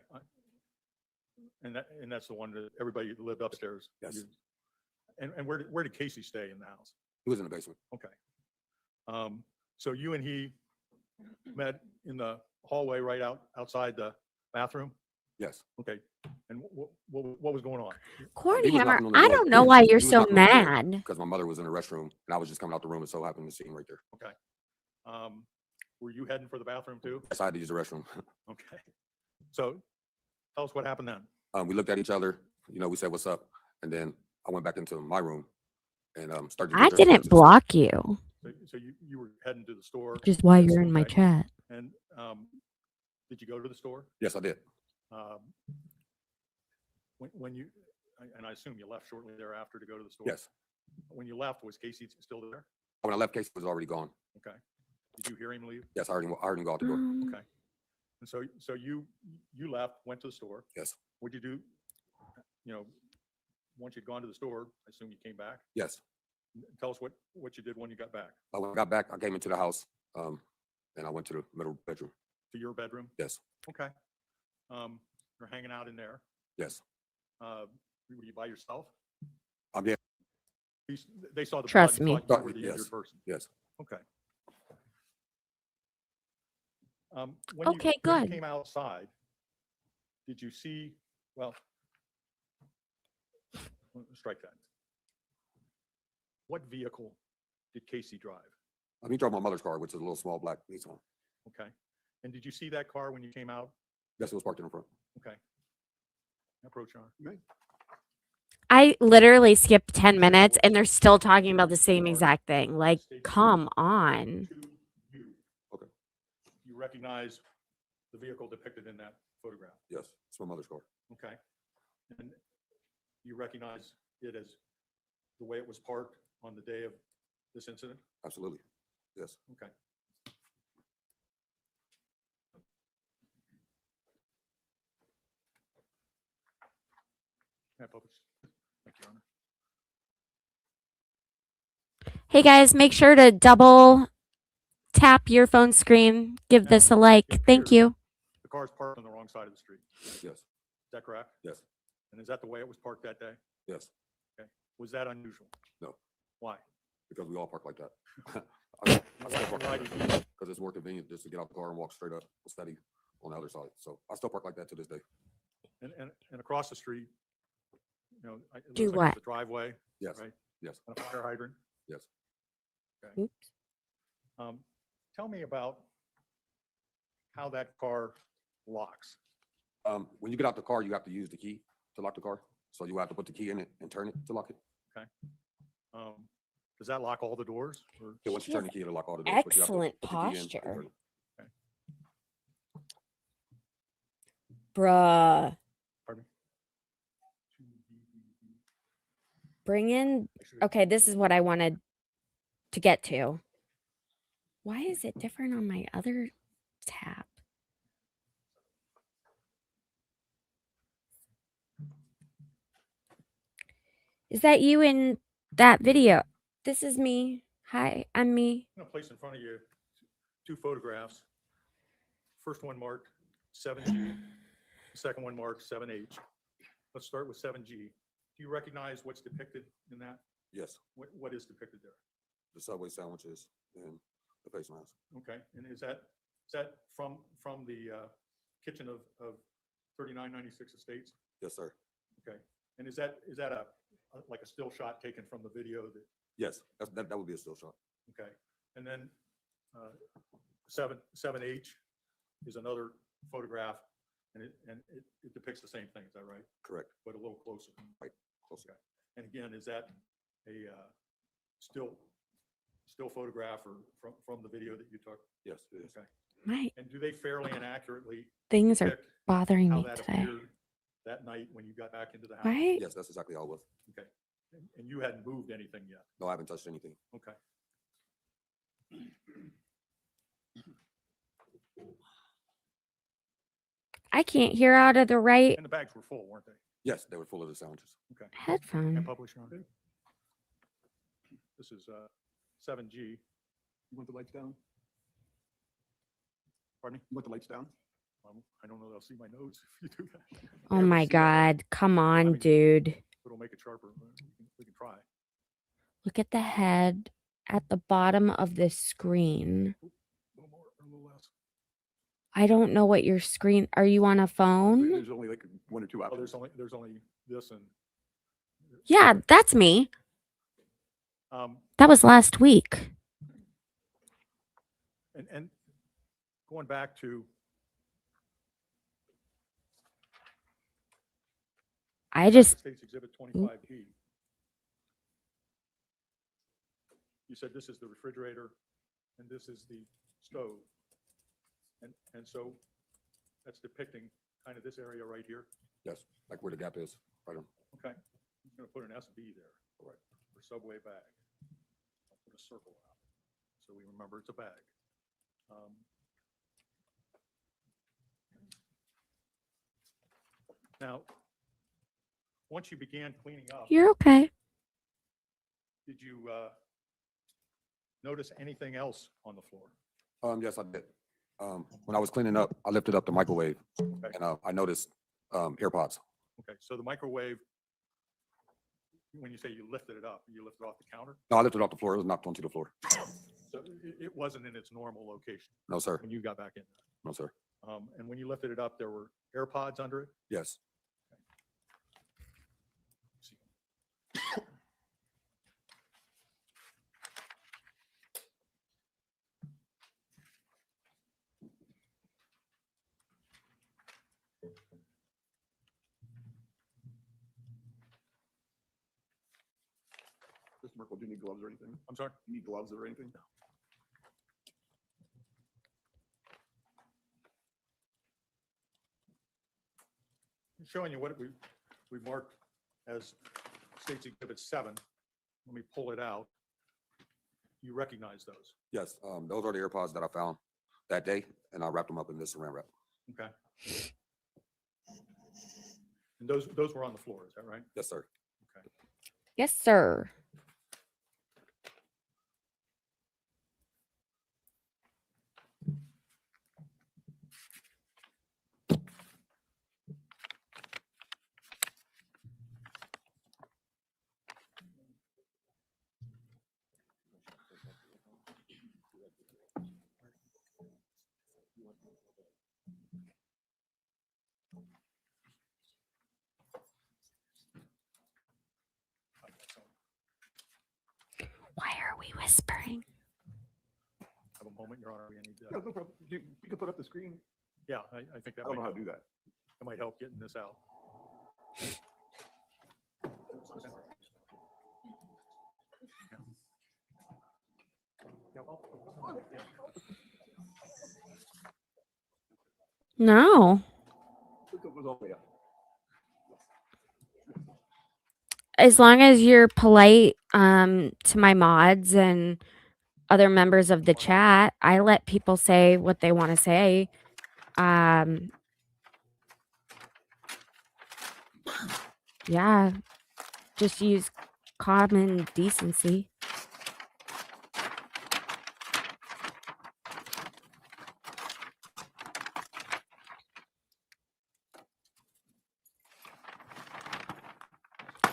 And that's the one that everybody lived upstairs?
Yes.
used. And where did Casey stay in the house?
He was in the basement.
Okay. So you and he met in the hallway right outside the bathroom?
Yes.
Okay. And what was going on?
Corny
He was
Hammer,
knocking on the
I
door.
don't know why you're
He was
so
knocking on the door
mad.
Because my mother was in the restroom, and I was just coming out the room and so happened to see him right there.
Okay. Were you heading for the bathroom too?
Yes, I had to use the restroom.
Okay. So tell us what happened then.
We looked at each other, we said, what's up? And then I went back into my room and started.
I didn't block you,
So you were heading to the store?
which is why you're in my
Okay.
chat.
And did you go to the store?
Yes, I did.
When you, and I assume you left shortly thereafter to go to the store?
Yes.
When you left, was Casey still there?
When I left, Casey was already gone.
Okay. Did you hear him leave?
Yes, I heard him go out the door.
Okay. And so you left, went to the store.
Yes.
What'd you do? Once you'd gone to the store, I assume you came back.
Yes.
Tell us what you did when you got back.
When I got back, I came into the house, and I went to the middle bedroom.
To your bedroom?
Yes.
Okay. You're hanging out in there.
Yes.
Were you by yourself?
Yeah.
They saw the
Trust
blood and
me.
thought you were the
Yes.
injured person.
Yes.
Okay.
Okay,
when you
good.
came outside, did you see, well, strike that. What vehicle did Casey drive?
He drove my mother's car, which is a little small black Nissan.
Okay. And did you see that car when you came out?
Yes, it was parked in the front.
Okay. Approach her.
I literally skipped 10 minutes and they're still talking about the same exact thing. Like, come on.
To you.
Okay.
You recognize the vehicle depicted in that photograph?
Yes, it's my mother's car.
Okay. And you recognize it as the way it was parked on the day of this incident?
Absolutely. Yes.
Okay. Yeah, public. Thank you, Your Honor.
Hey guys, make sure to double tap your phone screen. Give this a like. Thank you.
The car's parked on the wrong side of the street.
Yes.
Is that correct?
Yes.
And is that the way it was parked that day?
Yes.
Was that unusual?
No.
Why?
Because we all park like that.
Why did you?
Because it's more convenient just to get out the car and walk straight up steady on the other side. So I still park like that to this day.
And across the street, it looks
Do
like
what?
there's a driveway,
Yes.
right?
Yes.
And a fire hydrant.
Yes.
Okay.
Oops.
Tell me about how that car locks.
When you get out the car, you have to use the key to lock the car. So you have to put the key in it and turn it to lock it.
Okay. Does that lock all the doors? Or?
Yeah, once you
She
turn
has
the key, it'll lock all the doors. but you have to
excellent
put the key in and
posture.
turn it.
Bruh.
Pardon
Bring in.
me?
Okay, this is what I wanted to get to. Why is it different on my other tab? Is that you in that video? This is me. Hi, I'm me.
I'm gonna place in front of you 2 photographs. First one marked 7G, the second one marked 7H. Let's start with 7G. Do you recognize what's depicted in that?
Yes.
What is depicted there?
The Subway sandwiches and the face mask.
Okay, and is that from the kitchen of 3996 Estates?
Yes, sir.
Okay, and is that a like a still shot taken from the video that,
Yes, that would be a still shot.
okay. And then 7H is another photograph, and it depicts the same thing, is that right?
Correct.
But a little closer.
Right, closer.
Okay. And again, is that a still photograph or from the video that you took?
Yes, it is.
Okay.
My
And do they fairly and accurately
things are
depict
bothering
how
me
that
today.
appeared that night when you got back into the house?
Right?
Yes, that's exactly how it was.
Okay. And you hadn't moved anything yet?
No, I haven't touched anything.
Okay.
I can't hear out of the right
And the bags were full, weren't they?
Yes, they were full of the sandwiches.
Okay.
headphone.
And publish on it. This is 7G.
You want the lights down?
Pardon me?
You want the lights down?
I don't know, they'll see my nose if you do that.
Oh my God. Come on,
mean-
dude.
It'll make it sharper. We can try.
Look at the head at the bottom of this screen.
A little more, or a little less.
I don't know what your screen. Are you on a phone?
There's only like one or two
Oh,
options.
there's only this and.
Yeah, that's me.
Um,
That was last week.
and going back to,
I just,
States Exhibit 25B. You said this is the refrigerator and this is the stove. And so that's depicting kind of this area right here.
Yes, like where the gap is, right on.
Okay. I'm going to put an SB there. All right. For subway bag. I'll put a circle around it so we remember it's a bag. Now, once you began cleaning up,
you're okay.
did you notice anything else on the floor?
Yes, I did. When I was cleaning up, I lifted up the microwave
Okay.
and I noticed AirPods.
Okay, so the microwave, when you say you lifted it up, you lifted it off the counter?
No, I lifted it off the floor. It was knocked onto the floor.
So it wasn't in its normal location
No, sir.
when you got back in
No, sir.
there? And when you lifted it up, there were AirPods under it?
Yes.
Mr. Merkel, do you need gloves or anything?
I'm sorry?
You need gloves or anything?
I'm showing you what we marked as States Exhibit 7. Let me pull it out. You recognize those?
Yes, those are the AirPods that I found that day and I wrapped them up in this saran wrap.
Okay. And those were on the floor, is that right?
Yes, sir.
Okay.
Yes, sir. Why are we whispering?
Have a moment, Your Honor. We need
Yeah, no problem. You can put up the screen.
yeah, I think
I
that
don't know
might
how
help.
to do that.
That might help getting this out.
No.
Look, it was all the way up.
As long as you're polite to my mods and other members of the chat, I let people say what they want to say. Yeah, just use common decency.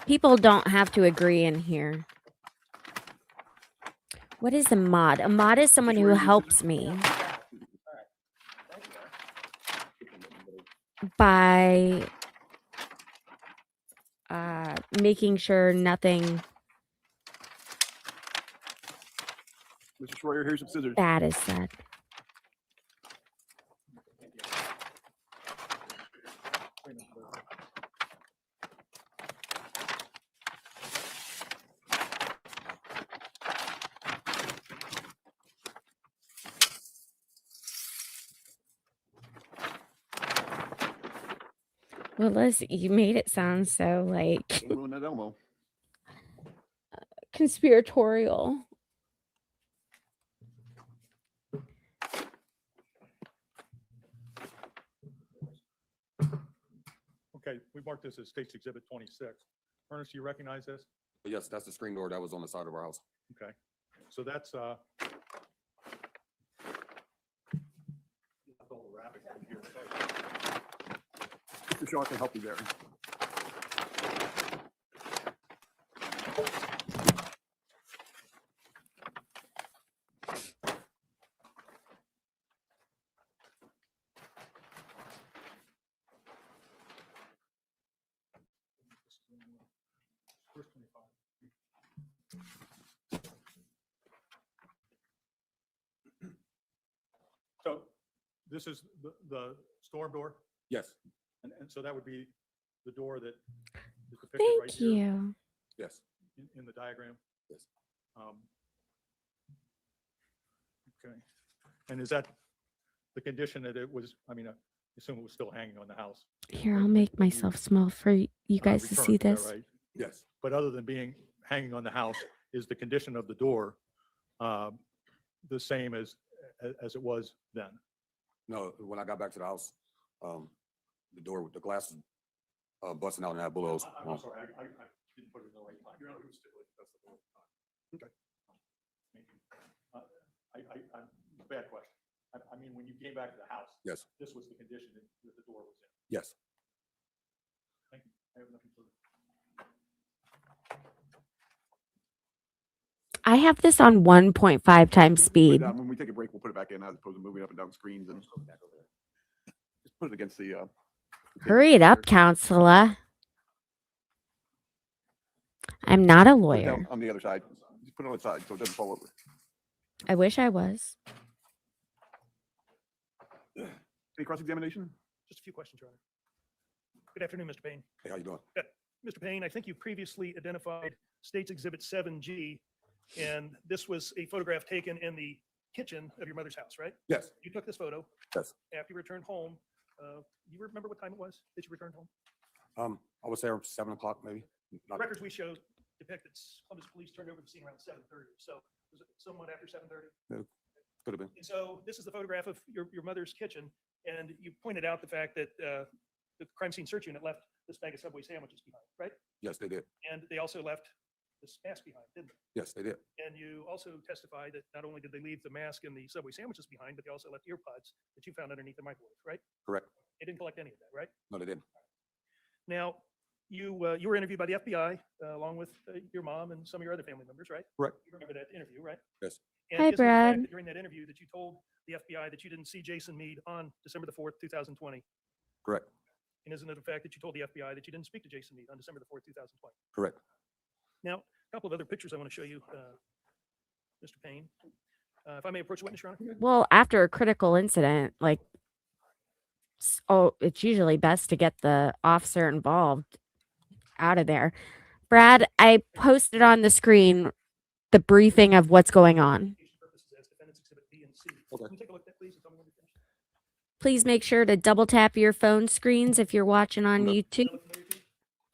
People don't have to agree in here. What is a mod? A mod is someone who helps me by making sure nothing
Mr. Schroyer, here's some scissors.
bad is said. Well, Liz, you made it sound so like
Don't ruin that Elmo.
conspiratorial.
Okay, we marked this as State's Exhibit 26. Ernest, you recognize this?
But yes, that's the screen door that was on the side of our house.
Okay, so that's, all the wrapping over here.
Mr. Shaw can help you there.
Where's 25? So this is the storm door,
Yes,
and so that would be the door that is depicted right
Thank
here
you.
yes,
in the diagram.
yes.
Okay, and is that the condition that it was, I mean, I assume it was still hanging on the house?
Here, I'll make myself small for you guys to
returned,
see
is that
this.
right?
Yes,
But other than being hanging on the house, is the condition of the door the same as it was then?
no, when I got back to the house, the door with the glass busting out and had bullets.
I'm sorry, I didn't put it in the right time. Okay. Bad question. I mean, when you came back to the house,
Yes,
this was the condition that the door was in.
yes.
Thank you. I have nothing further.
I have this on 1.5 times speed.
When we take a break, we'll put it back in as opposed to moving up and down screens and just put it against the.
Hurry it up, counselor. I'm not a
Put it
lawyer.
down on the other side. Just put it on the side so it doesn't fall over.
I wish I was.
Any cross-examination?
Just a few questions, Your Honor. Good afternoon, Mr. Payne.
Hey, how you doing?
Mr. Payne, I think you previously identified State's Exhibit 7G, and this was a photograph taken in the kitchen of your mother's house, right?
Yes,
You took this photo
yes.
after you returned home. You remember what time it was that you returned home?
I was there 7 o'clock maybe. Not-
Records we show depict that Columbus police turned over the scene around 7:30. So was it somewhat after 7:30?
Could have been.
And so this is the photograph of your mother's kitchen, and you pointed out the fact that the crime scene search unit left this bag of Subway sandwiches behind, right?
Yes, they did.
And they also left this mask behind, didn't they?
Yes, they did.
And you also testified that not only did they leave the mask and the Subway sandwiches behind, but they also left earpods that you found underneath the microwave, right?
Correct.
They didn't collect any of that, right?
No, they didn't.
Now, you were interviewed by the FBI along with your mom and some of your other family members, right?
Correct.
You remember that interview, right?
Yes.
And
Hi,
isn't it the fact
Brad.
that during that interview that you told the FBI that you didn't see Jason Meade on December the 4th, 2020?
Correct.
And isn't it the fact that you told the FBI that you didn't speak to Jason Meade on December the 4th, 2020?
Correct.
Now, a couple of other pictures I want to show you, Mr. Payne. If I may approach the witness, Your Honor?
Well, after a critical incident, like, it's usually best to get the officer involved out of there. Brad, I posted on the screen the briefing of what's going on.
Purposes as defendants exhibit B and C.
Okay.
Can you take a look at that, please, and tell me when you're finished?
Please make sure to double tap your phone screens if you're watching on
No.
YouTube,
Does that look familiar to you?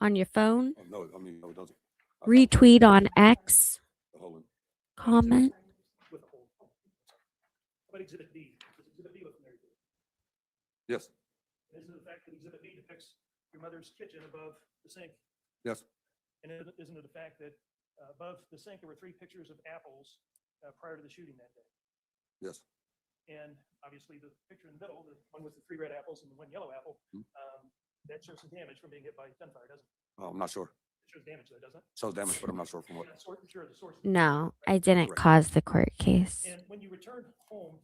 on your phone.
No, I mean, no, it doesn't.
Retweet on X,
Hold on.
comment.
With a hold. How about exhibit B? Does exhibit B look familiar to you?
Yes,
And isn't it the fact that exhibit B depicts your mother's kitchen above the sink?
yes,
And isn't it the fact that above the sink, there were 3 pictures of apples prior to the shooting that day?
yes.
And obviously, the picture in the middle, the one with the 3 red apples and the 1 yellow apple,
Hmm.
that shows some damage from being hit by gunfire, doesn't it?
I'm not sure.
It shows damage, though, doesn't it?
Shows damage, but I'm not sure from what.
You're not sure of the source.
No, I didn't
Correct.
cause the court case.
And when you returned home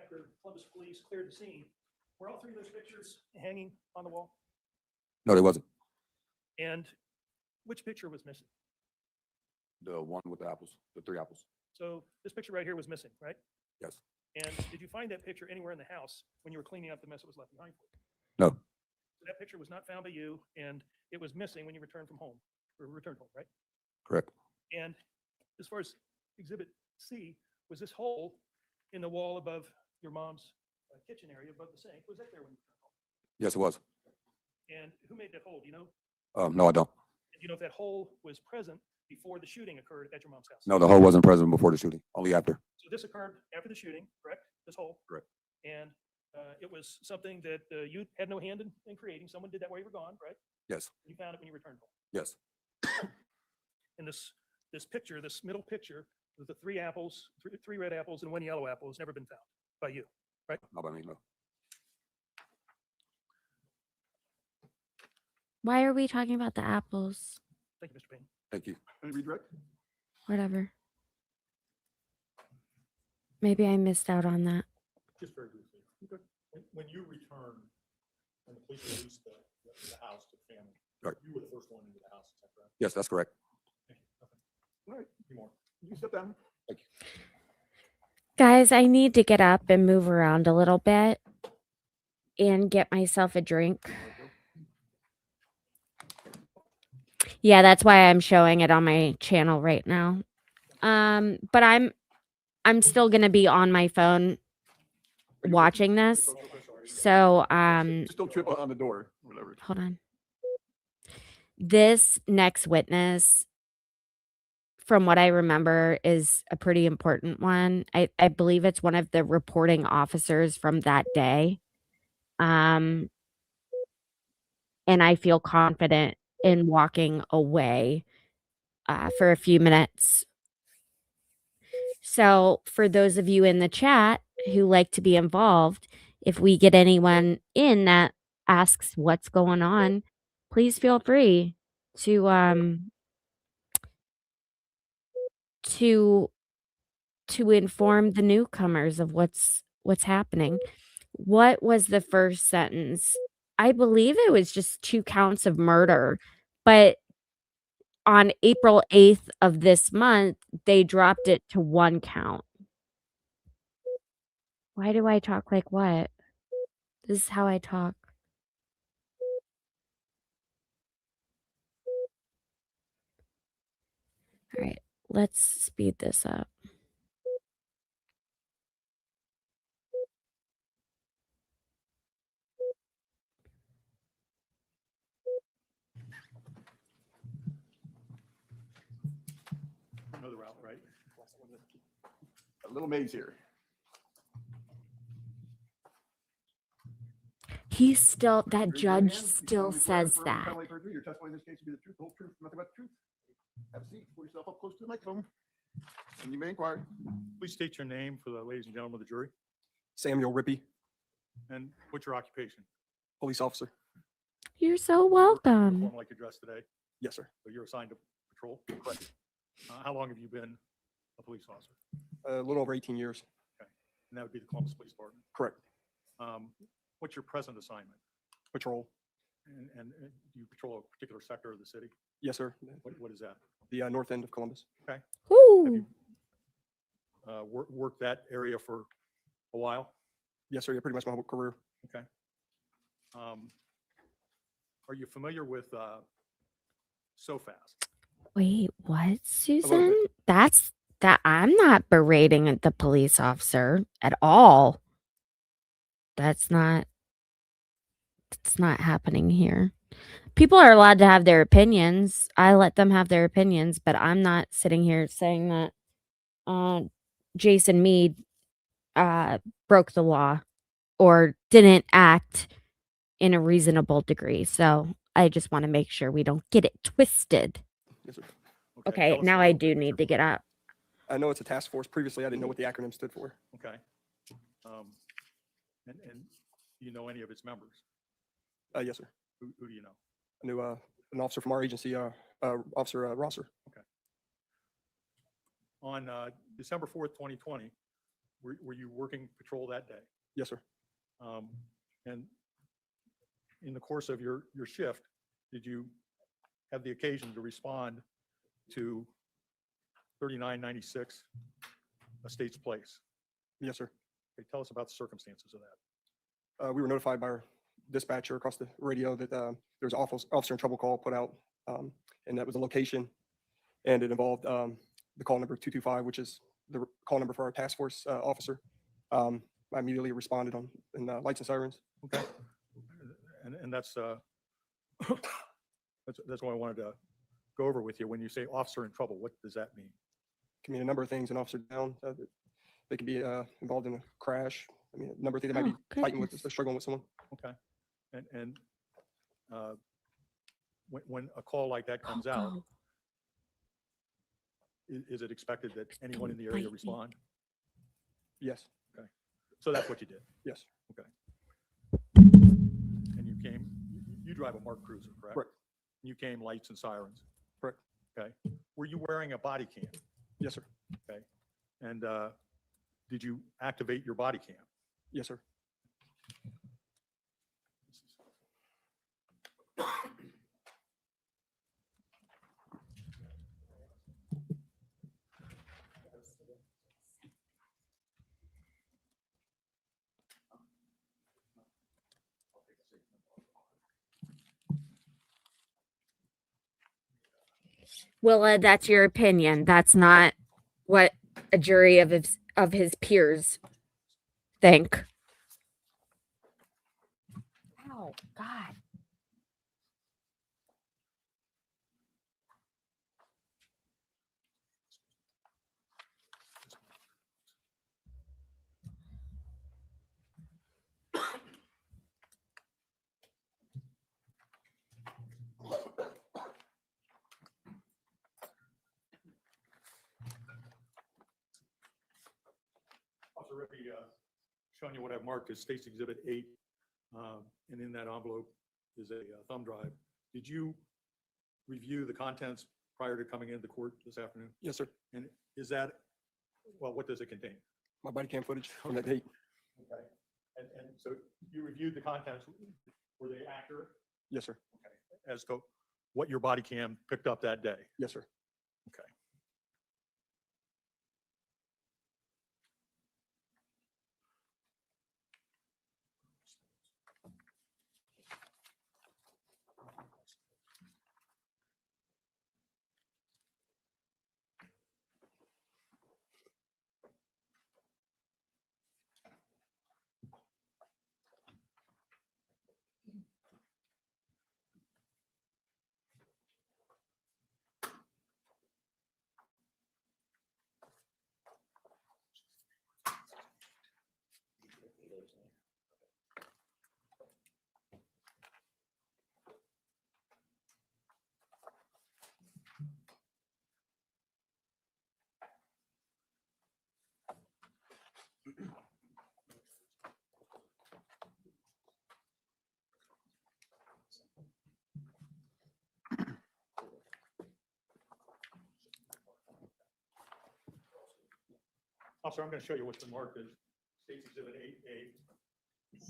after Columbus police cleared the scene, were all 3 of those pictures hanging on the wall?
No, they wasn't.
And which picture was missing?
The one with the apples, the 3 apples.
So this picture right here was missing, right?
Yes.
And did you find that picture anywhere in the house when you were cleaning up the mess that was left behind for you?
No.
So that picture was not found by you, and it was missing when you returned from home, or returned home, right?
Correct.
And as far as Exhibit C, was this hole in the wall above your mom's kitchen area, above the sink, was that there when you returned home?
Yes, it was.
And who made that hole? Do you know?
No, I don't.
And do you know if that hole was present before the shooting occurred at your mom's house?
No, the hole wasn't present before the shooting, only after.
So this occurred after the shooting, correct? This hole?
Correct.
And it was something that you had no hand in creating. Someone did that while you were gone, right?
Yes.
You found it when you returned home.
Yes.
And this picture, this middle picture, with the 3 apples, 3 red apples and 1 yellow apple, has never been found by you.
Not by me, no.
Why are we talking about the apples?
Thank you, Mr. Payne.
Thank you.
Can you redirect?
Whatever. Maybe I missed out on that.
Just very briefly. When you returned, when the police released the house to the family,
Right.
you were the first one into the house, is that correct?
Yes, that's correct.
Thank you. Okay.
All right,
Any more?
you can step down.
Guys, I need to get up and move around a little bit and get myself a drink. Yeah, that's why I'm showing it on my channel right now. But I'm still gonna be on my phone watching this. So
Just don't trip on the door, whatever.
hold on. This next witness, from what I remember, is a pretty important one. I believe it's one of the reporting officers from that day. And I feel confident in walking away for a few minutes. So for those of you in the chat who like to be involved, if we get anyone in that asks what's going on, please feel free to inform the newcomers of what's happening. What was the first sentence? I believe it was just 2 counts of murder, but on April 8th of this month, they dropped it to 1 count. Why do I talk like what? This is how I talk. All right, let's speed this up.
Another route, right?
A little maze here.
He's still, that
Raise your right
judge
hand. You
still
solemnly swear
says
affirm
that.
Charlie Kirk, your testimony in this case will be the truth, the whole truth, nothing but the truth. Have a seat. Pull yourself up close to the microphone. And you may inquire.
Please state your name for the ladies and gentlemen of the jury,
Samuel Rippey,
and what's your occupation?
police officer.
You're so
You work in
welcome.
uniform like you're dressed today,
Yes, sir.
so you're assigned to patrol? Correct. How long have you been a police officer?
A little over 18 years.
And that would be the Columbus Police Department.
Correct.
What's your present assignment?
Patrol.
And do you patrol a particular sector of the city?
Yes, sir.
What is that?
The north end of Columbus.
Woo.
Worked that area for a while?
Yes, sir. Yeah, pretty much my whole career.
Okay. Are you familiar with So Fast?
Wait, what,
little
Susan?
bit.
That's that. I'm not berating the police officer at all. That's not happening here. People are allowed to have their opinions. I let them have their opinions, but I'm not sitting here saying that Jason Meade broke the law or didn't act in a reasonable degree. So I just want to make sure we don't get it twisted.
Yes, sir.
Okay,
tell us
now
a
I
little
do
bit
need
what
to
you're
get up.
I know it's a task force. Previously, I didn't know what the acronym stood for.
Okay. And do you know any of its members?
Yes, sir.
Who do you know?
I knew an officer from our agency, Officer Rosser.
On December 4th, 2020, were you working patrol that day?
Yes, sir.
And in the course of your shift, did you have the occasion to respond to 3996 Estates Place?
Yes, sir.
Okay, tell us about the circumstances of that.
We were notified by our dispatcher across the radio that there was an officer in trouble call put out, and that was a location, and it involved the call number 225, which is the call number for our task force officer. I immediately responded on in lights and sirens.
Okay. And that's that's what I wanted to go over with you. When you say officer in trouble, what does that mean?
Can mean a number of things. An officer down. They could be involved in a crash. I mean, a number of things. They might be fighting with, struggling with someone.
Okay. And when a call like that comes out, is it expected that anyone in the area respond?
Yes.
Okay. So that's what you did.
Yes.
Okay. And you drive a marked cruiser, correct?
Correct.
You came lights and sirens.
Correct.
Okay. Were you wearing a body cam?
Yes, sir.
Okay. And did you activate your body cam?
Yes, sir.
Willa, that's your opinion. That's not what a jury of his peers think. Oh, God.
Officer Rippey, showing you what I've marked as State's Exhibit 8, and in that envelope is a thumb drive. Did you review the contents prior to coming into the court this afternoon?
Yes, sir.
And is that, well, what does it contain?
My body cam footage from that date.
Okay. And so you reviewed the contents. Were they accurate?
Yes, sir.
Okay. As to what your body cam picked up that day?
Yes, sir.
Okay. Officer, I'm going to show you what's been marked as State's Exhibit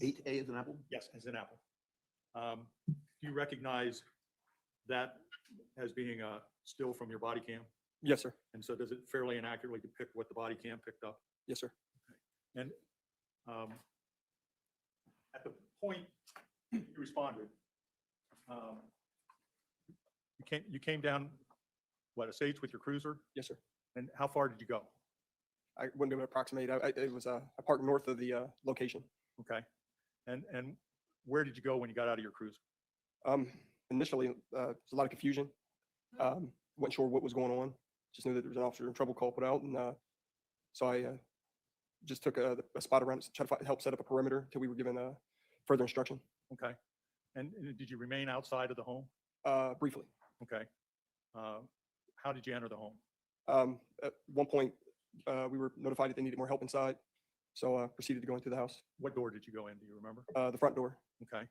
8A.
8A is an apple?
Yes, as an apple. Do you recognize that as being a still from your body cam?
Yes, sir.
And so does it fairly and accurately depict what the body cam picked up?
Yes, sir.
And at the point you responded, you came down, what, Estates with your cruiser?
Yes, sir.
And how far did you go?
I wouldn't be able to approximate. It was I parked north of the location.
Okay. And where did you go when you got out of your cruiser?
Initially, there's a lot of confusion. Wasn't sure what was going on. Just knew that there was an officer in trouble call put out, and so I just took a spot around to try to help set up a perimeter until we were given further instruction.
Okay. And did you remain outside of the home?
Briefly.
Okay. How did you enter the home?
At one point, we were notified that they needed more help inside, so proceeded to go into the house.
What door did you go in? Do you remember?
The front door.
Okay.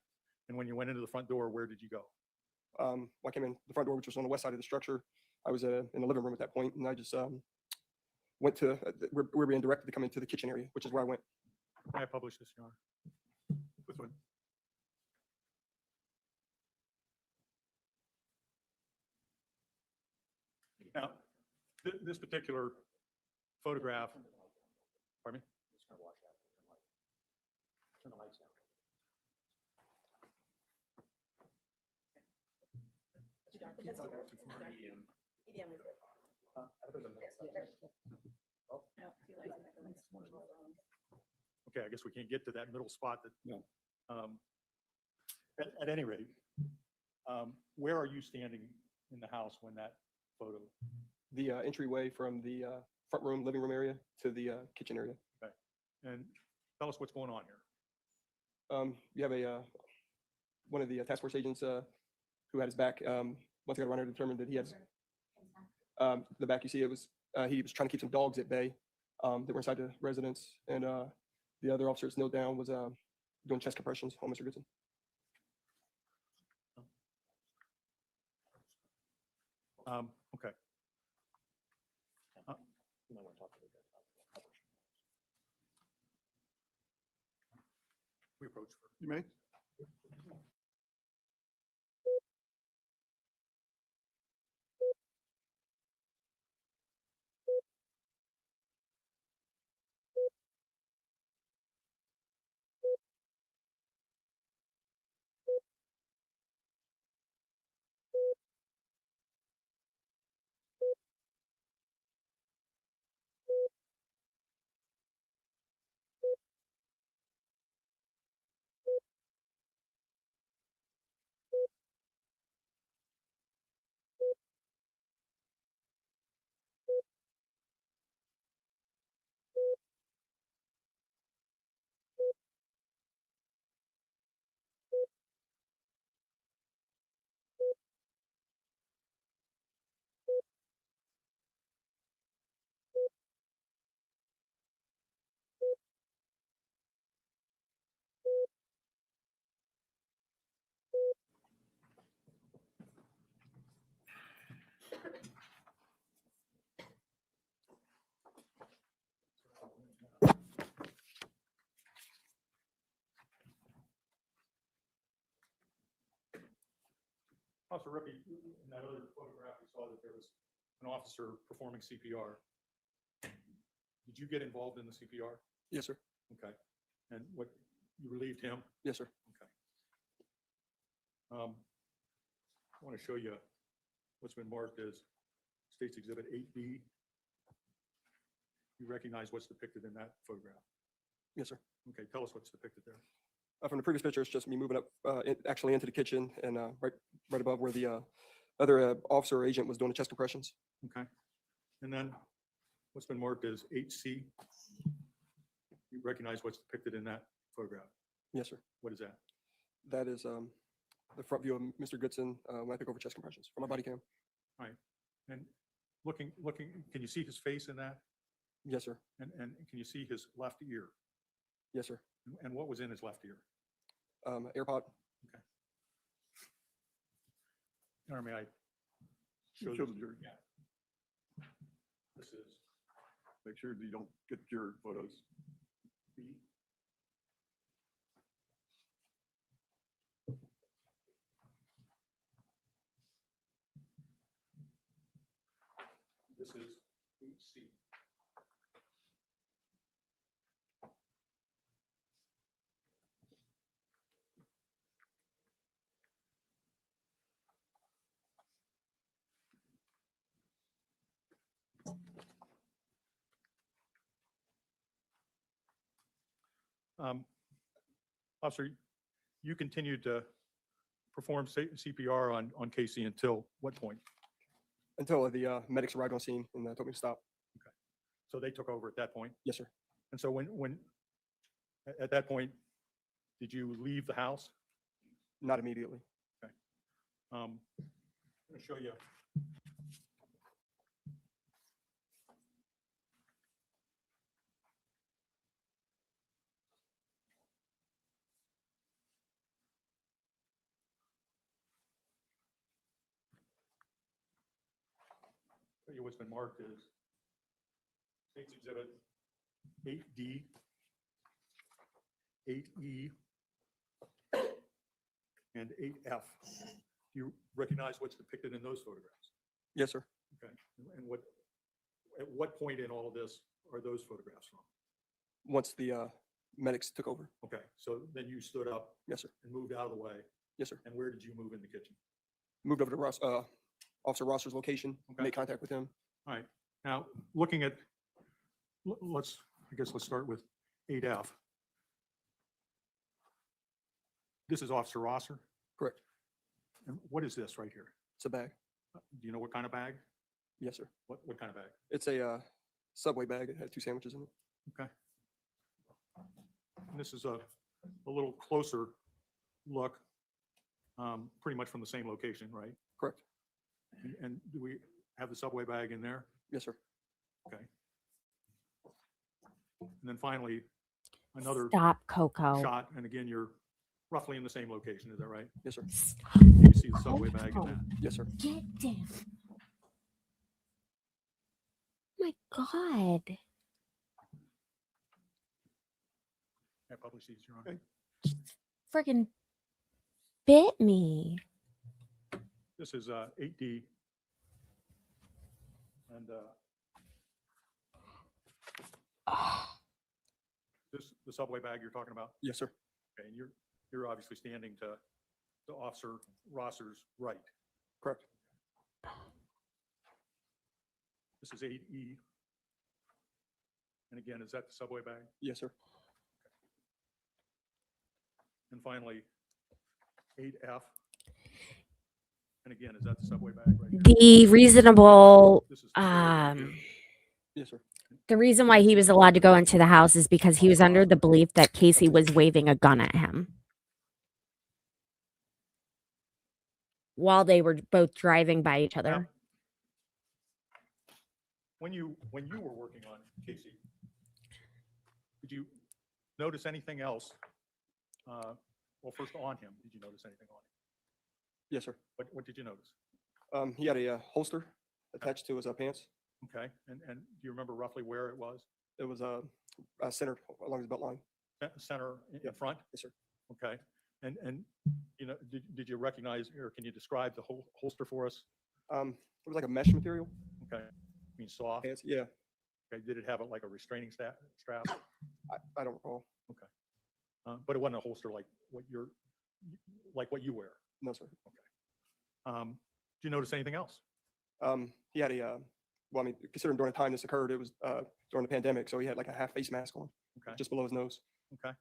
And when you went into the front door, where did you go?
I came in the front door, which was on the west side of the structure. I was in the living room at that point, and I just went to, we're being directed to come into the kitchen area, which is where I went.
Can I publish this, Your Honor? This one. this particular photograph, pardon me?
Turn the lights down.
Okay, I guess we can't get to that middle spot that.
No.
At any rate, where are you standing in the house when that photo?
The entryway from the front room, living room area to the kitchen area.
And tell us what's going on here.
You have one of the task force agents who had his back. Once I got around here, determined that he had the back. You see, it was he was trying to keep some dogs at bay that were inside the residence, and the other officer that's knelt down was doing chest compressions on Mr. Goodson.
Okay.
You might want to talk to the guy.
We approach.
You may.
Officer Rippey, in that other photograph, we saw that there was an officer performing CPR. Did you get involved in the CPR?
Yes, sir.
Okay. And what, you relieved him?
Yes, sir.
Okay. I want to show you what's been marked as State's Exhibit 8B. You recognize what's depicted in that photograph?
Yes, sir.
Okay, tell us what's depicted there.
From the previous picture, it's just me moving up actually into the kitchen and right above where the other officer or agent was doing the chest compressions.
Okay. And then what's been marked as 8C? You recognize what's depicted in that photograph?
Yes, sir.
What is that?
That is the front view of Mr. Goodson when I took over chest compressions from my body cam.
All right. And looking, can you see his face in that?
Yes, sir.
And can you see his left ear?
Yes, sir.
And what was in his left ear?
AirPod.
Or may I
Show
show
the
you?
jury.
Yeah. This is
Make sure that you don't get your photos.
B. This is 8C. Officer, you continued to perform CPR on Casey until what point?
Until the medics arrived on scene and told me to stop.
So they took over at that point?
Yes, sir.
And so when at that point, did you leave the house?
Not immediately.
I'm going to show you. Show you what's been marked as State's Exhibit 8D, 8E, and 8F. Do you recognize what's depicted in those photographs?
Yes, sir.
Okay. And what At what point in all of this are those photographs from?
Once the medics took over.
Okay, so then you stood up
Yes, sir.
and moved out of the way.
Yes, sir.
And where did you move in the kitchen?
Moved over to Officer Rosser's location,
Okay.
made contact with him.
All right, now, looking at, let's start with 8F. This is Officer Rosser,
Correct.
and what is this right here?
It's a bag.
Do you know what kind of bag?
Yes, sir.
What kind of bag?
It's a Subway bag. It had 2 sandwiches in it.
Okay. And this is a little closer look, pretty much from the same location, right?
Correct.
And do we have the Subway bag in there?
Yes, sir.
Okay. And then finally, another
Stop, Coco.
shot, and again, you're roughly in the same location, is that right?
Yes, sir.
You see the Subway bag in that?
Yes, sir.
Get down. My God.
That probably sees Your Honor.
Friggin' bit me.
This is 8D. And this, the Subway bag you're talking about?
Yes, sir.
Okay, and you're obviously standing to Officer Rosser's right.
Correct.
This is 8E. And again, is that the Subway bag?
Yes, sir.
And finally, 8F. And again, is that the Subway bag right here?
The reasonable,
This is the Subway bag here.
Yes, sir.
the reason why he was allowed to go into the house is because he was under the belief that Casey was waving a gun at him while they were both driving by each other.
Now, when you were working on Casey, did you notice anything else? Well, first on him, did you notice anything on him?
Yes, sir.
What did you notice?
He had a holster attached to his pants.
Okay, and do you remember roughly where it was?
It was centered along his belt line.
Center in
Yep.
front?
Yes, sir.
Okay, and you know, did you recognize, or can you describe the whole holster for us?
It was like a mesh material.
Okay, I mean soft?
Pants. Yeah.
Okay, did it have like a restraining strap?
I don't recall.
But it wasn't a holster like what you wear?
No, sir.
Do you notice anything else?
He had well, I mean, considering during the time this occurred, it was during the pandemic, so he had like a half face mask on,
Okay,
just below his nose.
okay.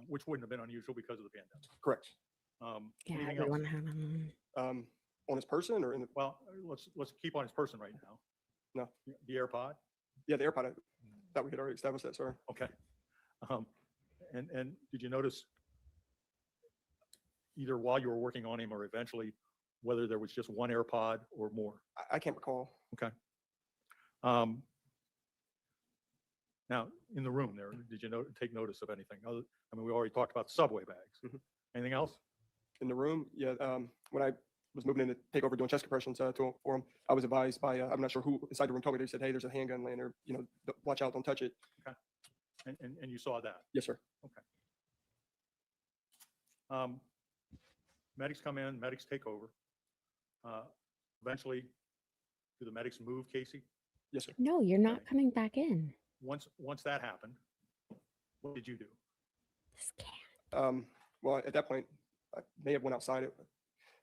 Which wouldn't have been unusual because of the pandemic.
Correct.
Yeah,
Anything
everyone
else?
had them.
On his person or in the,
Well, let's keep on his person right now.
No.
The AirPod?
yeah, the AirPod. I thought we had already established that, sorry.
Okay. And did you notice either while you were working on him or eventually whether there was just one AirPod or more?
I can't recall.
Okay. Now, in the room there, did you take notice of anything? I mean, we already talked about the Subway bags.
Mhm.
Anything else?
In the room, yeah, when I was moving in to take over doing chest compressions for him, I was advised by, I'm not sure who inside the room told me, they said, hey, there's a handgun laying there, you know, watch out, don't touch it.
And you saw that?
Yes, sir.
Medics come in, medics take over. Eventually, do the medics move Casey?
Yes, sir.
No, you're not coming back in.
Once that happened, what did you do?
This cat.
Well, at that point, I may have went outside.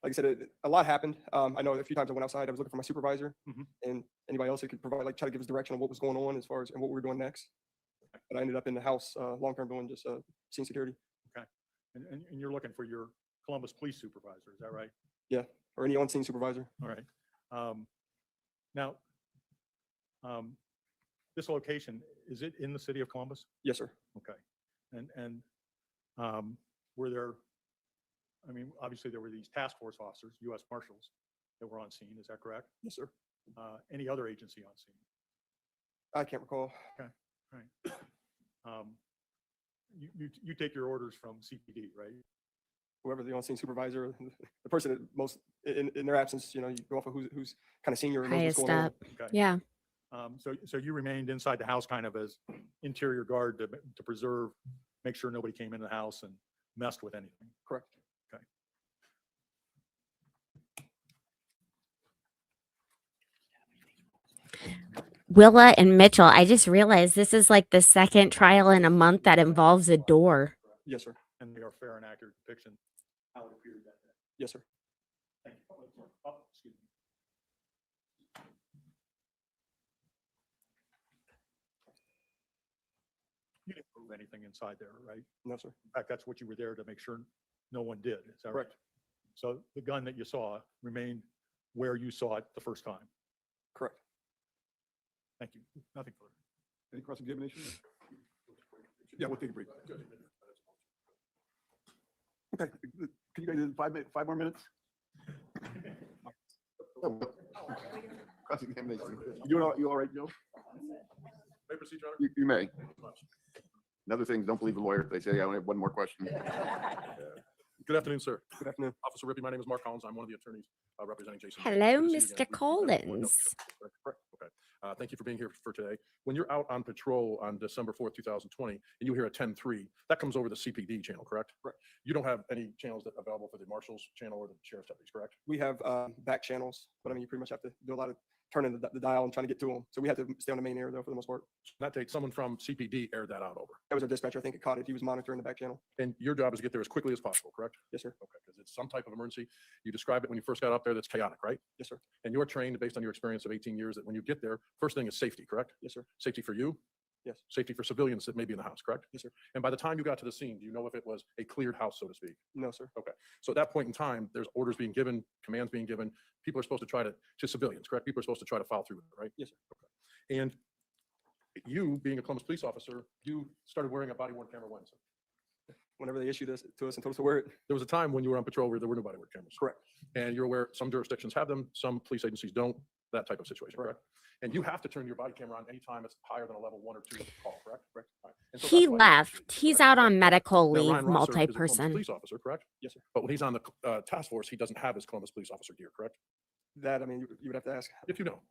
Like I said, a lot happened. I know a few times I went outside, I was looking for my supervisor
Mhm.
and anybody else who could provide, like, try to give us direction on what was going on as far as, and what we were doing next. But I ended up in the house, long-term doing just scene security,
And you're looking for your Columbus police supervisor, is that right?
or any on-scene supervisor.
All right. Now, this location, is it in the city of Columbus?
Yes, sir.
Okay. And were there, I mean, obviously there were these task force officers, U.S. Marshals, that were on scene, is that correct?
Yes, sir.
Any other agency on scene?
I can't recall.
Right. You take your orders from CPD, right?
Whoever the on-scene supervisor, the person that most, in their absence, you know, you go off of who's kind of senior and knows what's
Highest
going on.
up.
Okay.
Yeah.
So you remained inside the house kind of as interior guard to preserve, make sure nobody came into the house and messed with anything.
Correct.
Willa and Mitchell, I just realized this is like the second trial in a month that involves a door.
Yes, sir.
And they are fair and accurate depiction how it appeared that day.
Yes, sir.
Thank you. Oh, excuse me. You didn't prove anything inside there, right?
No, sir.
In fact, that's what you were there to make sure no one did. Is that right?
Correct.
So the gun that you saw remained where you saw it the first time.
Correct.
Thank you. Nothing further.
Any cross-examination? Yeah, we'll take a break. Okay, can you guys do 5 more minutes? Cross-examination. You all right, Joe?
May I proceed, Your Honor?
You may. Another thing, don't believe the lawyer. They say I only have one more question.
Good afternoon, sir.
Good afternoon.
Officer Rippey, my name is Mark Collins. I'm one of the attorneys representing Jason.
Hello,
Good to see you
Mr.
again.
Collins.
Correct. Okay. Thank you for being here for today. When you're out on patrol on December 4th, 2020, and you hear a 10-3, that comes over the CPD channel, correct?
Correct.
You don't have any channels that are available for the Marshals channel or the Sheriff's deputies, correct?
We have back channels, but I mean, you pretty much have to do a lot of turning the dial and trying to get to them. So we have to stay on the main air though, for the most part.
That date, someone from CPD aired that out over.
That was our dispatcher. I think it caught it. He was monitoring the back channel.
And your job is to get there as quickly as possible, correct?
Yes, sir.
Okay, because it's some type of emergency. You described it when you first got up there, that's chaotic, right?
Yes, sir.
And you're trained based on your experience of 18 years that when you get there, first thing is safety, correct?
Yes, sir.
Safety for you?
Yes.
Safety for civilians that may be in the house, correct?
Yes, sir.
And by the time you got to the scene, do you know if it was a cleared house, so to speak?
No, sir.
Okay. So at that point in time, there's orders being given, commands being given. People are supposed to try to civilians, correct? People are supposed to try to follow through with it, right?
Yes, sir.
Okay. And you, being a Columbus police officer, you started wearing a body worn camera when, sir?
Whenever they issued this to us and told us to wear it.
There was a time when you were on patrol where there were no body worn cameras.
Correct.
And you're aware some jurisdictions have them, some police agencies don't, that type of situation, correct? And you have to turn your body camera on anytime it's higher than a level 1 or 2 of the call, correct? Correct. All right. And so
He
that's why you're
left.
interested,
He's
correct?
out on medical
Now,
leave,
Ryan Rosser is a Columbus
multi-person.
police officer, correct?
Yes, sir.
But when he's on the task force, he doesn't have his Columbus police officer gear, correct?
That, I mean, you would have to ask.
If you know.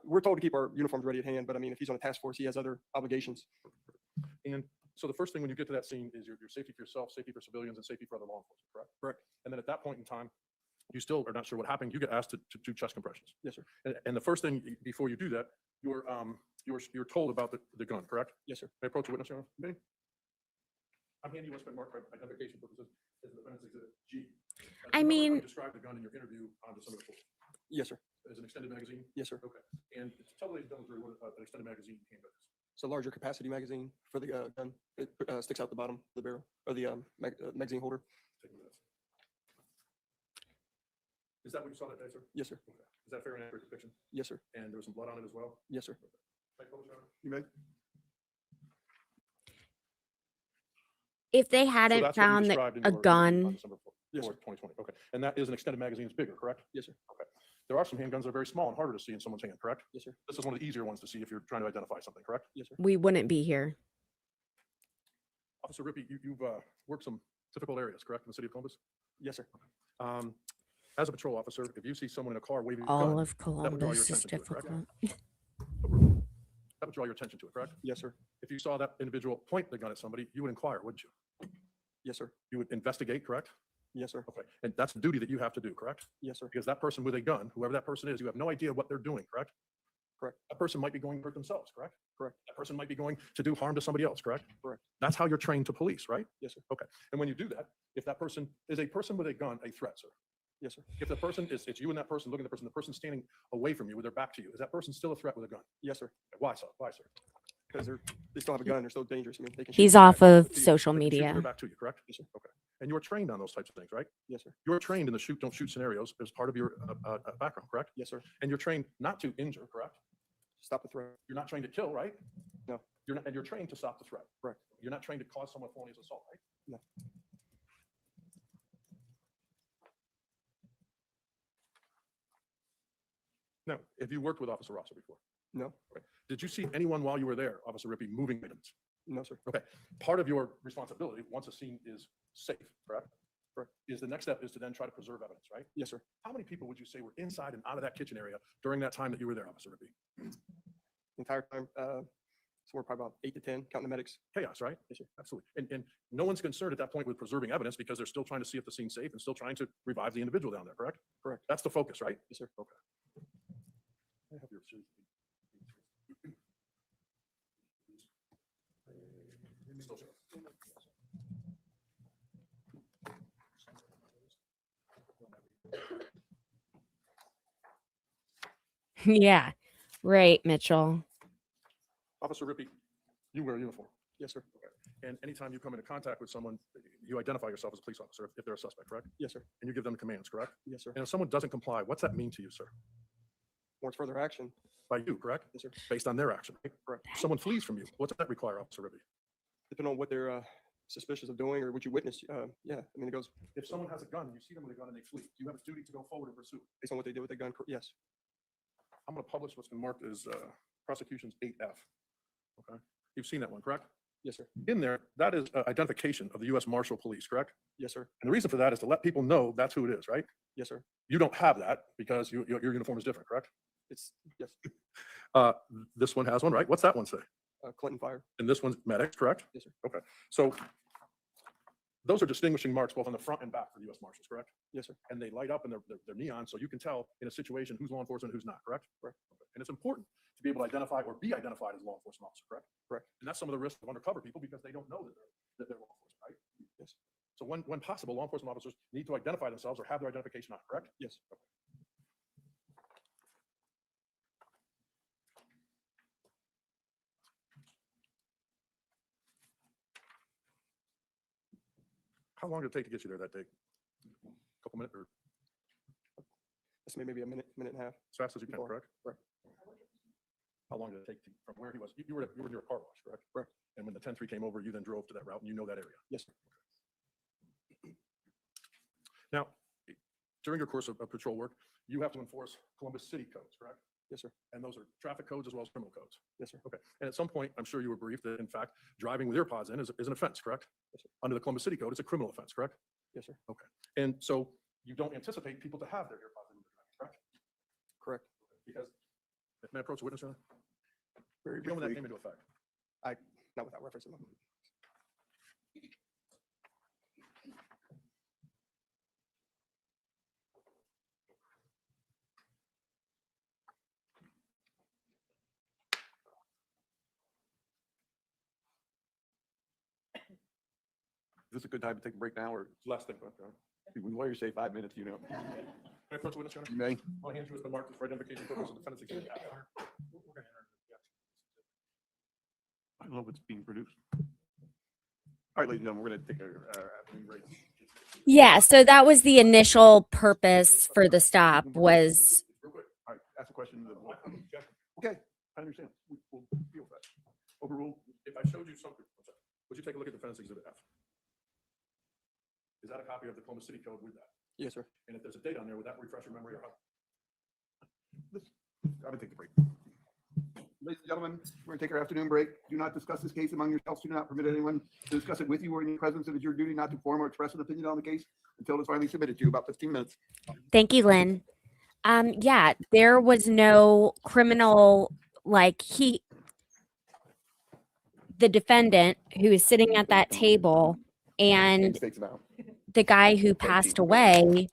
We're told to keep our uniforms ready at hand, but I mean, if he's on a task force, he has other obligations.
And so the first thing when you get to that scene is your safety for yourself, safety for civilians, and safety for other law enforcement, correct?
Correct.
And then at that point in time, you still are not sure what happened. You get asked to do chest compressions.
Yes, sir.
And the first thing before you do that, you're told about the gun, correct?
Yes, sir.
May I approach the witness, Your Honor? Okay. I'm handing you what's been marked for identification purposes as the defendant's exhibit G.
I mean-
Describe the gun in your interview on December 4th.
Yes, sir.
As an extended magazine?
Yes, sir.
Okay. And tell ladies and gentlemen what an extended magazine handgun is.
It's a larger capacity magazine for the gun. It sticks out the bottom of the barrel or the magazine holder.
Take a minute. Is that what you saw that day, sir?
Yes, sir.
Okay. Is that fair and accurate depiction?
Yes, sir.
And there was some blood on it as well?
Yes, sir.
Thank you, Your Honor.
You may.
If they
So
hadn't
that's what you
found
described in
a
your interview on
gun,
December 4th,
Yes, sir.
2020. Okay. And that is an extended magazine. It's bigger, correct?
Yes, sir.
Okay. There are some handguns that are very small and harder to see in someone's hand, correct?
Yes, sir.
This is one of the easier ones to see if you're trying to identify something, correct?
Yes, sir.
we wouldn't be here.
Officer Rippey, you've worked some difficult areas, correct, in the city of Columbus?
Yes, sir.
As a patrol officer, if you see someone in a car waving a
All
gun,
of
would draw your
Columbus is
attention to it, correct?
difficult.
that would draw your attention to it, correct?
Yes, sir.
If you saw that individual point the gun at somebody, you would inquire, wouldn't you?
Yes, sir.
You would investigate, correct?
Yes, sir.
Okay. And that's the duty that you have to do, correct?
Yes, sir.
Because that person with a gun, whoever that person is, you have no idea what they're doing, correct?
Correct.
That person might be going to hurt themselves, correct?
Correct.
That person might be going to do harm to somebody else, correct?
Correct.
That's how you're trained to police, right?
Yes, sir.
Okay. And when you do that, if that person is a person with a gun, a threat, sir.
Yes, sir.
If the person is, it's you and that person looking at the person standing away from you with their back to you, is that person still a threat with a gun?
Yes, sir.
Why so? Why, sir?
Because they still have a gun. They're still dangerous. I mean, they can.
He's
shoot
off
back
of
to you.
social
They can shoot with
media.
their back to you, correct?
Yes, sir.
Okay. And you're trained on those types of things, right?
Yes, sir.
You're trained in the shoot, don't shoot scenarios as part of your background, correct?
Yes, sir.
And you're trained not to injure, correct?
Stop the threat.
You're not trained to kill, right?
No.
You're not, and you're trained to stop the threat.
Correct.
You're not trained to cause someone felonious assault, right?
No.
No. Have you worked with Officer Rosser before?
No.
Okay. Did you see anyone while you were there, Officer Rippey, moving items?
No, sir.
Okay. Part of your responsibility, once a scene is safe, correct?
Correct.
Is the next step is to then try to preserve evidence, right?
Yes, sir.
How many people would you say were inside and out of that kitchen area during that time that you were there, Officer Rippey?
The entire time, somewhere probably about 8 to 10, counting the medics.
Chaos, right?
Yes, sir.
Absolutely. And no one's concerned at that point with preserving evidence because they're still trying to see if the scene's safe and still trying to revive the individual down there, correct?
Correct.
That's the focus, right?
Yes, sir.
Okay. I have your shoes.
Yeah. Right, Mitchell.
Officer Rippey, you wear a uniform.
Yes, sir.
And anytime you come into contact with someone, you identify yourself as a police officer if they're a suspect, correct?
Yes, sir.
And you give them commands, correct?
Yes, sir.
And if someone doesn't comply, what's that mean to you, sir?
Warrants further action.
By you, correct?
Yes, sir.
Based on their action, right?
Correct.
If someone flees from you, what's that require, Officer Rippey?
Depending on what they're suspicious of doing or what you witnessed. Yeah, I mean, it goes
If someone has a gun, you see them with a gun and they flee, you have a duty to go forward and pursue.
based on what they did with the gun. Yes.
I'm going to publish what's been marked as prosecution's 8F. Okay, you've seen that one, correct?
Yes, sir.
In there, that is identification of the U.S. Marshal Police, correct?
Yes, sir.
And the reason for that is to let people know that's who it is, right?
Yes, sir.
You don't have that because your uniform is different, correct?
It's, yes.
This one has one, right? What's that one say?
Clinton Fire.
And this one's medics, correct?
Yes, sir.
Okay, so those are distinguishing marks both on the front and back for the U.S. Marshals, correct?
Yes, sir.
And they light up and they're neon, so you can tell in a situation who's law enforcement and who's not, correct?
Correct.
Okay. And it's important to be able to identify or be identified as a law enforcement officer, correct?
Correct.
And that's some of the risks of undercover people because they don't know that they're law enforcement, right?
Yes.
So when possible, law enforcement officers need to identify themselves or have their identification on, correct?
Yes.
Okay. How long did it take to get you there that day? Couple minutes or
That's maybe a minute, minute and a half.
as fast as you can,
Before.
correct?
Correct.
How long did it take from where he was? You were near a car wash, correct?
Correct.
And when the 10-3 came over, you then drove to that route and you know that area.
Yes, sir.
Now, during your course of patrol work, you have to enforce Columbus City codes, correct?
Yes, sir.
And those are traffic codes as well as criminal codes.
Yes, sir.
Okay. And at some point, I'm sure you were briefed that in fact, driving with earpods in is an offense, correct?
Yes, sir.
Under the Columbus City Code, it's a criminal offense, correct?
Yes, sir.
Okay. And so you don't anticipate people to have their earpods in when they're driving, correct?
Correct.
Because, may I approach the witness, Your Honor?
Very
Do you know when that
briefly.
came into effect?
Not without referencing them.
Is this a good time to take a break now, or
Last thing, Your Honor.
when lawyers say 5 minutes, you know?
May I approach the witness, Your Honor?
You may.
My hand has been marked for identification purposes of defendant's exhibit. We're gonna enter the action.
I don't know if it's being produced. All right, ladies and gentlemen, we're going to take a afternoon break.
Yeah, so that was the initial purpose for the stop was
Real quick. All right, ask a question. Okay, I understand. We'll deal with that. Overruled.
If I showed you something, would you take a look at defendant's exhibit F? Is that a copy of the Columbus City Code with that?
Yes, sir.
And if there's a date on there, would that refresh your memory or how?
I'm going to take a break. Ladies and gentlemen, we're going to take our afternoon break. Do not discuss this case among yourselves. Do not permit anyone to discuss it with you or in your presence. It is your duty not to form or express an opinion on the case until it's finally submitted to you. About 15 minutes.
Thank you, Lynn. Yeah, there was no criminal, like the defendant who is sitting at that table and
Takes it out.
the guy who passed away,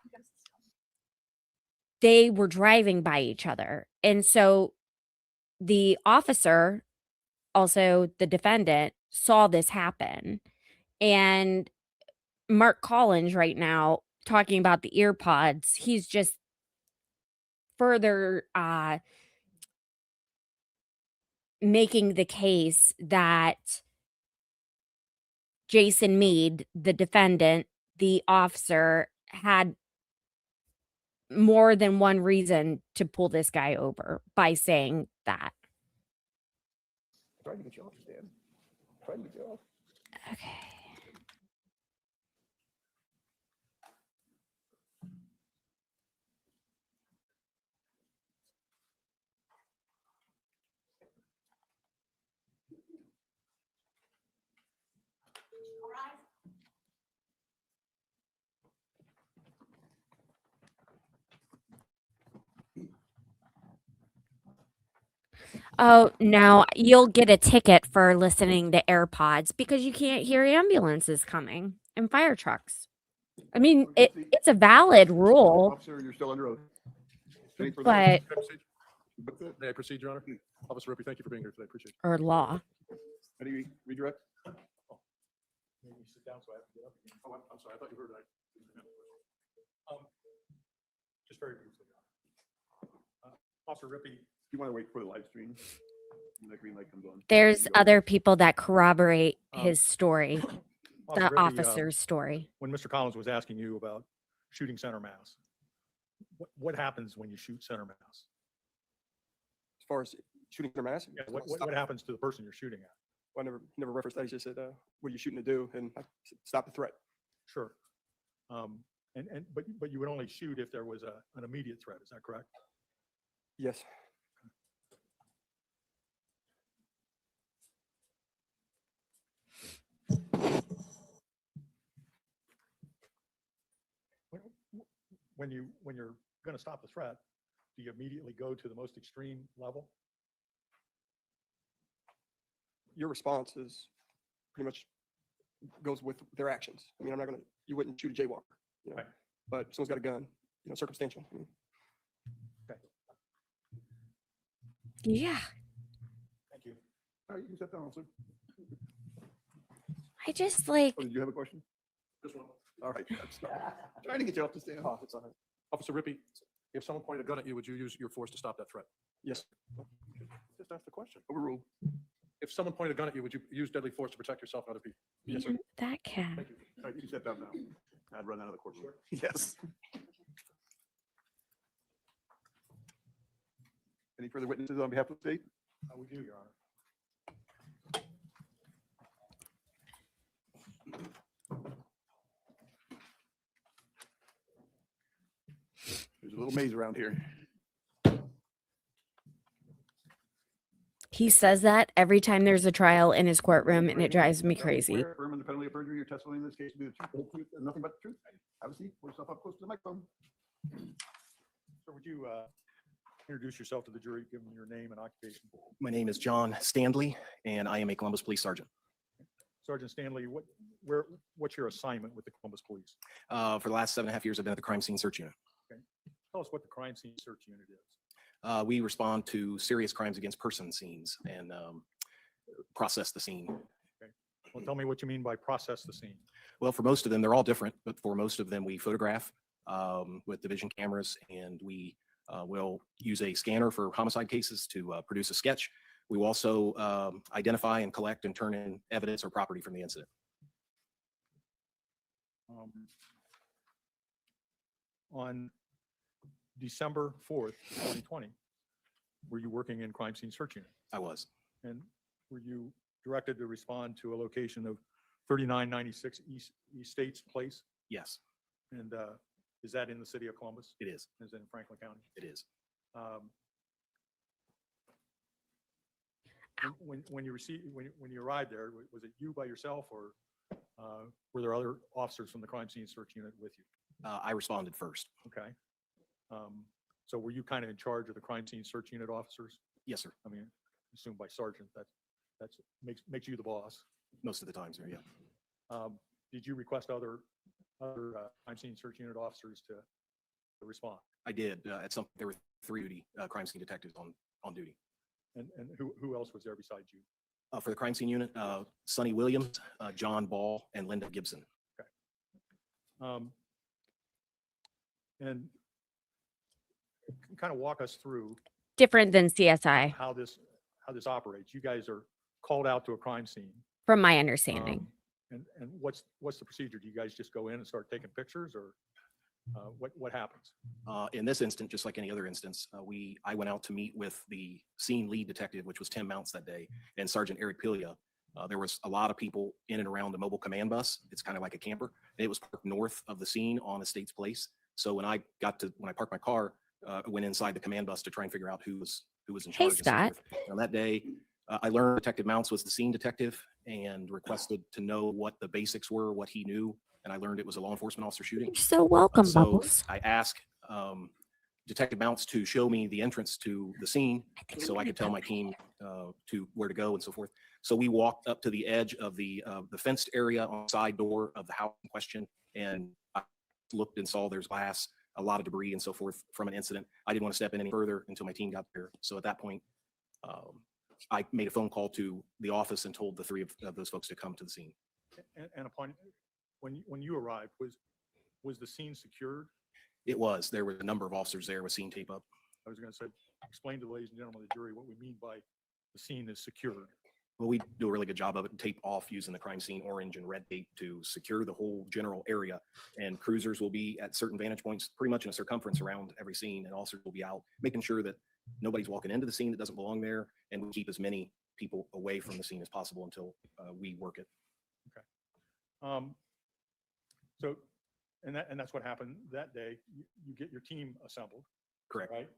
they were driving by each other. And so the officer, also the defendant, saw this happen. And Mark Collins right now talking about the ear pods, he's just further making the case that Jason Meade, the defendant, the officer, had more than one reason to pull this guy over by saying that.
Try to get you off, Dan. Try to get you off.
Okay. Oh, no, you'll get a ticket for listening to AirPods because you can't hear ambulances coming and fire trucks. I mean, it's a valid rule,
Officer, you're still under oath. Any further-
but
May I proceed, Your Honor? Officer Rippey, thank you for being here today. Appreciate it.
or law.
How do you redirect?
Maybe sit down so I have to get up again. Oh, I'm sorry. I thought you heard that. Just very briefly.
Officer Rippey,
You want to wait for the live stream? When that green light comes on.
There's other people that corroborate
Um,
his story,
Officer
the
Rippey,
officer's story.
when Mr. Collins was asking you about shooting center mass, what happens when you shoot center mass?
As far as shooting their mass.
Yeah, what happens to the person you're shooting at?
I never referenced that. He just said, what are you shooting to do? And I said, stop the threat.
Sure. But you would only shoot if there was an immediate threat, is that correct?
Yes.
When you're going to stop the threat, do you immediately go to the most extreme level?
Your response is pretty much goes with their actions. I mean, I'm not gonna, you wouldn't shoot a jaywalker, you know,
Right.
but someone's got a gun, you know, circumstantial. I mean,
Yeah,
Thank you.
All right, you can sit down, officer.
I just like,
Oh, did you have a question?
Just one.
All right. Trying to get you off the stand.
Oh, it's all right. Officer Rippey, if someone pointed a gun at you, would you use your force to stop that threat?
yes,
Just ask the question.
Overruled.
If someone pointed a gun at you, would you use deadly force to protect yourself and other people?
yes, sir.
man, that cat.
Thank you.
All right, you can sit down now. I'd run out of the courtroom. Yes. Any further witnesses on behalf of the state?
We do, Your Honor.
There's a little maze around here.
He says that every time there's a trial in his courtroom, and it drives me crazy.
Swear, affirm under penalty of perjury, your testimony in this case will be the truth, the whole truth, and nothing but the truth. Have a seat. Pull yourself up close to the microphone.
So would you introduce yourself to the jury, give them your name and occupation?
My name is John Stanley, and I am a Columbus Police Sergeant.
Sergeant Stanley, what's your assignment with the Columbus Police?
For the last 7.5 years, I've been at the Crime Scene Search Unit.
Tell us what the crime scene search unit is.
We respond to serious crimes against person scenes and process the scene.
Well, tell me what you mean by process the scene.
Well, for most of them, they're all different, but for most of them, we photograph with division cameras, and we will use a scanner for homicide cases to produce a sketch. We will also identify and collect and turn in evidence or property from the incident.
On December 4th, 2020, were you working in crime scene search unit?
I was.
And were you directed to respond to a location of 3996 East States Place?
Yes,
And is that in the city of Columbus?
it is.
Is it in Franklin County?
It is.
When you arrived there, was it you by yourself, or were there other officers from the crime scene search unit with you?
I responded first.
Okay. So were you kind of in charge of the crime scene search unit officers?
Yes, sir.
I mean, assumed by sergeant, that's makes you the boss.
Most of the times, sir, yeah.
Did you request other crime scene search unit officers to respond?
I did. At some, there were 3 crime scene detectives on duty.
And who else was there besides you?
For the crime scene unit, Sonny Williams, John Ball, and Linda Gibson.
And kind of walk us through
Different than CSI,
how this operates. You guys are called out to a crime scene.
from my understanding.
And what's the procedure? Do you guys just go in and start taking pictures, or what happens?
In this instance, just like any other instance, I went out to meet with the scene lead detective, which was Tim Mounts that day, and Sergeant Eric Pilia. There was a lot of people in and around the mobile command bus. It's kind of like a camper. It was parked north of the scene on Estates Place. So when I parked my car, I went inside the command bus to try and figure out who was in
Hey,
charge. and so
Scott.
forth. And on that day, I learned Detective Mounts was the scene detective and requested to know what the basics were, what he knew. And I learned it was a law enforcement officer shooting.
You're so welcome,
So
Bubbles.
I asked Detective Mounts to show me the entrance to the scene so I could tell my team to where to go and so forth. So we walked up to the edge of the fenced area on the side door of the house in question, and I looked and saw there's glass, a lot of debris and so forth from an incident. I didn't want to step in any further until my team got there. So at that point, I made a phone call to the office and told the 3 of those folks to come to the scene.
And upon when you arrived, was the scene secured?
It was. There were a number of officers there with scene tape up.
I was going to say, explain to the ladies and gentlemen of the jury what we mean by the scene is secured.
Well, we do a really good job of it and tape off using the crime scene orange and red tape to secure the whole general area. And cruisers will be at certain vantage points, pretty much in a circumference around every scene. And officers will be out making sure that nobody's walking into the scene that doesn't belong there. And we keep as many people away from the scene as possible until we work it.
So, and that's what happened that day. You get your team assembled,
Correct.
right?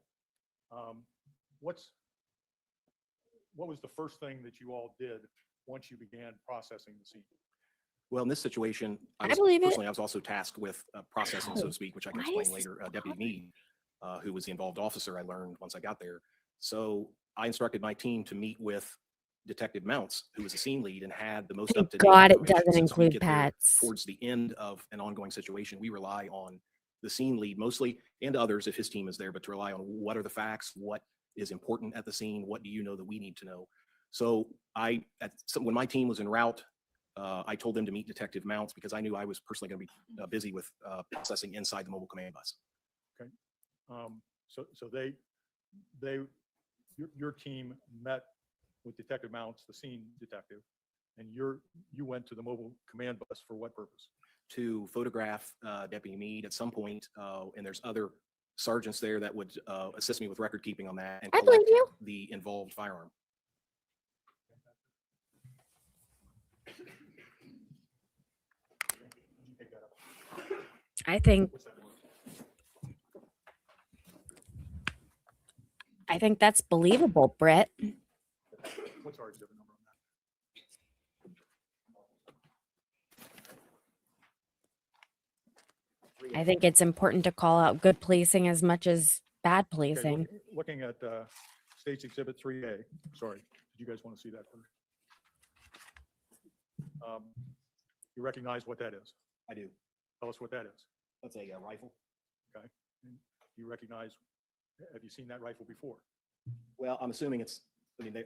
What was the first thing that you all did once you began processing the scene?
Well, in this situation,
I
was
believe it.
personally, I was also tasked with processing, so
Oh,
to speak, which I can
why
explain
is this
later. Deputy Meade, who was the involved officer, I learned once I got there. So I instructed my team to meet with Detective Mounts, who was a scene lead and had the most
Thank
up-to-date
God it
information.
doesn't
Since we
include
get there
pets.
towards the end of an ongoing situation, we rely on the scene lead mostly, and others if his team is there, but to rely on what are the facts, what is important at the scene, what do you know that we need to know. So when my team was en route, I told them to meet Detective Mounts because I knew I was personally going to be busy with processing inside the mobile command bus.
Okay. So your team met with Detective Mounts, the scene detective, and you went to the mobile command bus for what purpose?
To photograph Deputy Meade at some point, and there's other sergeants there that would assist me with record keeping on that and
I believe
collect
you.
the involved firearm.
I think that's believable, Britt.
What's our exhibit number on that?
I think it's important to call out good policing as much as bad
Okay,
policing.
looking at State's Exhibit 3A, sorry, did you guys want to see that first? You recognize what that is?
I do.
Tell us what that is.
That's a rifle.
Okay. And you recognize, have you seen that rifle before?
Well, I'm assuming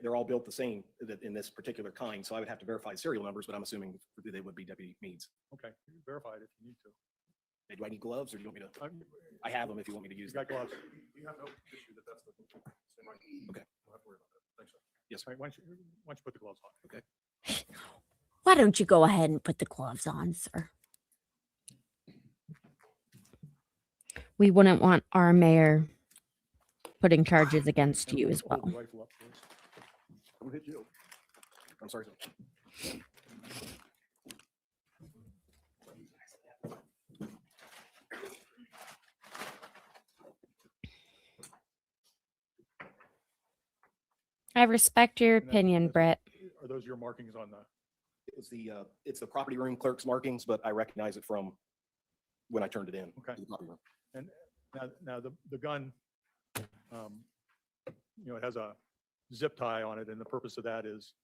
they're all built the same in this particular kind, so I would have to verify serial numbers, but I'm assuming they would be Deputy Meade's.
Okay, verify it if you need to.
Hey, do I need gloves or do you want me to? I have them if you want me to use
You
them.
got gloves?
You have no issue that that's the same rifle.
Okay.
Don't have to worry about that. Thanks, sir.
Yes,
All right, why don't you put the gloves on?
Okay.
Why don't you go ahead and put the gloves on, sir? We wouldn't want our mayor putting charges against you as
Hold
well.
the rifle up for us.
I'm gonna hit you.
I'm sorry, sir.
I respect your
And
opinion, Britt.
Are those your markings on the,
It's the property room clerk's markings, but I recognize it from when I turned it in.
Okay.
to the property room.
and now the gun, it has a zip tie on it, and the purpose of that is,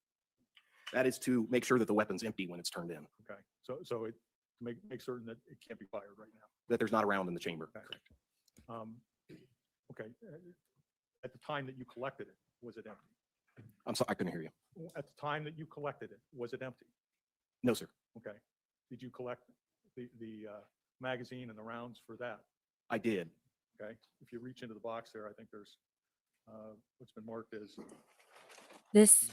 That is to make sure that the weapon's empty when it's turned in,
okay, so it, make certain that it can't be fired right now.
that there's not a round in the chamber.
Okay. Okay, at the time that you collected it, was it empty?
I'm sorry, I couldn't hear you.
At the time that you collected it, was it empty?
No, sir.
Okay. Did you collect the magazine and the rounds for that?
I did.
Okay. If you reach into the box there, I think there's what's been marked as,
This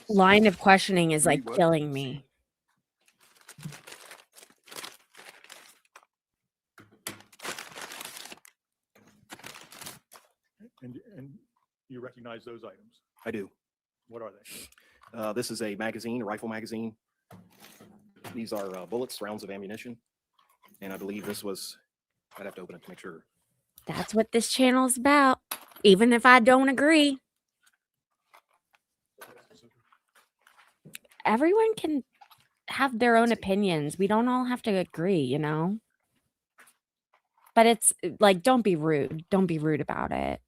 line of questioning is like killing me.
and you recognize those items.
I do.
What are they?
This is a magazine, a rifle magazine. These are bullets, rounds of ammunition. And I believe this was, I'd have to open it to make sure.
That's what this channel's about, even if I don't agree. Everyone can have their own opinions. We don't all have to agree, you know? But it's like, don't be rude. Don't be rude about it.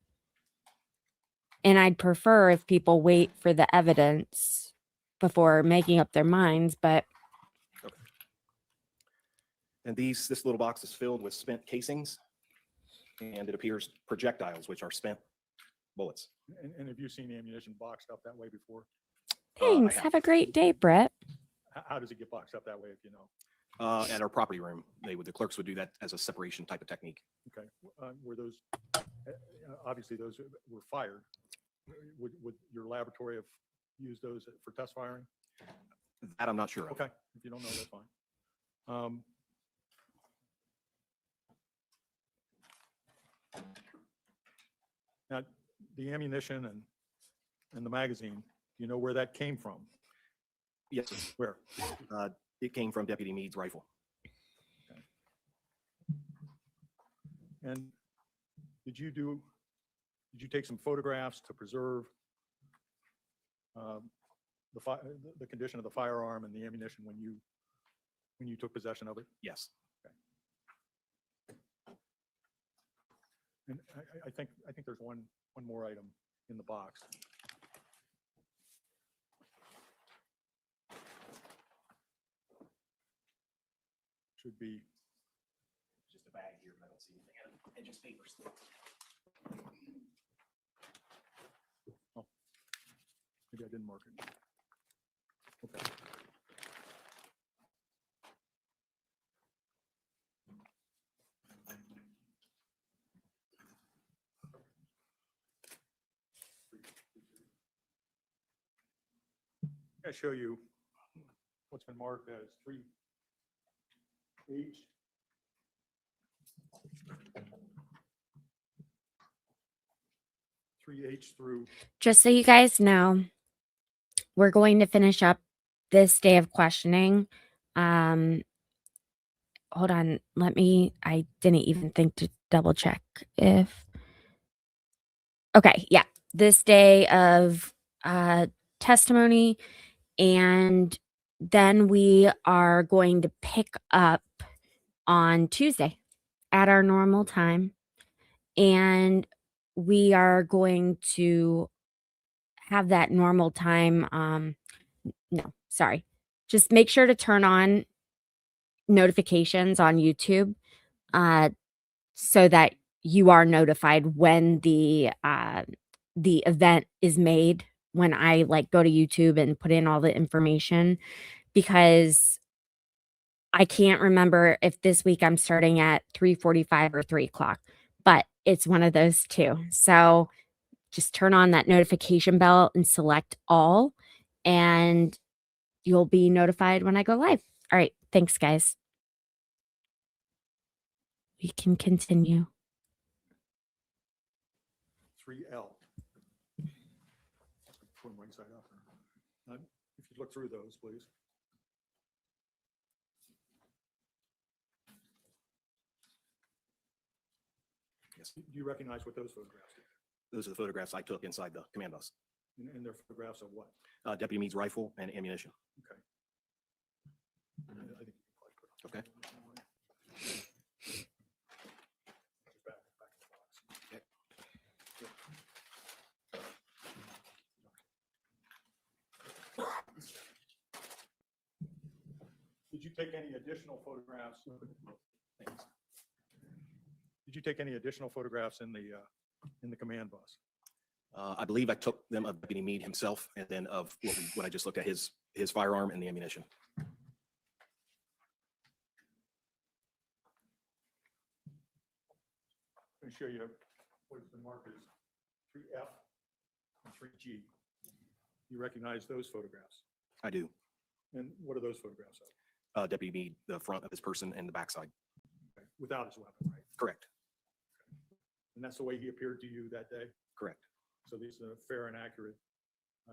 And I'd prefer if people wait for the evidence before making up their minds, but
And this little box is filled with spent casings. And it appears projectiles, which are spent bullets.
And have you seen ammunition boxed up that way before?
thanks. Have a great day, Brett.
How does it get boxed up that way, if you know?
At our property room, the clerks would do that as a separation type of technique.
Okay. Were those Obviously, those were fired. Would your laboratory have used those for test firing?
That I'm not sure of.
Okay, if you don't know, that's fine. Now, the ammunition and the magazine, do you know where that came from?
Yes, sir.
Where?
It came from Deputy Meade's rifle.
And did you take some photographs to preserve the condition of the firearm and the ammunition when you took possession of it?
Yes.
And I think there's one more item in the box. Should be
Just a bag here, but I don't see anything in it. And just papers.
maybe I didn't mark it. Okay. I show you what's been marked as 3H. through.
Just so you guys know, we're going to finish up this day of questioning. Hold on. I didn't even think to double check if. Okay. Yeah. This day of testimony. And then we are going to pick up on Tuesday at our normal time. And we are going to have that normal time. No, sorry. Just make sure to turn on notifications on YouTube so that you are notified when the event is made, when I go to YouTube and put in all the information, because I can't remember if this week I'm starting at 3:45 or 3 o'clock, but it's one of those two. So just turn on that notification bell and select all, and you'll be notified when I go live. All right. Thanks, guys. We can continue.
3L. Put them right side up. If you look through those, please.
Yes.
Do you recognize what those photographs are?
Those are the photographs I took inside the command bus.
And they're photographs of what?
Deputy Meade's rifle and ammunition.
Okay. I think you can probably put it on.
Okay.
Back in the box.
Okay.
Did you take any additional photographs? Thanks. Did you take any additional photographs in the command bus?
I believe I took them of Deputy Meade himself, and then of what I just looked at, his firearm and the ammunition.
Let me show you what has been marked as 3F and 3G. You recognize those photographs?
I do.
And what are those photographs of?
Deputy Meade, the front of his person and the backside.
Okay. Without his weapon, right?
Correct.
And that's the way he appeared to you that day?
Correct.
So this is a fair and accurate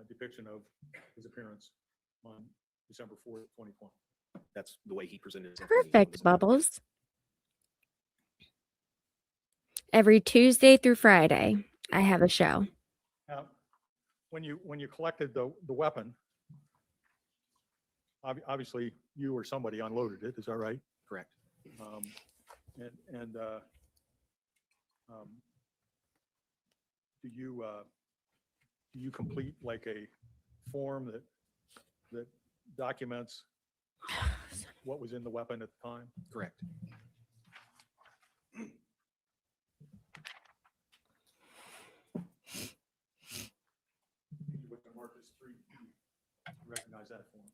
depiction of his appearance on December 4th, 2020.
That's the way he presented himself to me.
Perfect, Bubbles. Every Tuesday through Friday, I have a show.
Now, when you collected the weapon, obviously you or somebody unloaded it, is that right?
Correct.
Do you complete like a form that documents what was in the weapon at the time?
Correct.
With the mark is 3E. Recognize that form?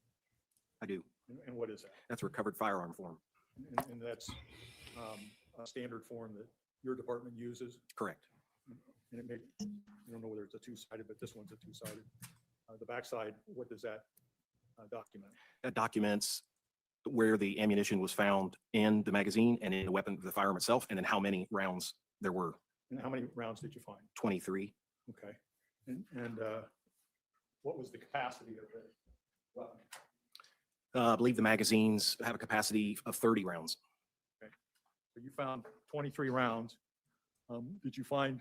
I do.
And what is that?
That's a recovered firearm form.
And that's a standard form that your department uses?
Correct.
And it may, I don't know whether it's a two-sided, but this one's a two-sided. The backside, what does that document?
That documents where the ammunition was found in the magazine and in the weapon, the firearm itself, and then how many rounds there were.
And how many rounds did you find?
23.
Okay. And what was the capacity of the weapon?
I believe the magazines have a capacity of 30 rounds.
Okay. So you found 23 rounds. Did you find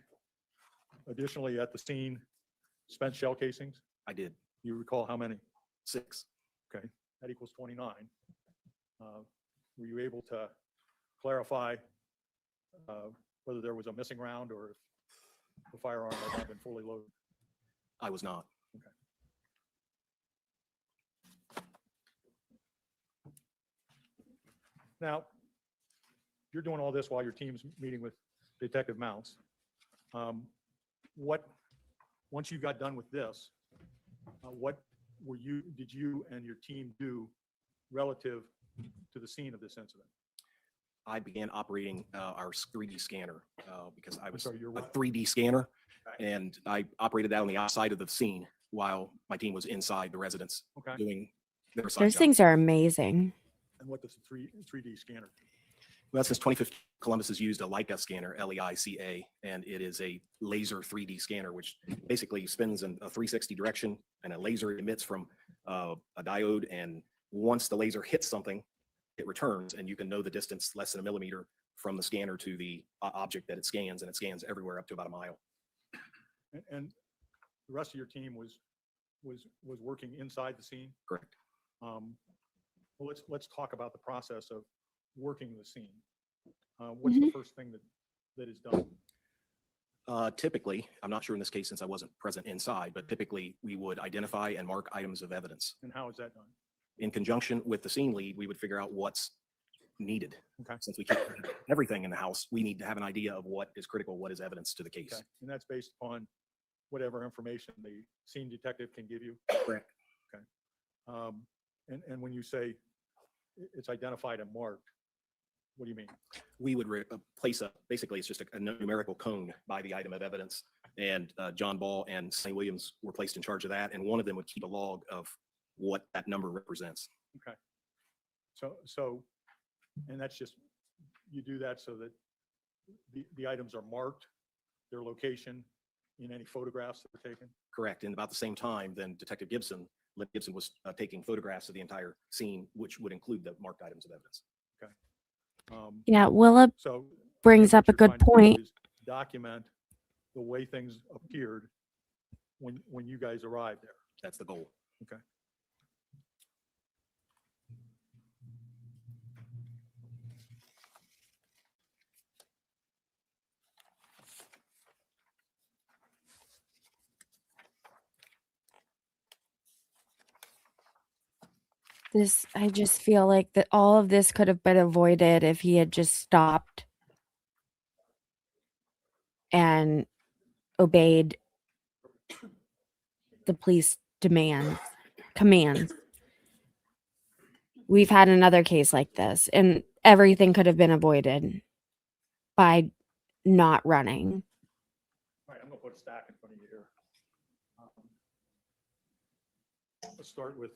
additionally at the scene spent shell casings?
I did.
You recall how many?
6.
Okay, that equals 29. Were you able to clarify whether there was a missing round or if the firearm had not been fully loaded?
I was not.
Okay. Now, you're doing all this while your team's meeting with Detective Mounts. Once you got done with this, what did you and your team do relative to the scene of this incident?
I began operating our 3D scanner because I was
sorry, your
a
what?
3D scanner, and I operated that on the outside of the scene while my team was inside the residence
Okay.
doing their side
Those
job.
things are amazing.
And what does a 3D scanner do?
Well, since 2015, Columbus has used a Leica scanner, Leica, and it is a laser 3D scanner, which basically spins in a 360 direction, and a laser emits from a diode. And once the laser hits something, it returns, and you can know the distance less than a millimeter from the scanner to the object that it scans, and it scans everywhere up to about a mile.
And the rest of your team was working inside the scene?
Correct.
Well, let's talk about the process of working the scene. What's the first thing that is done?
Typically, I'm not sure in this case since I wasn't present inside, but typically we would identify and mark items of evidence.
And how is that done?
In conjunction with the scene lead, we would figure out what's needed.
Okay.
Since we can't have everything in the house, we need to have an idea of what is critical, what is evidence to the case.
Okay. And that's based upon whatever information the scene detective can give you?
Correct.
Okay. And when you say it's identified and marked, what do you mean?
We would place basically it's just a numerical cone by the item of evidence. And John Ball and Sonny Williams were placed in charge of that. And one of them would keep a log of what that number represents.
Okay. So, and that's just, you do that so that the items are marked, their location in any photographs that were taken?
Correct. And about the same time, then Detective Gibson, Lynn Gibson was taking photographs of the entire scene, which would include the marked items of evidence.
Okay.
Yeah, Willa
So
brings
what
up a
you're
good
trying to do
point.
is document the way things appeared when you guys arrived there.
That's the goal.
Okay.
I just feel like that all of this could have been avoided if he had just stopped and obeyed the police commands. We've had another case like this, and everything could have been avoided by not running.
All right, I'm gonna put a stack in front of you here. Let's start with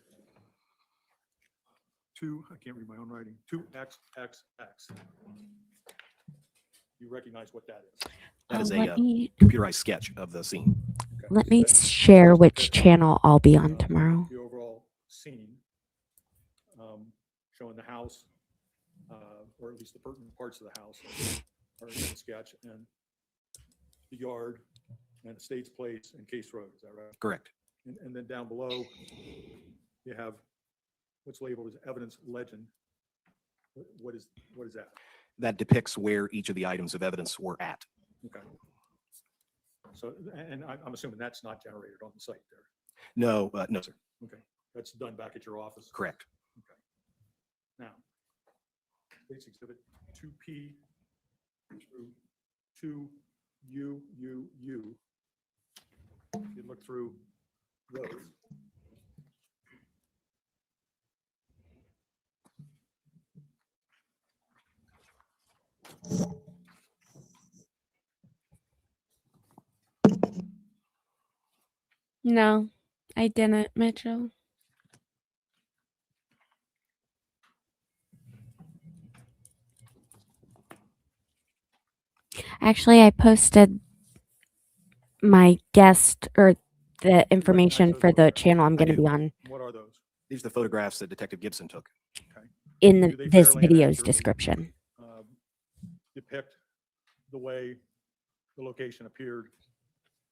I can't read my own writing, 2XXX. You recognize what that is?
That is
let
a
me
computerized sketch of the scene.
Okay.
let
So
me
that's-
share which
that's,
channel I'll be on tomorrow.
The overall scene, showing the house, or at least the pertinent parts of the house are in the sketch, and the yard, and Estates Place, and Case Road, is that right?
Correct.
And then down below, you have what's labeled as evidence legend. What is that?
That depicts where each of the items of evidence were at.
Okay. So, and I'm assuming that's not generated on the site there.
No, no, sir.
Okay, that's done back at your office?
Correct.
Okay. Now, State's Exhibit 2P through 2UUU. If you look through those.
No, I didn't, Mitchell. Actually, I posted my guest or the information for the channel I'm going to
do.
be on
What are those?
These are the photographs that Detective Gibson took.
in
Do they
this
fairly and
video's
accurately,
description.
Depict the way the location appeared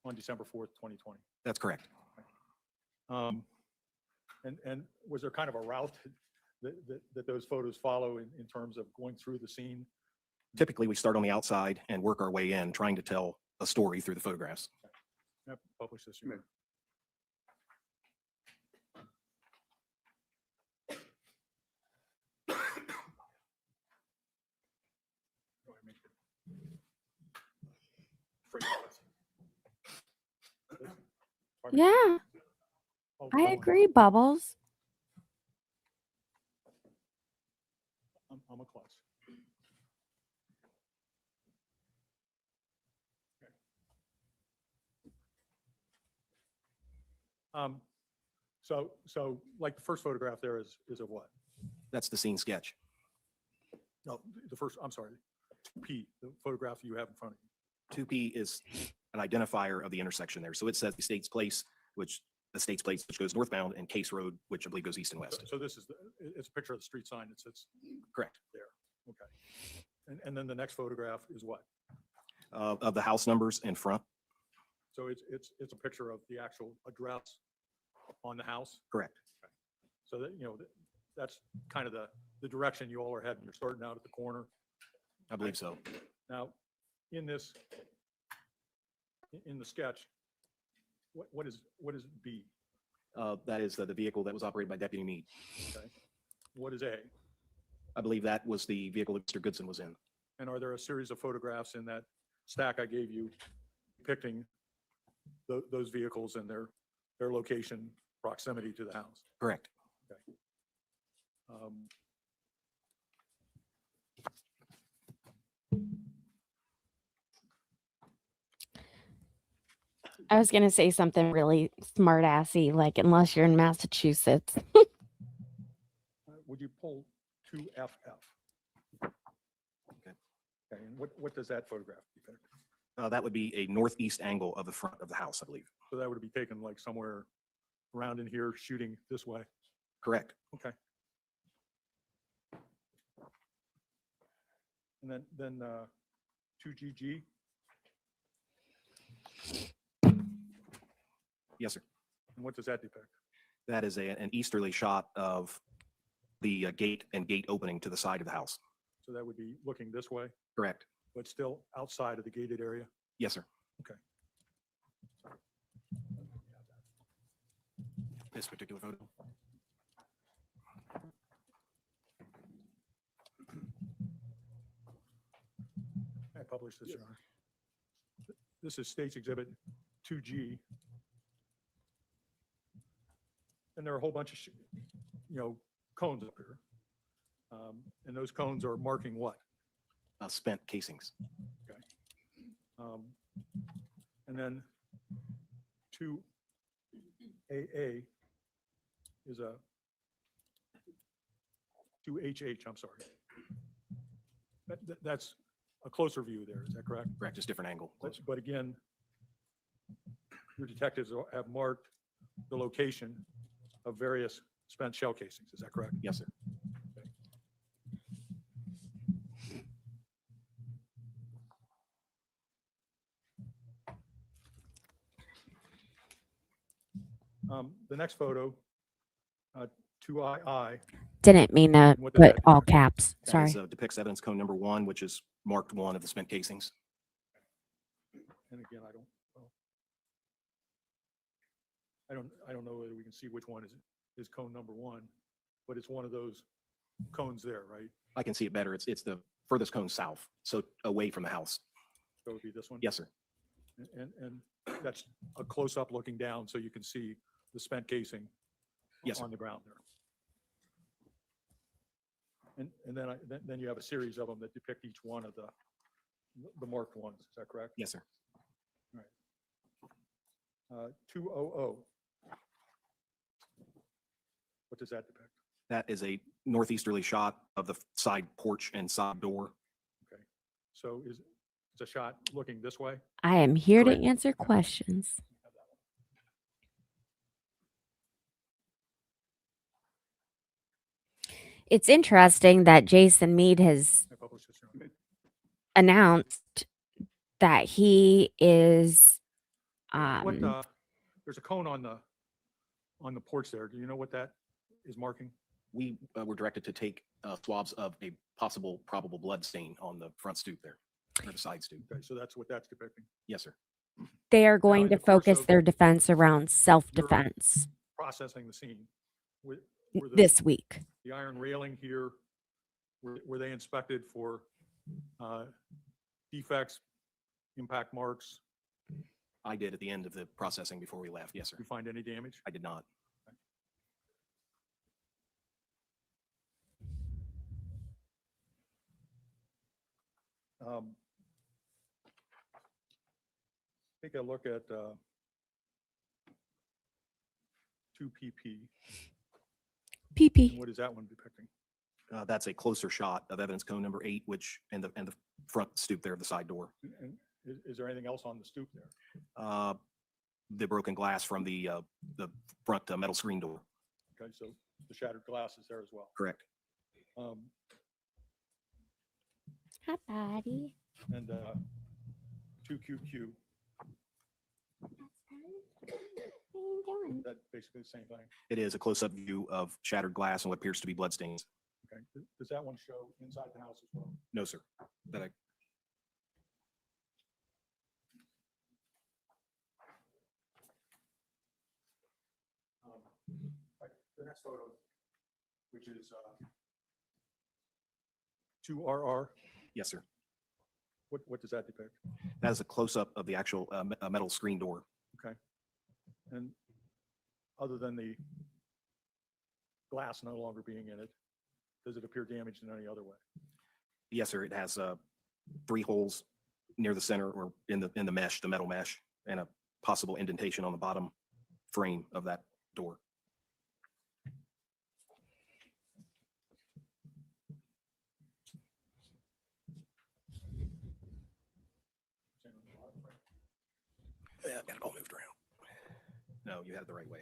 on December 4th, 2020?
That's correct.
And was there kind of a route that those photos follow in terms of going through the scene?
Typically, we start on the outside and work our way in, trying to tell a story through the photographs.
Can I publish this here? Go ahead, make it. Pardon me?
Yeah,
Oh,
I
go on.
agree, Bubbles.
I'm a klutz. So like the first photograph there is of what?
That's the scene sketch.
No, the first, I'm sorry, 2P, the photograph you have in front of you.
2P is an identifier of the intersection there. So it says the States Place, which goes northbound, and Case Road, which I believe goes east and west.
So this is, it's a picture of the street sign that sits
Correct.
there. Okay. And then the next photograph is what?
Of the house numbers in front.
So it's a picture of the actual address on the house?
Correct.
So that, that's kind of the direction you all are heading. You're starting out at the corner.
I believe so.
Now, in the sketch, what is B?
That is the vehicle that was operated by Deputy Meade.
Okay. What is A?
I believe that was the vehicle that Mr. Goodson was in.
And are there a series of photographs in that stack I gave you depicting those vehicles and their location, proximity to the house?
Correct.
Okay.
I was going to say something really smart assy, like unless you're in Massachusetts.
Would you pull 2FF?
Okay.
Okay, and what does that photograph depict?
That would be a northeast angle of the front of the house, I believe.
So that would be taken like somewhere around in here, shooting this way.
Correct.
Okay. And then 2GG.
Yes, sir.
And what does that depict?
That is an easterly shot of the gate and gate opening to the side of the house.
So that would be looking this way,
Correct.
but still outside of the gated area?
Yes, sir.
Okay.
This particular photo.
I published this, Your Honor. This is State's Exhibit 2G. And there are a whole bunch of, cones up here. And those cones are marking what?
Spent casings.
Okay. And then 2AA is a 2HH, I'm sorry. That's a closer view there, is that correct?
Correct, just different angle.
But again, your detectives have marked the location of various spent shell casings, is that correct?
Yes, sir.
The next photo, 2II,
Didn't mean to
What does
put
that
all
depict?
caps.
That
Sorry.
is, depicts evidence cone number 1, which is marked 1 of the spent casings.
and again, I don't know whether we can see which one is cone number 1, but it's one of those cones there, right?
I can see it better. It's the furthest cone south, so away from the house.
So it would be this one?
Yes, sir.
And that's a close-up looking down, so you can see the spent casing
Yes, sir.
on the ground there. And then you have a series of them that depict each one of the marked ones, is that correct?
Yes, sir.
200. What does that depict?
That is a northeasterly shot of the side porch and side door.
Okay, so is it's a shot looking this way?
I am here
Correct.
to answer questions. It's interesting that Jason Meade has
I published this.
announced that he is
What, there's a cone on the porch there. Do you know what that is marking?
We were directed to take swabs of a possible probable blood stain on the front stoop there, or the side stoop.
Okay, so that's what that's depicting.
Yes, sir.
they are going
in
to
the course
focus
of
their defense around self-defense
Processing the scene. Were the-
this week.
The iron railing here, were they inspected for defects, impact marks?
I did at the end of the processing before we left. Yes, sir.
Did you find any damage?
I did not.
Take a look at 2PP.
PP.
What is that one depicting?
That's a closer shot of evidence cone number 8, which and the front stoop there of the side door.
And is there anything else on the stoop there?
The broken glass from the front metal screen door.
Okay, so the shattered glass is there as well.
Correct.
Hi, buddy.
And 2QQ, is that basically the same thing?
It is a close-up view of shattered glass and what appears to be bloodstains.
Okay, does that one show inside the house as well?
No, sir. That I,
The next photo, which is 2RR,
yes, sir.
what does that depict?
That is a close-up of the actual metal screen door.
Okay. And other than the glass no longer being in it, does it appear damaged in any other way?
Yes, sir. It has 3 holes near the center or in the mesh, the metal mesh, and a possible indentation on the bottom frame of that door. Yeah, got it all moved around. No, you had it the right way.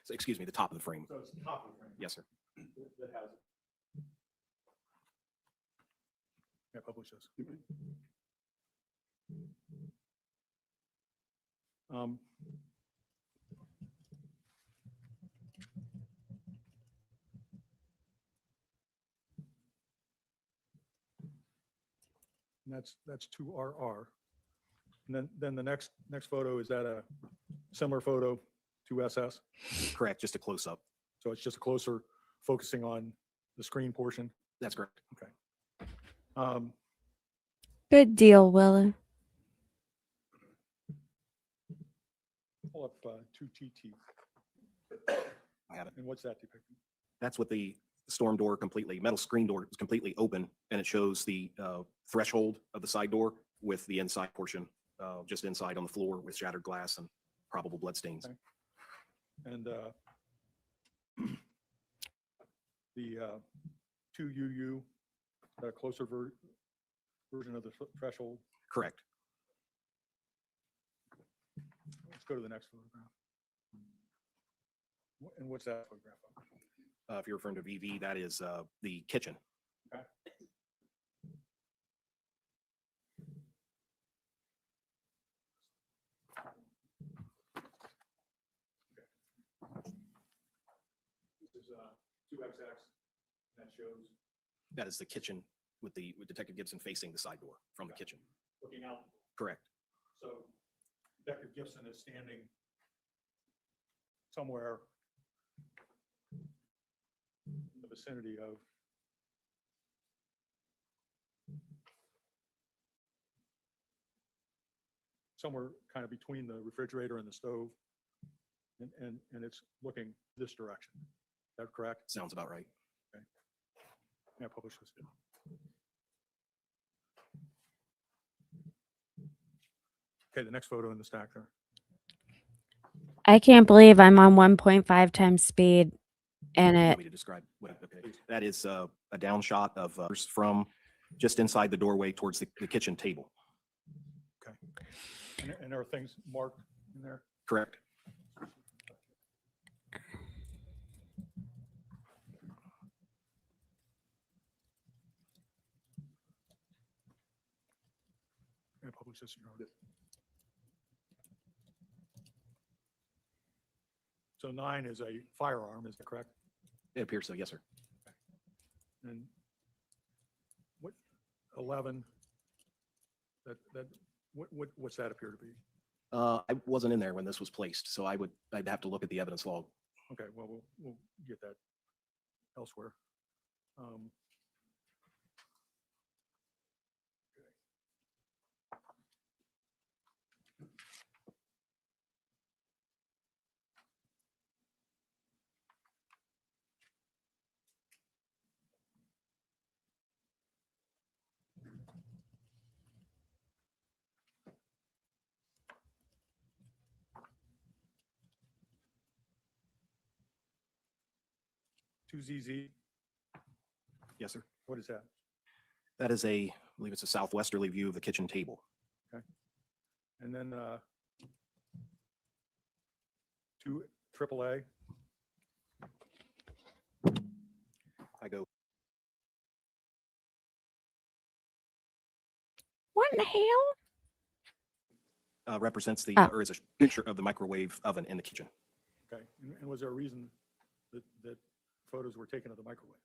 So, excuse me, the top of the frame.
So it's the top of the frame.
Yes, sir.
That has it. Yeah, publish this. And that's 2RR. And then the next photo, is that a similar photo to SS?
Correct, just a close-up.
So it's just closer focusing on the screen portion?
That's correct.
Okay.
Good deal, Willa.
Pull up 2TT.
I have it.
And what's that depicting?
That's what the storm door completely, metal screen door is completely open, and it shows the threshold of the side door with the inside portion just inside on the floor with shattered glass and probable bloodstains.
Okay. And the 2UU, a closer version of the threshold.
Correct.
Let's go to the next photograph. And what's that photograph of?
If you're referring to VV, that is the kitchen.
Okay. This is 2XX. That shows
That is the kitchen with Detective Gibson facing the side door from the kitchen.
looking out.
Correct.
So Detective Gibson is standing somewhere in the vicinity of somewhere kind of between the refrigerator and the stove, and it's looking this direction. Is that correct?
Sounds about right.
Yeah, publish this. Okay, the next photo in the stack there.
I can't believe I'm on 1.5 times speed and
You
it.
want me to describe what, okay. That is a down shot of from just inside the doorway towards the kitchen table.
Okay. And there are things marked in there?
Correct.
Can I publish this? Your Honor? So 9 is a firearm, is that correct?
It appears so, yes, sir.
And what, 11, what's that appear to be?
I wasn't in there when this was placed, so I'd have to look at the evidence log.
Okay, well, we'll get that elsewhere. Two ZZ,
Yes, sir.
what is that?
That is I believe it's a southwesterly view of the kitchen table.
And then 2 AAA,
I go,
What in the hell?
represents the,
Oh.
or is a picture of the microwave oven in the kitchen.
okay. And was there a reason that photos were taken of the microwave?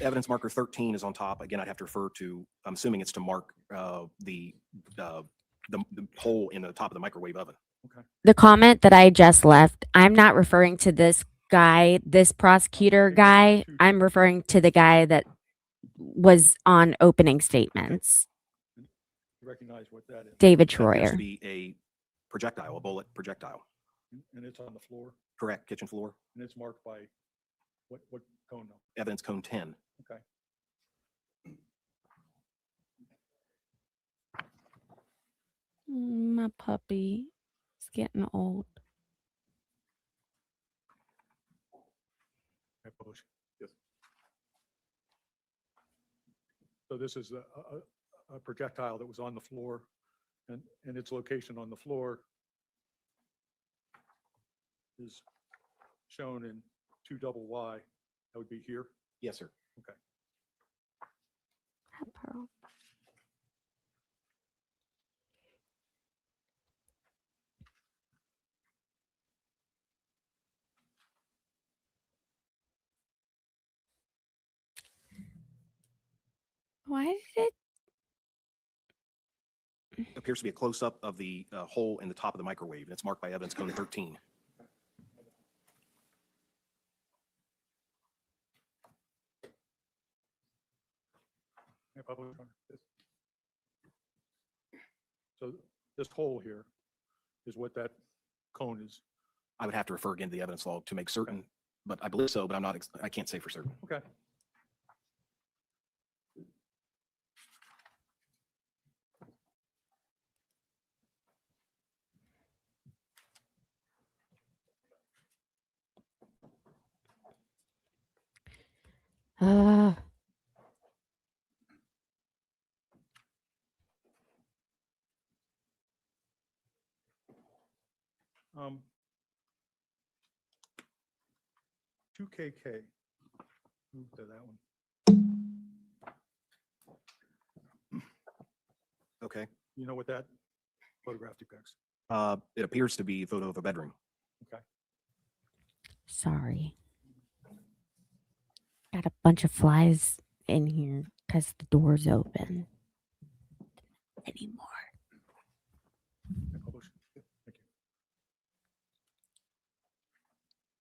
Evidence marker 13 is on top. Again, I'd have to refer to, I'm assuming it's to mark the hole in the top of the microwave oven.
The comment that I just left, I'm not referring to this guy, this prosecutor guy. I'm referring to the guy that was on opening statements,
You recognize what that is?
David
That appears to
Troyer.
be a projectile, a bullet projectile.
And it's on the floor,
Correct, kitchen floor.
and it's marked by what cone number?
Evidence cone 10.
Okay.
My puppy is getting old.
I publish. Yes. So this is a projectile that was on the floor, and its location on the floor is shown in 2 double Y. That would be here.
Yes, sir.
Okay.
Hi, Pearl. Why did it?
Appears to be a close-up of the hole in the top of the microwave, and it's marked by evidence cone 13.
I publish on this. So this hole here is what that cone is.
I would have to refer again to the evidence log to make certain, but I believe so, but I'm not, I can't say for certain.
Okay.
Uh,
Um, 2KK. Move to that one.
Okay.
You know what that photograph depicts?
It appears to be a photo of a bedroom.
Okay.
sorry. Got a bunch of flies in here because the door's open. Anymore.
I publish. Thank you.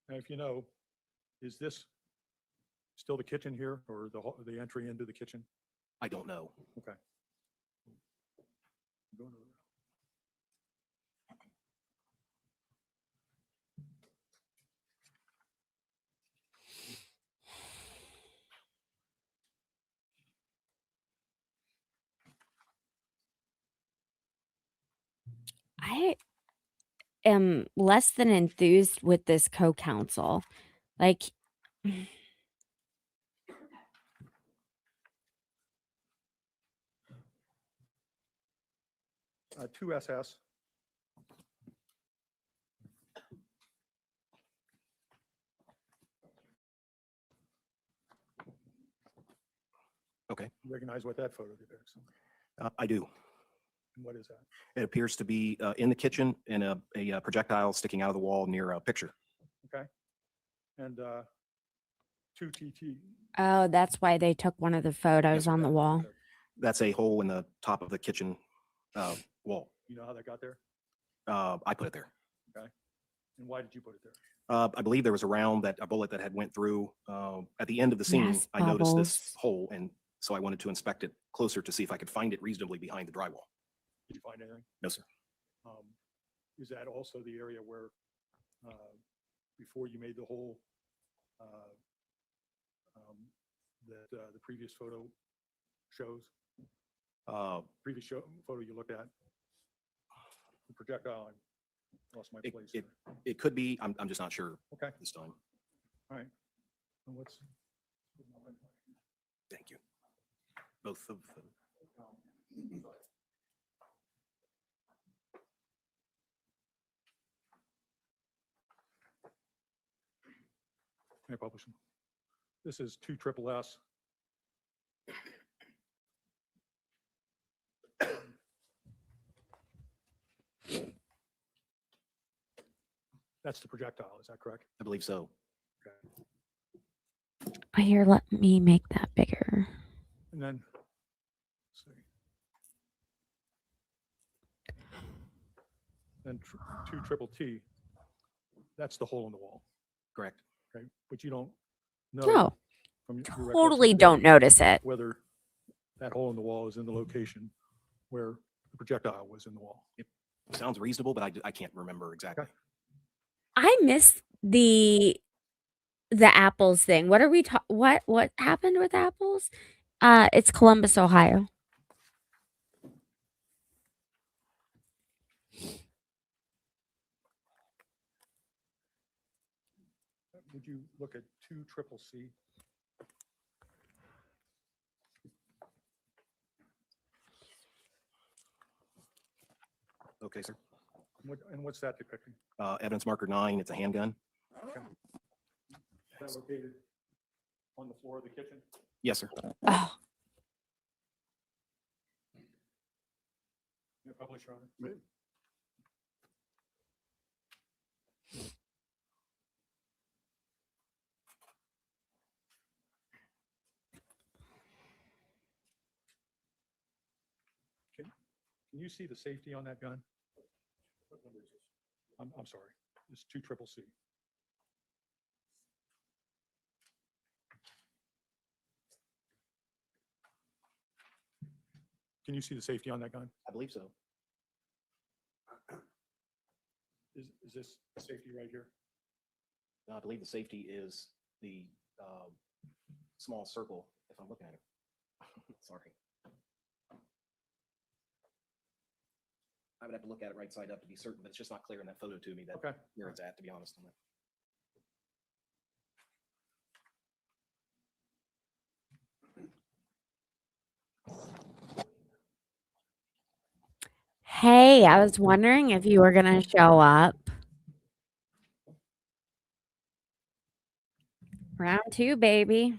Now, if you know, is this still the kitchen here, or the entry into the kitchen?
I don't know.
Okay. Go into the-
am less than enthused with this co-counsel. Like,
2 SS.
Okay,
Recognize what that photo depicts.
I do.
And what is that?
It appears to be in the kitchen and a projectile sticking out of the wall near a picture.
Okay. And 2 TT.
oh, that's why they took one of the photos
Yes,
on the wall.
Okay.
That's a hole in the top of the kitchen wall.
You know how that got there?
I put it there.
Okay. And why did you put it there?
I believe there was a bullet that had went through. At the end of the scene,
Yes,
I noticed this
Bubbles.
hole, and so I wanted to inspect it closer to see if I could find it reasonably behind the drywall.
Did you find anything?
No, sir.
Is that also the area where, before you made the hole, that the previous photo shows? Previous photo you looked at? The projectile, I lost my place. there.
It could be. I'm just not sure
Okay,
this time.
all right. And what's?
Thank you. Both of them.
Can I publish them? This is 2 triple S. That's the projectile, is that correct?
I believe so.
Oh, here, let me make that bigger.
And then, let's see. Then 2 triple T, that's the hole in the wall,
Correct.
okay? But you don't know.
No,
from your recollection
totally
of
don't
video
notice it.
whether that hole in the wall is in the location where the projectile was in the wall.
Sounds reasonable, but I can't remember exactly.
I miss the apples thing. What are we what happened with apples? It's Columbus, Ohio.
Would you look at 2 triple C?
Okay, sir.
And what's that depicting?
Evidence marker 9. It's a handgun.
Okay. Is that located on the floor of the kitchen?
Yes, sir.
Oh,
Yeah, publish, Your Honor. Can you see the safety on that gun? What number is this? I'm sorry, it's 2 triple C. Can you see the safety on that gun?
I believe so.
Is this safety right here?
I believe the safety is the small circle, if I'm looking at it. Sorry. I would have to look at it right side up to be certain, but it's just not clear in that photo to me that
Okay.
where it's at, to be honest on that.
hey, I was wondering if you were gonna show up. Round 2, baby.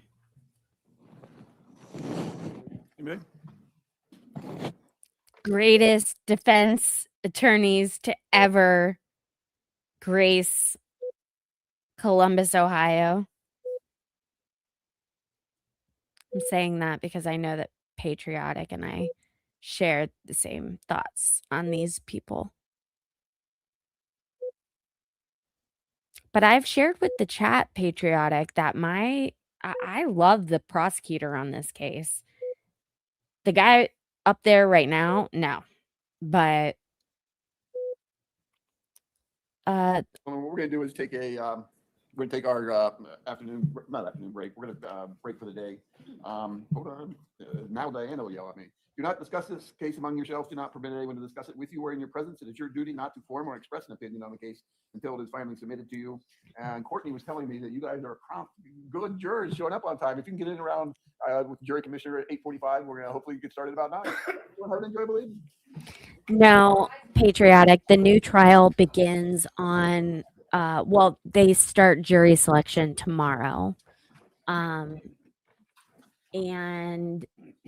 Anybody?
Greatest defense attorneys to ever grace Columbus, Ohio. I'm saying that because I know that Patriotic and I shared the same thoughts on these people. But I've shared with the chat, Patriotic, that I love the prosecutor on this case. The guy up there right now, no. But
What we're gonna do is take a We're gonna take our not afternoon break. We're gonna break for the day. Hold on. Now Diana will yell at me. Do not discuss this case among yourselves. Do not permit anyone to discuss it with you or in your presence. It is your duty not to form or express an opinion on the case until it is finally submitted to you. And Courtney was telling me that you guys are prompt, good jurors showing up on time. If you can get in around with jury commissioner at 8:45, we're gonna hopefully get started about 9. Everyone have an enjoyable evening.
No, patriotic. The new trial begins on, well, they start jury selection tomorrow. And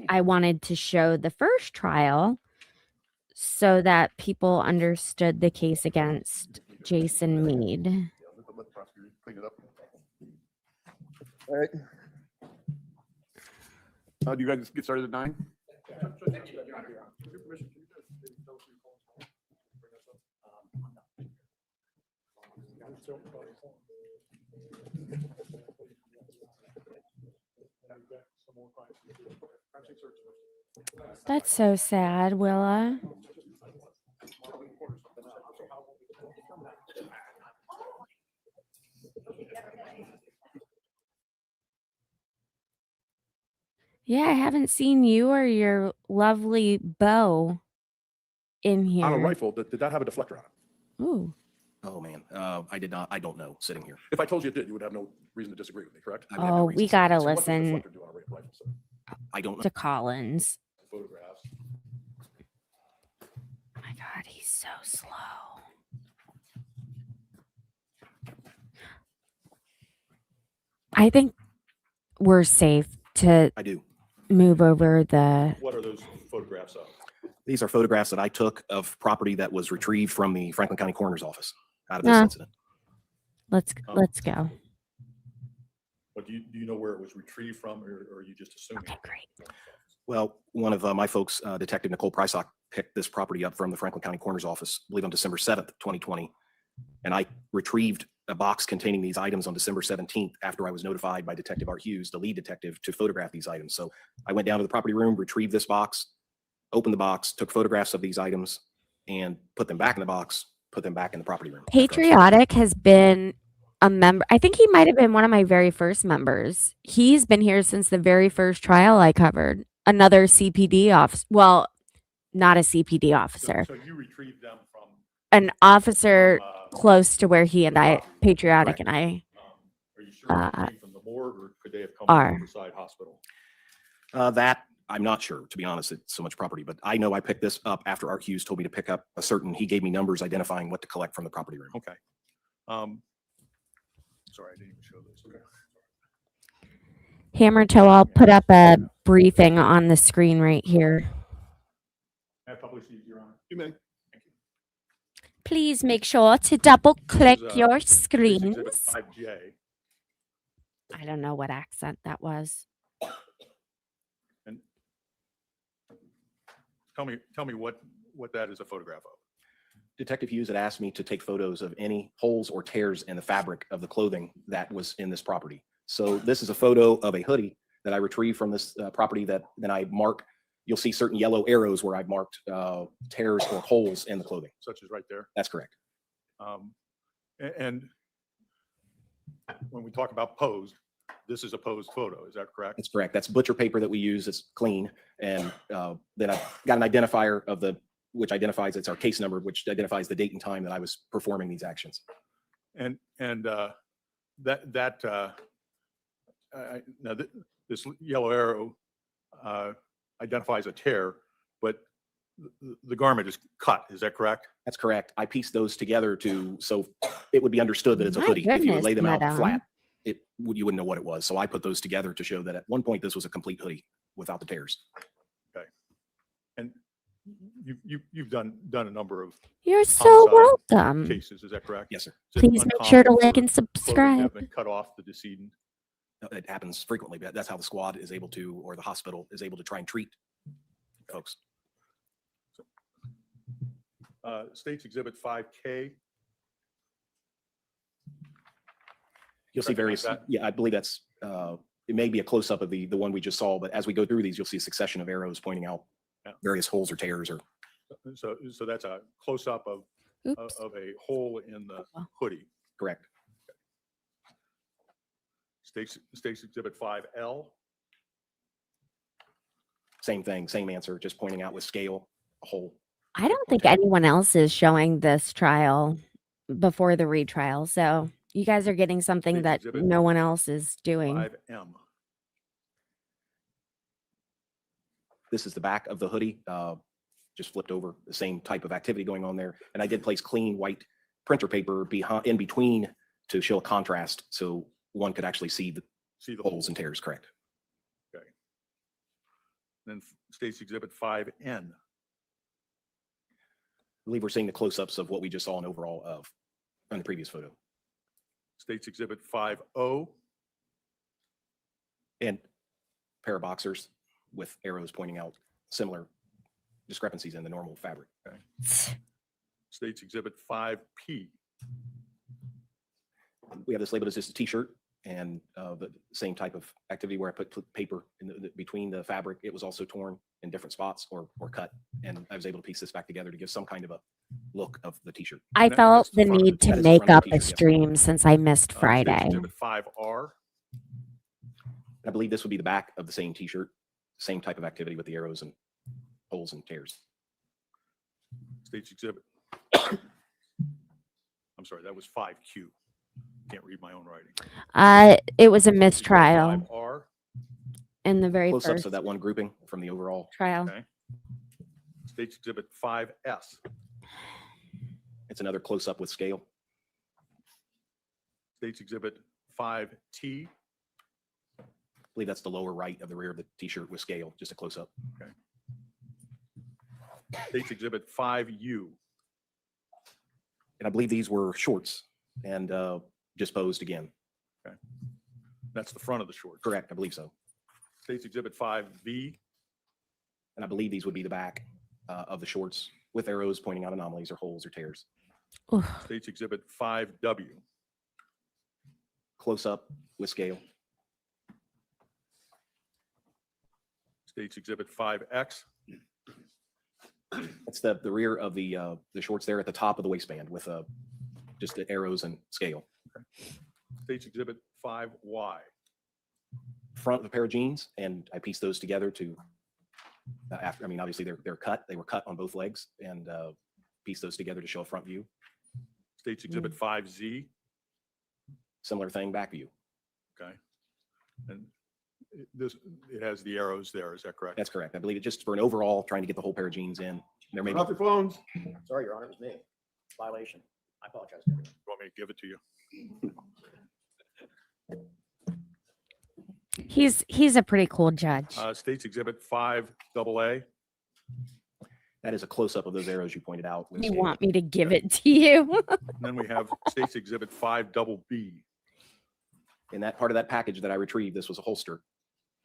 I wanted to show the first trial so that people understood the case against Jason Meade.
Let the prosecutor clean it up. All right. Do you guys get started at 9?
That's so sad, Willa. Yeah, I haven't seen you or your lovely bow in here.
On a rifle, did that have a deflector on it?
Ooh.
Oh, man. I did not. I don't know sitting here.
If I told you it did, you would have no reason to disagree with me, correct?
I would have no
Oh,
reason
we
to
gotta
So what does the
listen
deflector do on a rifle, sir?
I don't know.
to Collins.
Photographs.
Oh my God, he's so slow. I think we're safe to
I do.
move over the.
What are those photographs of?
These are photographs that I took of property that was retrieved from the Franklin County Coroner's Office out of this
Nah.
incident.
Let's go.
But do you know where it was retrieved from, or are you just assuming?
Okay, great.
Well, one of my folks, Detective Nicole Prysock, picked this property up from the Franklin County Coroner's Office, I believe on December 7th, 2020. And I retrieved a box containing these items on December 17th after I was notified by Detective Art Hughes, the lead detective, to photograph these items. So I went down to the property room, retrieved this box, opened the box, took photographs of these items, and put them back in the box, put them back in the property room.
Patriotic has been a member. I think he might have been one of my very first members. He's been here since the very first trial I covered. Another CPD officer. Well, not a CPD officer.
So you retrieved them from
An officer close to where he and I, Patriotic
Correct.
and I,
are you sure they came from the morgue, or could they have come
are.
from Riverside Hospital?
That I'm not sure, to be honest. It's so much property, but I know I picked this up after Art Hughes told me to pick up he gave me numbers identifying what to collect from the property room.
Okay. Sorry, I didn't even show this. Okay.
Hammer Toe, I'll put up a briefing on the screen right here.
I publish these, Your Honor.
You may.
Please make sure to double click
This is,
your
Police
screens.
Exhibit 5J.
I don't know what accent that was.
And tell me what that is a photograph of.
Detective Hughes had asked me to take photos of any holes or tears in the fabric of the clothing that was in this property. So this is a photo of a hoodie that I retrieved from this property that then I mark. You'll see certain yellow arrows where I've marked tears or holes in the clothing.
Such as right there.
That's correct.
And when we talk about posed, this is a posed photo. Is that correct?
That's correct. That's butcher paper that we use. It's clean. And then I've got an identifier of which identifies, it's our case number, which identifies the date and time that I was performing these actions.
And now this yellow arrow identifies a tear, but the garment is cut. Is that correct?
That's correct. I pieced those together so it would be understood that it's a
My
hoodie. If you would
goodness,
lay them out
madam.
flat, you wouldn't know what it was. So I put those together to show that at one point this was a complete hoodie without the tears.
Okay. And you've done a number of
You're so
homicide
welcome.
cases. Is that correct?
Yes, sir.
Is it
Please make sure to
uncommon
like
for
and
clothing to
subscribe.
have been cut off the decedent?
It happens frequently, but that's how the squad is able to, or the hospital is able to try and treat folks.
State's Exhibit 5K.
You'll see various,
Recognize that?
yeah, I believe that's, it may be a close-up of the one we just saw, but as we go through these, you'll see a succession of arrows pointing out
Yeah.
various holes or tears or.
So that's a close-up of
Oops.
a hole in the hoodie.
Correct.
State's Exhibit 5L.
Same thing, same answer, just pointing out with scale, a hole.
I don't think anyone else is showing this trial before the retrial. So you guys are getting something
State's
that
Exhibit
no one else is doing.
5M.
This is the back of the hoodie, just flipped over, the same type of activity going on there. And I did place clean white printer paper in between to show a contrast, so one could actually see the holes and tears, correct?
Okay. Then State's Exhibit 5N.
I believe we're seeing the close-ups of what we just saw an overall of in the previous photo.
State's Exhibit 5O.
And pair of boxers with arrows pointing out similar discrepancies in the normal fabric.
Okay. State's Exhibit 5P.
We have this labeled as just a t-shirt, and the same type of activity where I put paper in between the fabric. It was also torn in different spots or cut, and I was able to piece this back together to give some kind of a look of the t-shirt.
I
And
felt
that's the
the
front of
need
it.
to
That is the
make
front of
up
the
a
t-shirt, yes.
stream since I missed
State's
Friday.
Exhibit 5R.
I believe this would be the back of the same t-shirt, same type of activity with the arrows and holes and tears.
State's Exhibit. I'm sorry, that was 5Q. Can't read my own writing.
It was a
Exhibit
mistrial
5R.
in the very
Close-ups
first
of that one grouping from the overall.
trial.
Okay. State's Exhibit 5S.
It's another close-up with scale.
State's Exhibit 5T.
I believe that's the lower right of the rear of the t-shirt with scale, just a close-up.
State's Exhibit 5U.
And I believe these were shorts and just posed again.
That's the front of the shorts.
Correct, I believe so.
State's Exhibit 5V.
And I believe these would be the back of the shorts with arrows pointing out anomalies or holes or tears.
Oof.
State's Exhibit 5W.
Close-up with scale.
State's Exhibit 5X.
It's the rear of the shorts there at the top of the waistband with just the arrows and scale.
State's Exhibit 5Y.
Front of a pair of jeans, and I pieced those together to after. I mean, obviously they're cut. They were cut on both legs, and pieced those together to show a front view.
State's Exhibit 5Z.
Similar thing, back view.
Okay. And it has the arrows there. Is that correct?
That's correct. I believe it just for an overall, trying to get the whole pair of jeans in. There may
Turn
be
off your phones.
Sorry, Your Honor, it was me. Violation. I apologize.
You want me to give it to you?
He's a pretty cool judge.
State's Exhibit 5AA.
that is a close-up of those arrows you pointed out. with
You
scale.
want me to give it to you?
And then we have State's Exhibit 5BB.
In that part of that package that I retrieved, this was a holster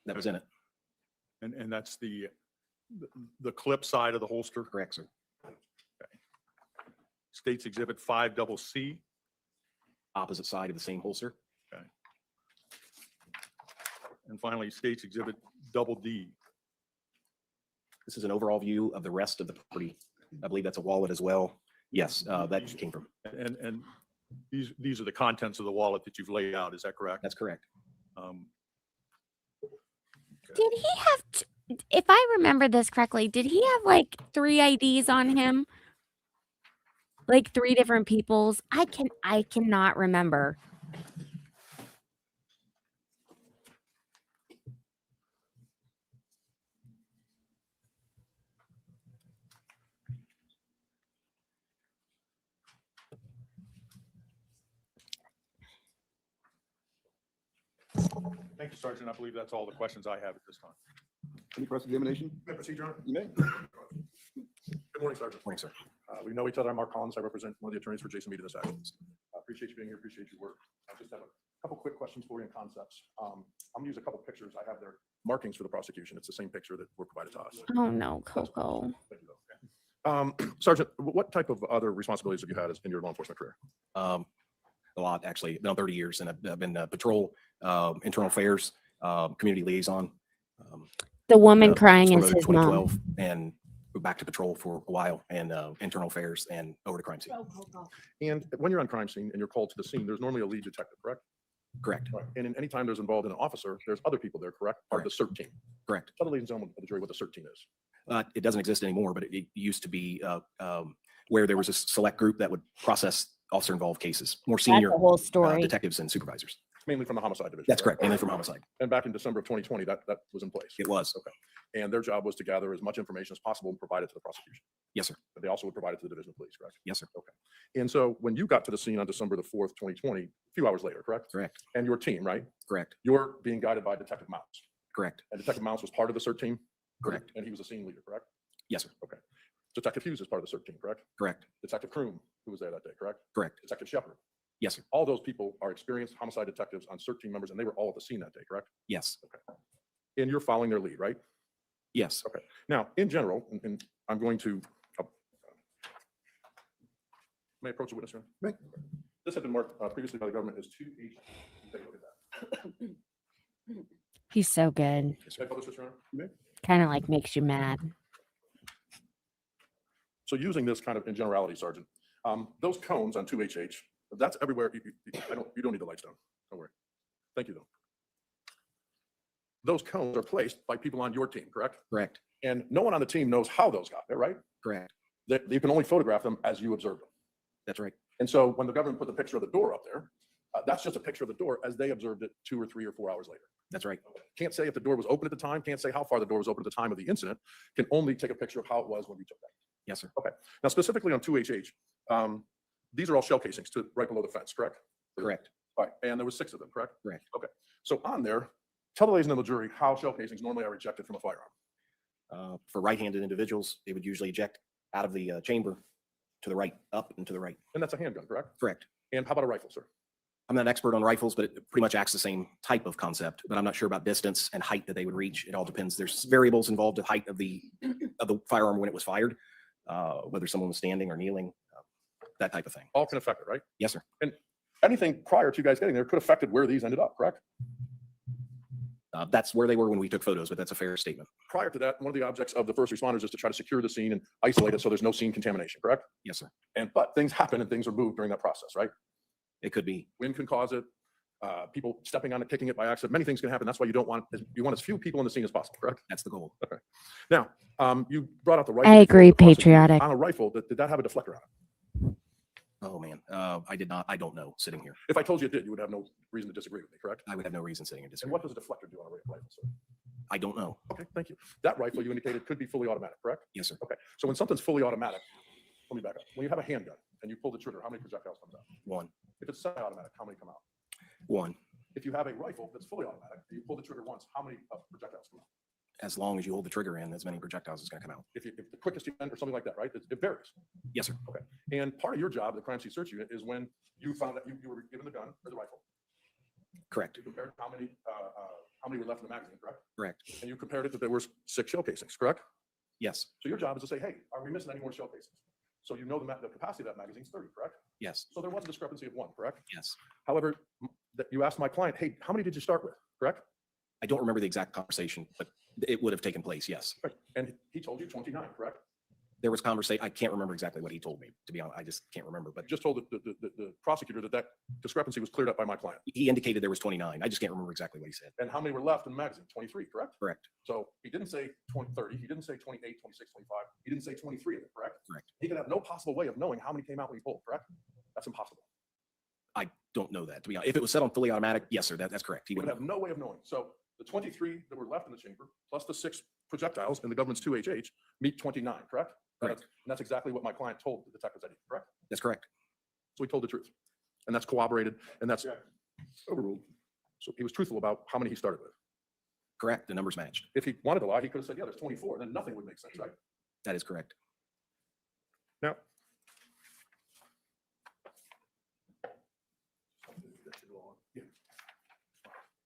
that was in it.
And that's the clip side of the holster.
Correct, sir.
State's Exhibit 5CC.
Opposite side of the same holster.
And finally, State's Exhibit DD.
This is an overall view of the rest of the property. I believe that's a wallet as well. Yes, that came from.
And these are the contents of the wallet that you've laid out. Is that correct?
That's correct.
Did he have, if I remember this correctly, did he have like 3 IDs on him? Like 3 different people's? I cannot remember.
Thank you, Sergeant. I believe that's all the questions I have at this time.
Any cross-examination?
May I proceed, Your Honor?
You may.
Good morning, Sergeant.
Morning, sir.
We know each other. I'm Mark Collins. I represent one of the attorneys for Jason Meade in this action. I appreciate you being here. Appreciate your work. I just have a couple quick questions for you and concepts. I'm gonna use a couple pictures. I have their markings for the prosecution. It's the same picture that were provided to us.
Oh no, Coco.
Thank you, though. Sergeant, what type of other responsibilities have you had in your law enforcement career?
A lot, actually. Been on 30 years, and I've been patrol, internal affairs, community liaison.
The woman
was
crying is
promoted in
his mom.
2012, and we're back to patrol for a while, and internal affairs, and over to crime scene.
And when you're on crime scene and you're called to the scene, there's normally a lead detective, correct?
Correct.
Right. And in any time there's involved in an officer, there's other people there, correct? Part of the CERT team.
Correct.
Tell the ladies and gentlemen of the jury what the CERT team is.
It doesn't exist anymore, but it used to be where there was a select group that would process officer-involved cases, more senior
That's the whole story.
detectives and supervisors.
It's mainly from the homicide division.
That's correct, mainly from homicide.
And back in December of 2020, that was in place.
It was.
Okay. And their job was to gather as much information as possible and provide it to the prosecution.
Yes, sir.
But they also would provide it to the division of police, correct?
Yes, sir.
Okay. And so when you got to the scene on December the 4th, 2020, a few hours later, correct?
Correct.
And your team, right?
Correct.
You're being guided by Detective Mounts.
Correct.
And Detective Mounts was part of the CERT team?
Correct.
And he was a scene leader, correct?
Yes, sir.
Okay. Detective Hughes is part of the CERT team, correct?
Correct.
Detective Kroom, who was there that day, correct?
Correct.
Detective Shepard.
Yes, sir.
All those people are experienced homicide detectives on CERT team members, and they were all at the scene that day, correct?
Yes.
Okay. And you're following their lead, right?
Yes.
Okay. Now, in general, and I'm going to, may I approach the witness room?
Right.
This had been marked previously by the government as 2H. Take a look at that.
He's so good.
Can I publish this, Your Honor?
Kind of like makes you mad.
So using this kind of in generality, Sergeant, those cones on 2HH, that's everywhere. You don't need the lights down. Don't worry. Thank you, though. Those cones are placed by people on your team, correct?
Correct.
And no one on the team knows how those got there, right?
Correct.
You can only photograph them as you observe them.
That's right.
And so when the government put the picture of the door up there, that's just a picture of the door as they observed it 2 or 3 or 4 hours later.
That's right.
Can't say if the door was open at the time, can't say how far the door was open at the time of the incident, can only take a picture of how it was when you took that.
Yes, sir.
Okay. Now, specifically on 2HH, these are all shell casings to right below the fence, correct?
Correct.
All right. And there was 6 of them, correct?
Correct.
Okay. So on there, tell the ladies and the jury how shell casings normally are ejected from a firearm.
For right-handed individuals, they would usually eject out of the chamber to the right, up and to the right.
And that's a handgun, correct?
Correct.
And how about a rifle, sir?
I'm not an expert on rifles, but it pretty much acts the same type of concept, but I'm not sure about distance and height that they would reach. It all depends. There's variables involved with height of the firearm when it was fired, whether someone was standing or kneeling, that type of thing.
All can affect it, right?
Yes, sir.
And anything prior to you guys getting there could have affected where these ended up, correct?
That's where they were when we took photos, but that's a fair statement.
Prior to that, one of the objects of the first responders is to try to secure the scene and isolate it so there's no scene contamination, correct?
Yes, sir.
But things happen and things are moved during that process, right?
It could be.
Wind can cause it. People stepping on it, kicking it by accident. Many things can happen. That's why you want as few people in the scene as possible, correct?
That's the goal.
Okay. Now, you brought out the rifle.
I agree, patriotic.
On a rifle, did that have a deflector on it?
Oh, man. I did not. I don't know sitting here.
If I told you it did, you would have no reason to disagree with me, correct?
I would have no reason sitting and
And
disagree.
what does a deflector do on a rifle, sir?
I don't know.
Okay, thank you. That rifle you indicated could be fully automatic, correct?
Yes, sir.
Okay, so when something's fully automatic, let me back up. When you have a handgun and you pull the trigger, how many projectiles comes out?
1.
If it's semi-automatic, how many come out?
1.
If you have a rifle that's fully automatic, and you pull the trigger once, how many projectiles come out?
As long as you hold the trigger in, as many projectiles is going to come out.
If the quickest you can, or something like that, right? It varies.
Yes, sir.
Okay. And part of your job, the crime scene search unit, is when you found that you were given the gun or the rifle.
Correct.
You compared how many were left in the magazine, correct?
Correct.
And you compared it that there were 6 shell casings, correct?
Yes.
So your job is to say, hey, are we missing any more shell casings? So you know the capacity of that magazine is 30, correct?
Yes.
So there was a discrepancy of 1, correct?
Yes.
However, that you asked my client, hey, how many did you start with, correct?
I don't remember the exact conversation, but it would have taken place. Yes.
Right. And he told you 29, correct?
There was conversation. I can't remember exactly what he told me, to be honest. I just can't remember, but
Just told the prosecutor that discrepancy was cleared up by my client.
he indicated there was 29. I just can't remember exactly what he said.
And how many were left in the magazine? 23, correct?
Correct.
So he didn't say 30, he didn't say 28, 26, 25, he didn't say 23 of it, correct?
Correct.
He could have no possible way of knowing how many came out when he pulled, correct? That's impossible.
I don't know that, to be honest. If it was set on fully automatic, yes, sir, that's correct. He
He would
would
have no way of knowing. So the 23 that were left in the chamber, plus the 6 projectiles in the government's 2HH, meet 29, correct?
Correct.
And that's exactly what my client told the detectives that he, correct?
That's correct.
So he told the truth. And that's corroborated, and that's overruled. So he was truthful about how many he started with.
Correct. The numbers matched.
If he wanted to lie, he could have said, yeah, there's 24, then nothing would make sense, right?
That is correct.
Now,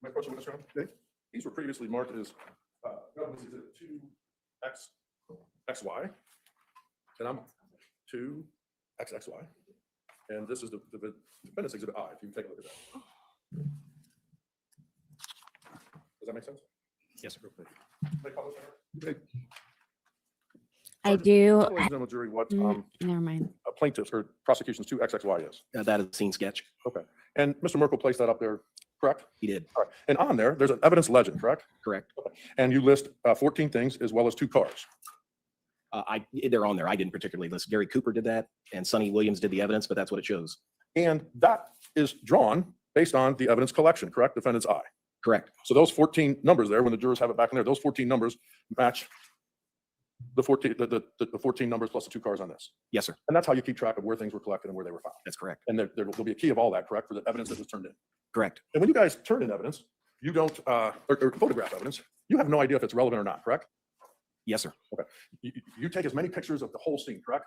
my question was, these were previously marked as government exhibit 2XXY, and I'm 2XXY, and this is the defendant's exhibit I, if you can take a look at that. Does that make sense?
Yes, sir.
May I call this in?
I do.
Tell ladies and gentlemen, jury, what
Never mind.
plaintiffs or prosecution's 2XXY is.
That is a scene sketch.
Okay. And Mr. Merkel placed that up there correct?
He did.
All right. And on there, there's an evidence legend, correct?
Correct.
And you list 14 things as well as 2 cars.
They're on there. I didn't particularly list. Gary Cooper did that and Sonny Williams did the evidence, but that's what it shows.
And that is drawn based on the evidence collection, correct? Defendant's eye.
Correct.
So those 14 numbers there, when the jurors have it back in there, those 14 numbers match the 14 numbers plus the 2 cars on this.
Yes, sir.
And that's how you keep track of where things were collected and where they were found.
That's correct.
And there'll be a key of all that, correct, for the evidence that was turned in.
Correct.
And when you guys turn in evidence, you don't, or photograph evidence, you have no idea if it's relevant or not, correct?
Yes, sir.
Okay. You take as many pictures of the whole scene, correct?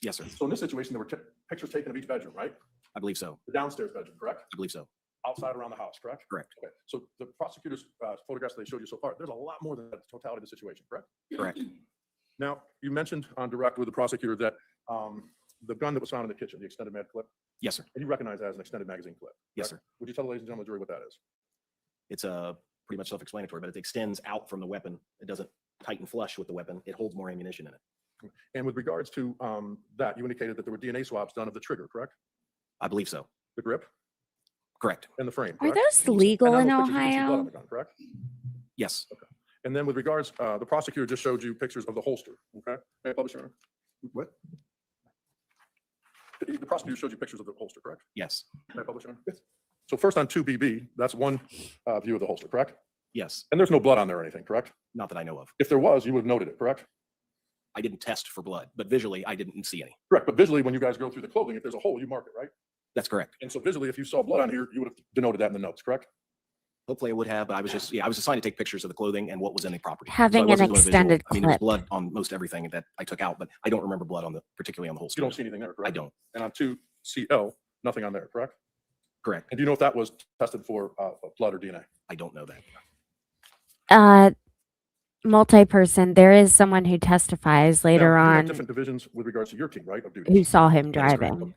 Yes, sir.
So in this situation, there were pictures taken of each bedroom, right?
I believe so.
The downstairs bedroom, correct?
I believe so.
Outside around the house, correct?
Correct.
Okay. So the prosecutor's photographs they showed you so far, there's a lot more than the totality of the situation, correct?
Correct.
Now, you mentioned on direct with the prosecutor that the gun that was found in the kitchen, the extended mag clip,
Yes, sir.
and you recognize that as an extended magazine clip.
Yes,
correct?
sir.
Would you tell the ladies and gentlemen of the jury what that is?
It's pretty much self-explanatory, but it extends out from the weapon. It doesn't tighten flush with the weapon. It holds more ammunition in it.
And with regards to that, you indicated that there were DNA swabs done of the trigger, correct?
I believe so.
The grip
Correct.
and the frame.
Are
correct?
those legal
And
in
on those pictures, you can see blood on
Ohio?
the gun, correct?
Yes.
And then with regards, the prosecutor just showed you pictures of the holster, okay? May I publish, Your Honor? What? The prosecutor showed you pictures of the holster, correct?
Yes.
May I publish, Your Honor? Yes. So first on 2BB, that's one view of the holster, correct?
Yes.
And there's no blood on there or anything, correct?
Not that I know of.
If there was, you would have noted it, correct?
I didn't test for blood, but visually I didn't see any.
Correct, but visually, when you guys go through the clothing, if there's a hole, you mark it, right?
That's correct.
And so visually, if you saw blood on here, you would have denoted that in the notes, correct?
Hopefully I would have, but I was just, I was assigned to take pictures of the clothing and what was in the property.
Having
I
an
wasn't doing a visual.
extended
I mean, there was
clip.
blood on most everything that I took out, but I don't remember blood on particularly on the holster.
You don't see anything there, correct?
I don't.
And on 2CL, nothing on there, correct?
Correct.
And do you know if that was tested for blood or DNA?
I don't know that.
Multi-person, there is someone who testifies later
Now, you had
on
different divisions with regards to your team, right, of duty?
who saw him
That is correct.
driving.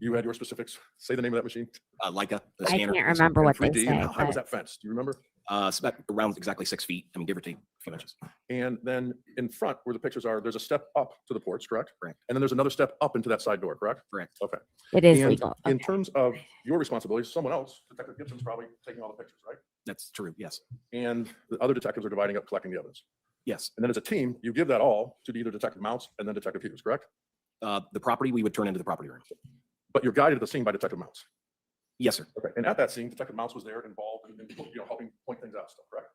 You had your specifics. Say the name of that machine.
Leica, the
I
scanner.
can't remember
And
what they
3D,
say.
and how was
but-
that fenced? Do you remember?
It's about around exactly 6 feet. I mean, give or take a few inches.
And then in front where the pictures are, there's a step up to the porch, correct?
Correct.
And then there's another step up into that side door, correct?
Correct.
Okay.
It is
And
legal.
In
Okay.
terms of your responsibilities, someone else, Detective Gibson's probably taking all the pictures, right?
That's true. Yes.
And the other detectives are dividing up collecting the evidence.
Yes.
And then as a team, you give that all to either Detective Mounts and then Detective Hughes, correct?
The property we would turn into the property room.
But you're guided to the scene by Detective Mounts.
Yes, sir.
Okay. And at that scene, Detective Mounts was there involved in helping point things out, stuff, correct?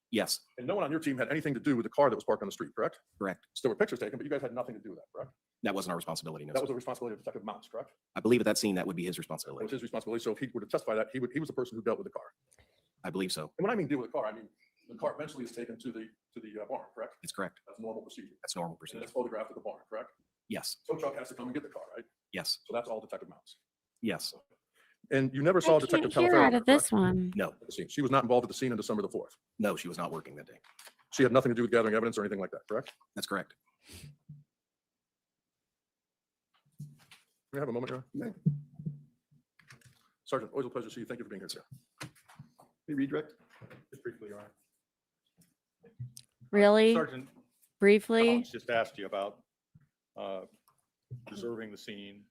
Yes.
And no one on your team had anything to do with the car that was parked on the street, correct?
Correct.
So there were pictures taken, but you guys had nothing to do with that, correct?
That wasn't our responsibility. No,
That
sir.
was the responsibility of Detective Mounts, correct?
I believe at that scene, that would be his
It was
responsibility.
his responsibility. So if he were to testify that, he was the person who dealt with the car.
I believe so.
And when I mean deal with the car, I mean the car eventually is taken to the barn, correct?
That's correct.
That's normal procedure.
That's normal
And
procedure.
it's photographed at the barn, correct?
Yes.
Tow truck has to come and get the car, right?
Yes.
So that's all Detective Mounts.
Yes.
And you never
I
saw
can't
Detective
hear
Talaferro
out
there,
of this
correct?
one.
No.
At the scene. She was not involved at the scene on December the 4th.
No, she was not working that day.
She had nothing to do with gathering evidence or anything like that, correct?
That's correct.
Can we have a moment here? Sergeant, always a pleasure to see you. Thank you for being here, sir. May redirect?
Just briefly, Your Honor.
Really?
Sergeant
Briefly?
Collins just asked you about preserving the scene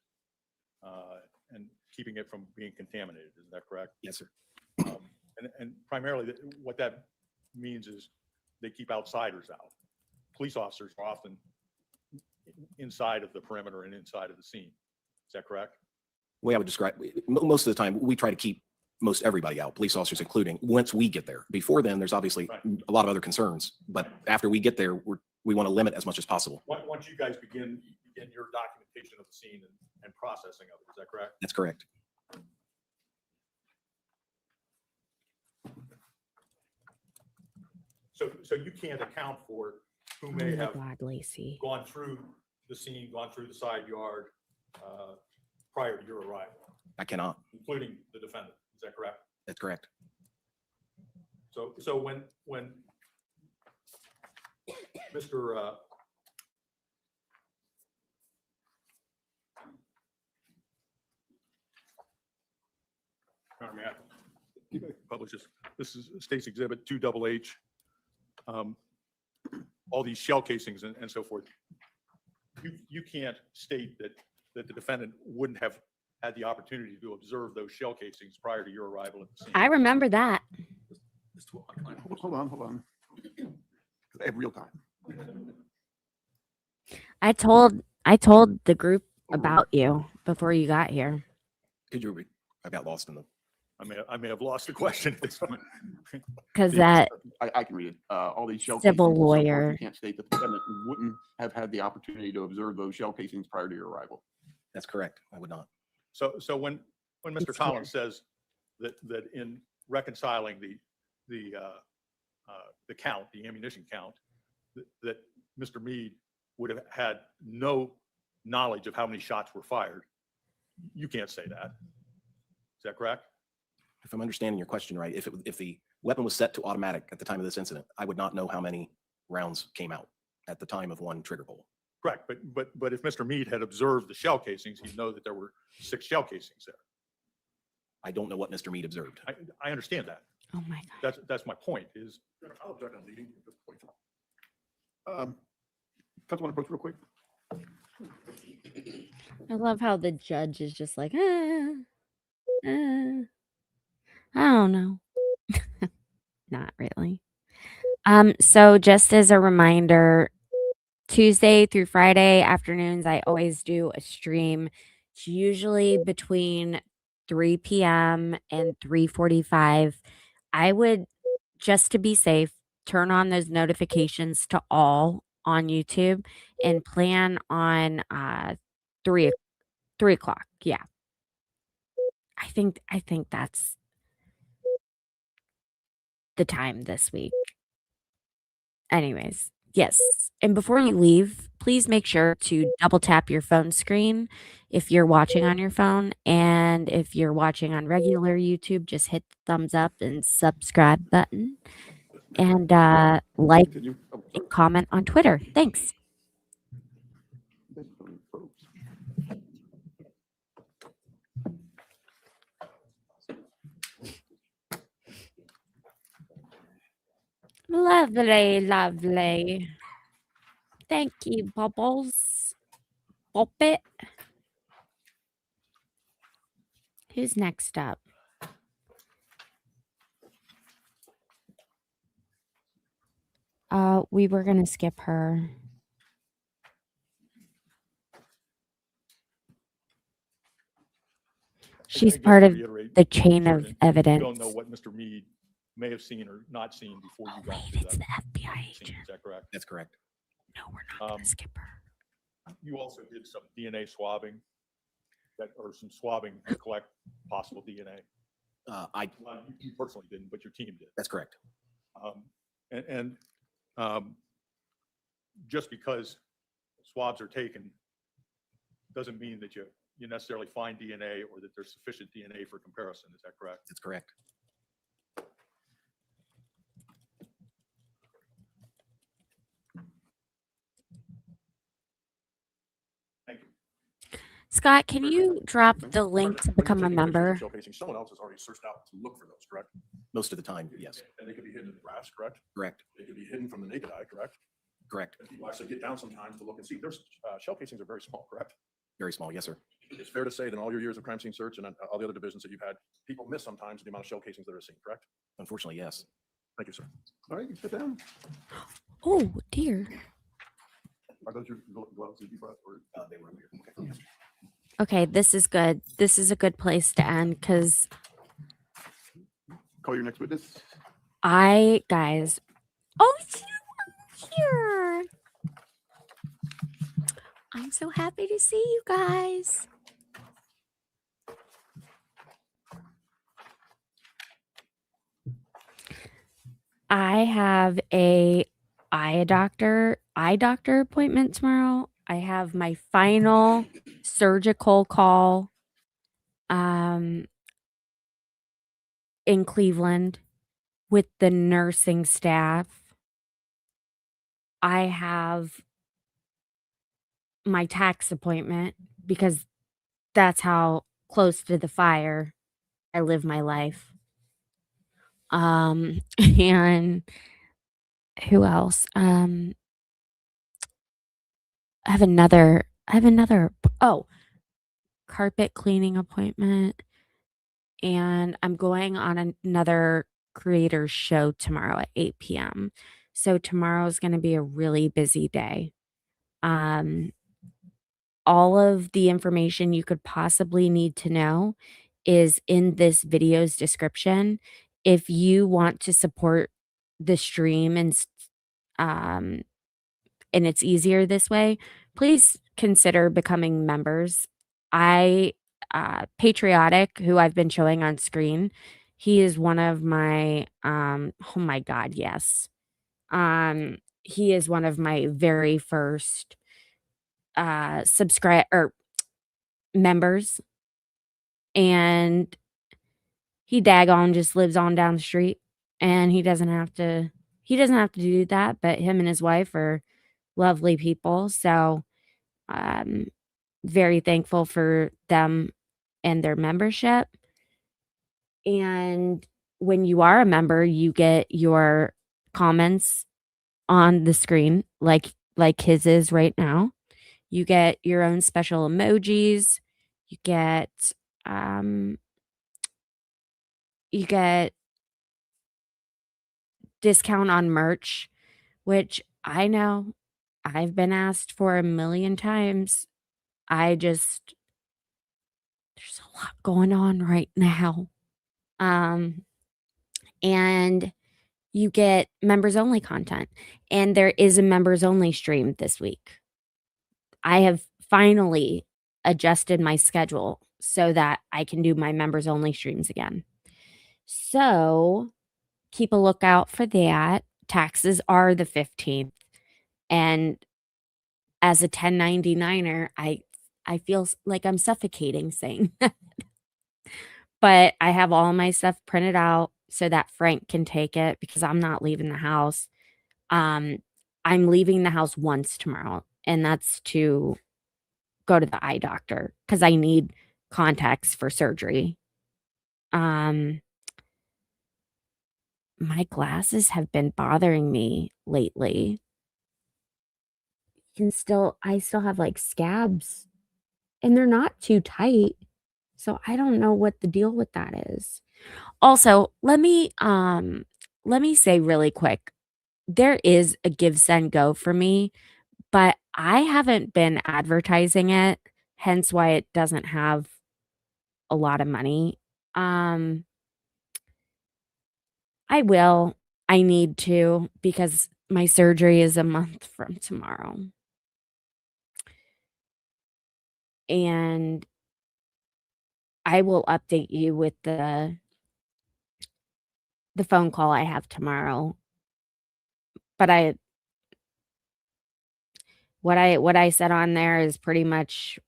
and keeping it from being contaminated. Is that correct?
Yes, sir.
And primarily, what that means is they keep outsiders out. Police officers are often inside of the perimeter and inside of the scene. Is that correct?
The way I would describe, most of the time, we try to keep most everybody out, police officers including, once we get there. Before then, there's obviously
Right.
a lot of other concerns, but after we get there, we want to limit as much as possible.
Once you guys begin your documentation of the scene and processing of it, is that correct?
That's correct.
So you can't account for who
Oh
may
my
have
God, Lacey.
gone through the scene, gone through the side yard prior to your arrival,
I cannot.
including the defendant. Is that correct?
That's correct.
So when Mr. Publishes, this is State's Exhibit 2HH. All these shell casings and so forth. You can't state that the defendant wouldn't have had the opportunity to observe those shell casings prior to your arrival at the scene.
I remember that.
Hold on. I have real time.
I told the group about you before you got here.
Could you repeat? I got lost in the.
I may have lost the question at this point.
Because that
I can read it. All these shell
civil
casings and so forth,
lawyer.
you can't state that the defendant wouldn't have had the opportunity to observe those shell casings prior to your arrival.
That's correct. I would not.
So when Mr.
It's
Collins says that in reconciling the count, the ammunition count, that Mr. Meade would have had no knowledge of how many shots were fired, you can't say that. Is that correct?
If I'm understanding your question right, if the weapon was set to automatic at the time of this incident, I would not know how many rounds came out at the time of one trigger pull.
Correct. But if Mr. Meade had observed the shell casings, he'd know that there were 6 shell casings there.
I don't know what Mr. Meade observed.
I understand that.
Oh my God.
That's my point is.
I'll object on leading at this point.
Councilman approach real quick.
I love how the judge is just like, I don't know. Not really. So just as a reminder, Tuesday through Friday afternoons, I always do a stream. It's usually between 3 p.m. and 3:45. I would, just to be safe, turn on those notifications to all on YouTube and plan on 3 o'clock. Yeah. I think that's the time this week. Anyways, yes. And before you leave, please make sure to double tap your phone screen if you're watching on your phone. And if you're watching on regular YouTube, just hit the thumbs up and subscribe button. And like and comment on Twitter. Thanks. Lovely, lovely. Thank you, Bubbles. Bop it. Who's next up? We were gonna skip her. She's part of the chain of evidence.
You don't know what Mr. Meade may have seen or not seen before you got to
It's
that
the FBI
scene.
agent.
Is that correct?
That's correct.
No, we're not gonna skip her.
You also did some DNA swabbing or some swabbing to collect possible DNA. Well, you personally didn't, but your team did.
That's correct.
Just because swabs are taken doesn't mean that you necessarily find DNA or that there's sufficient DNA for comparison. Is that correct?
That's correct.
Thank you.
Scott, can you drop the link to become a member?
Shell casing, someone else has already searched out to look for those, correct?
Most of the time, yes.
And they could be hidden in the grass, correct?
Correct.
They could be hidden from the naked eye, correct?
Correct.
And people actually get down sometimes to look and see. There's shell casings are very small, correct?
Very small. Yes, sir.
It's fair to say that in all your years of crime scene search and all the other divisions that you've had, people miss sometimes the amount of shell casings that are seen, correct?
Unfortunately, yes.
Thank you, sir.
All right, you sit down.
Oh dear.
Are those your gloves that you brought? Or
They were here. Okay.
Okay, this is good. This is a good place to end because
call your next witness.
guys. Oh, you're here. I'm so happy to see you guys. I have a eye doctor appointment tomorrow. I have my final surgical call in Cleveland with the nursing staff. I have my tax appointment because that's how close to the fire I live my life. And who else? I have another. Oh, carpet cleaning appointment, and I'm going on another creator's show tomorrow at 8 p.m. So tomorrow's going to be a really busy day. All of the information you could possibly need to know is in this video's description. If you want to support the stream um, and it's easier this way, please consider becoming members. Patriotic, who I've been showing on screen, he is one of my, oh my God, yes. He is one of my very first subscribe or members, and he daggone just lives on down the street, and he doesn't have to do that, but him and his wife are lovely people. So very thankful for them and their membership. And when you are a member, you get your comments on the screen like his is right now. You get your own special emojis. You get discount on merch, which I know I've been asked for a million times. There's a lot going on right now. And you get members only content, and there is a members only stream this week. I have finally adjusted my schedule so that I can do my members only streams again. So keep a lookout for that. Taxes are the 15th. And as a 1099er, I feel like I'm suffocating saying that. But I have all my stuff printed out so that Frank can take it because I'm not leaving the house. I'm leaving the house once tomorrow, and that's to go to the eye doctor because I need contacts for surgery. My glasses have been bothering me lately. I still have like scabs, and they're not too tight. So I don't know what the deal with that is. Also, let me say really quick, there is a Give Send Go for me, but I haven't been advertising it, hence why it doesn't have a lot of money. I will. I need to because my surgery is a month from tomorrow. And I will update you with the phone call I have tomorrow. But what I said on there is pretty much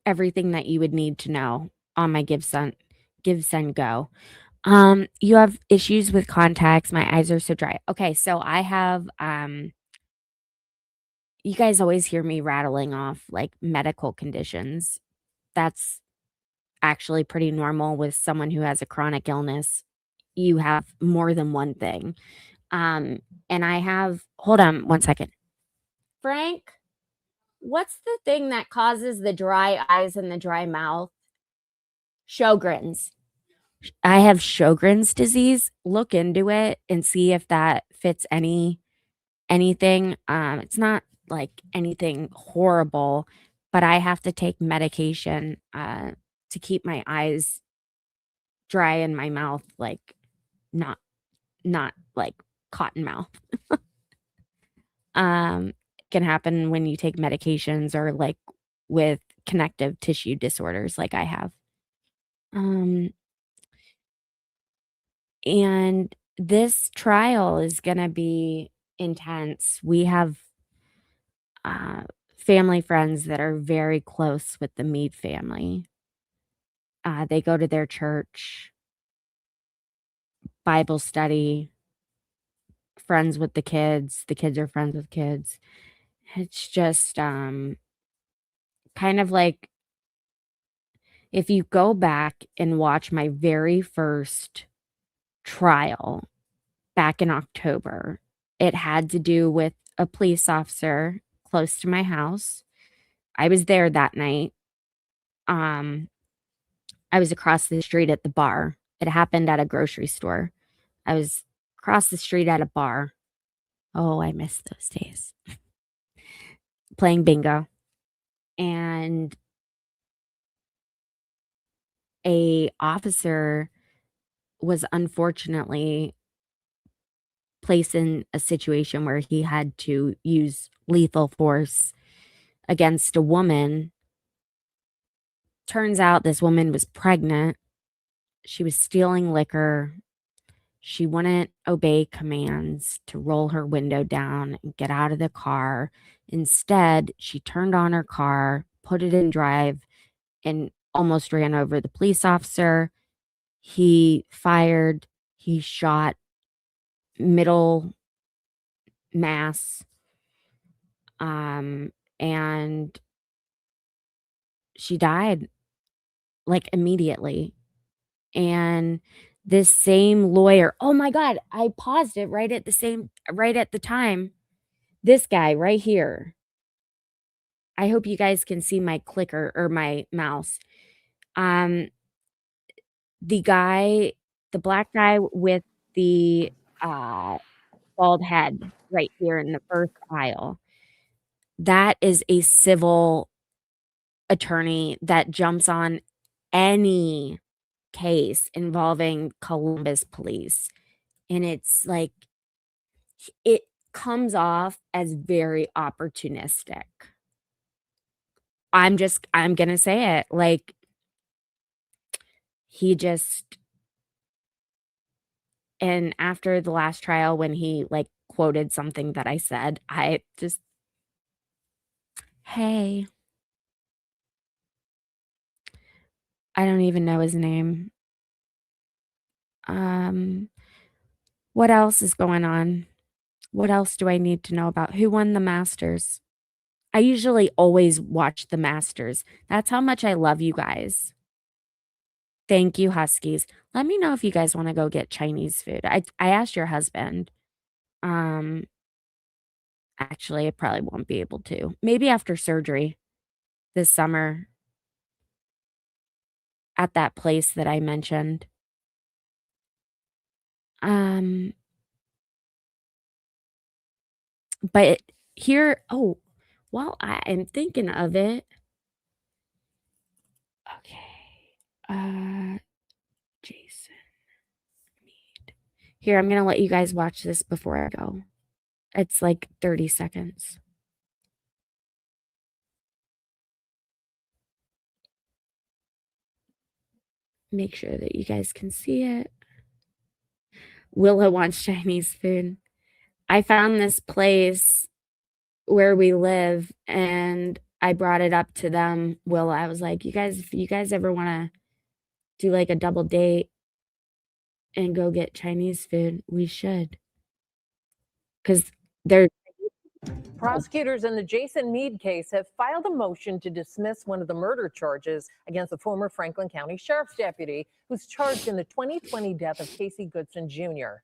everything that you would need to know on my Give Send Go. You have issues with contacts. My eyes are so dry. Okay, so I have you guys always hear me rattling off like medical conditions. That's actually pretty normal with someone who has a chronic illness. You have more than one thing. And I have, hold on one second. Frank, what's the thing that causes the dry eyes and the dry mouth? Sjogren's. I have Sjogren's disease. Look into it and see if that fits anything. It's not like anything horrible, but I have to take medication to keep my eyes dry and my mouth like not like cotton mouth. Can happen when you take medications or like with connective tissue disorders like I have. And this trial is going to be intense. We have family friends that are very close with the Meade family. They go to their church, Bible study, friends with the kids. The kids are friends with kids. It's just kind of like if you go back and watch my very first trial back in October, it had to do with a police officer close to my house. I was there that night. I was across the street at the bar. It happened at a grocery store. I was across the street at a bar. Oh, I miss those days. Playing bingo. And a officer was unfortunately placed in a situation where he had to use lethal force against a woman. Turns out this woman was pregnant. She was stealing liquor. She wouldn't obey commands to roll her window down and get out of the car. Instead, she turned on her car, put it in drive, and almost ran over the police officer. He fired, he shot middle mass, and she died like immediately. And this same lawyer, oh my God, I paused it right at the time. This guy right here. I hope you guys can see my clicker or my mouse. The black guy with the bald head right here in the first aisle. That is a civil attorney that jumps on any case involving Columbus police. And it's like, it comes off as very opportunistic. I'm going to say it. Like, he just, and after the last trial, when he like quoted something that I said, I just, hey, I don't even know his name. What else is going on? What else do I need to know about? Who won the Masters? I usually always watch the Masters. That's how much I love you guys. Thank you, Huskies. Let me know if you guys want to go get Chinese food. I asked your husband. Actually, I probably won't be able to. Maybe after surgery this summer at that place that I mentioned. But here, oh, while I am thinking of it, okay, Jason Meade. Here, I'm gonna let you guys watch this before I go. It's like 30 seconds. Make sure that you guys can see it. Willa wants Chinese food. I found this place where we live and I brought it up to them. Willa, I was like, if you guys ever want to do like a double date and go get Chinese food, we should. Because they're
prosecutors in the Jason Meade case have filed a motion to dismiss one of the murder charges against the former Franklin County Sheriff's deputy who's charged in the 2020 death of Casey Goodson Jr.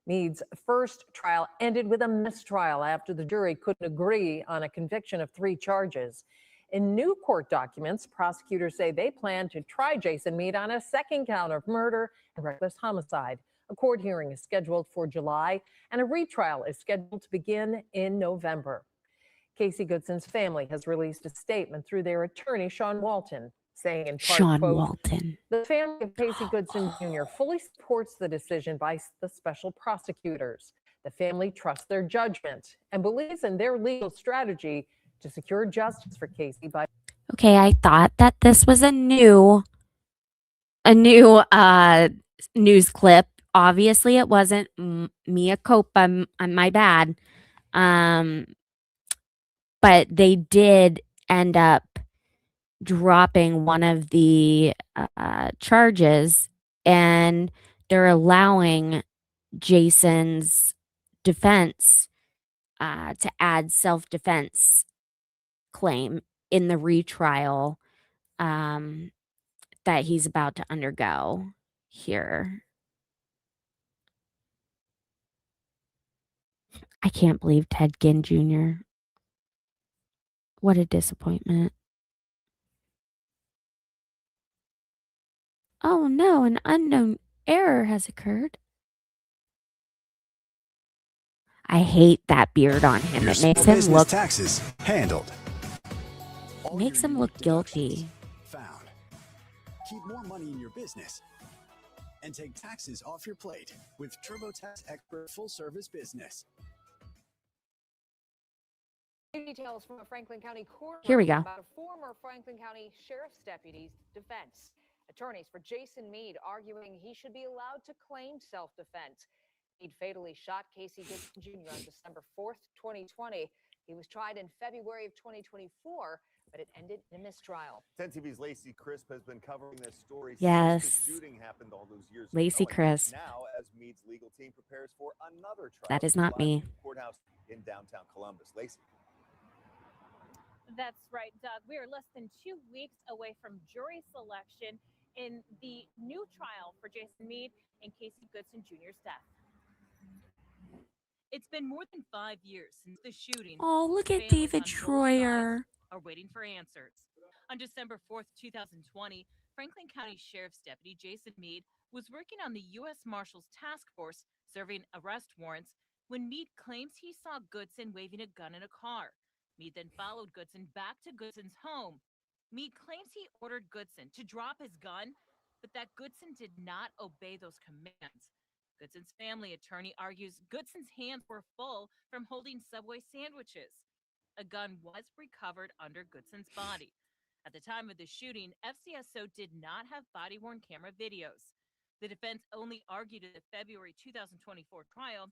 Meade's first trial ended with a mistrial after the jury couldn't agree on a conviction of 3 charges. In new court documents, prosecutors say they plan to try Jason Meade on a second count of murder and reckless homicide. A court hearing is scheduled for July, and a retrial is scheduled to begin in November. Casey Goodson's family has released a statement through their attorney, Sean Walton, saying in part, quote,
Walton.
The family of Casey Goodson Jr. fully supports the decision by the special prosecutors. The family trusts their judgment and believes in their legal strategy to secure justice for Casey by.
Okay, I thought that this was a new news clip. Obviously, it wasn't. Mea culpa, my bad. But they did end up dropping one of the charges, and they're allowing Jason's defense to add self-defense claim in the retrial that he's about to undergo here. I can't believe Ted Ginn Jr. What a disappointment. Oh no, an unknown error has occurred. I hate that beard on him. It makes him look
taxes handled.
makes him look guilty.
Found. Keep more money in your business and take taxes off your plate with TurboTax Expert Full Service Business.
Details from a Franklin County court
Here we go.
about a former Franklin County Sheriff's deputy's defense. Attorneys for Jason Meade arguing he should be allowed to claim self-defense. Meade fatally shot Casey Goodson Jr. on December 4th, 2020. He was tried in February of 2024, but it ended in a mistrial.
10 TV's Lacey Crisp has been covering this story
Yes.
since the shooting happened all those years
Lacey
ago.
Crisp.
Now, as Meade's legal team prepares for another trial.
That is not me.
Courthouse in downtown Columbus. Lacey.
That's right, Doug. We are less than 2 weeks away from jury selection in the new trial for Jason Meade and Casey Goodson Jr.'s death. It's been more than 5 years since the shooting.
Oh, look at
Families
David
on both
Troyer.
sides are waiting for answers. On December 4th, 2020, Franklin County Sheriff's Deputy Jason Meade was working on the U.S. Marshals Task Force serving arrest warrants when Meade claims he saw Goodson waving a gun in a car. Meade then followed Goodson back to Goodson's home. Meade claims he ordered Goodson to drop his gun, but that Goodson did not obey those commands. Goodson's family attorney argues Goodson's hands were full from holding Subway sandwiches. A gun was recovered under Goodson's body. At the time of the shooting, FCSO did not have body-worn camera videos. The defense only argued at the February 2024 trial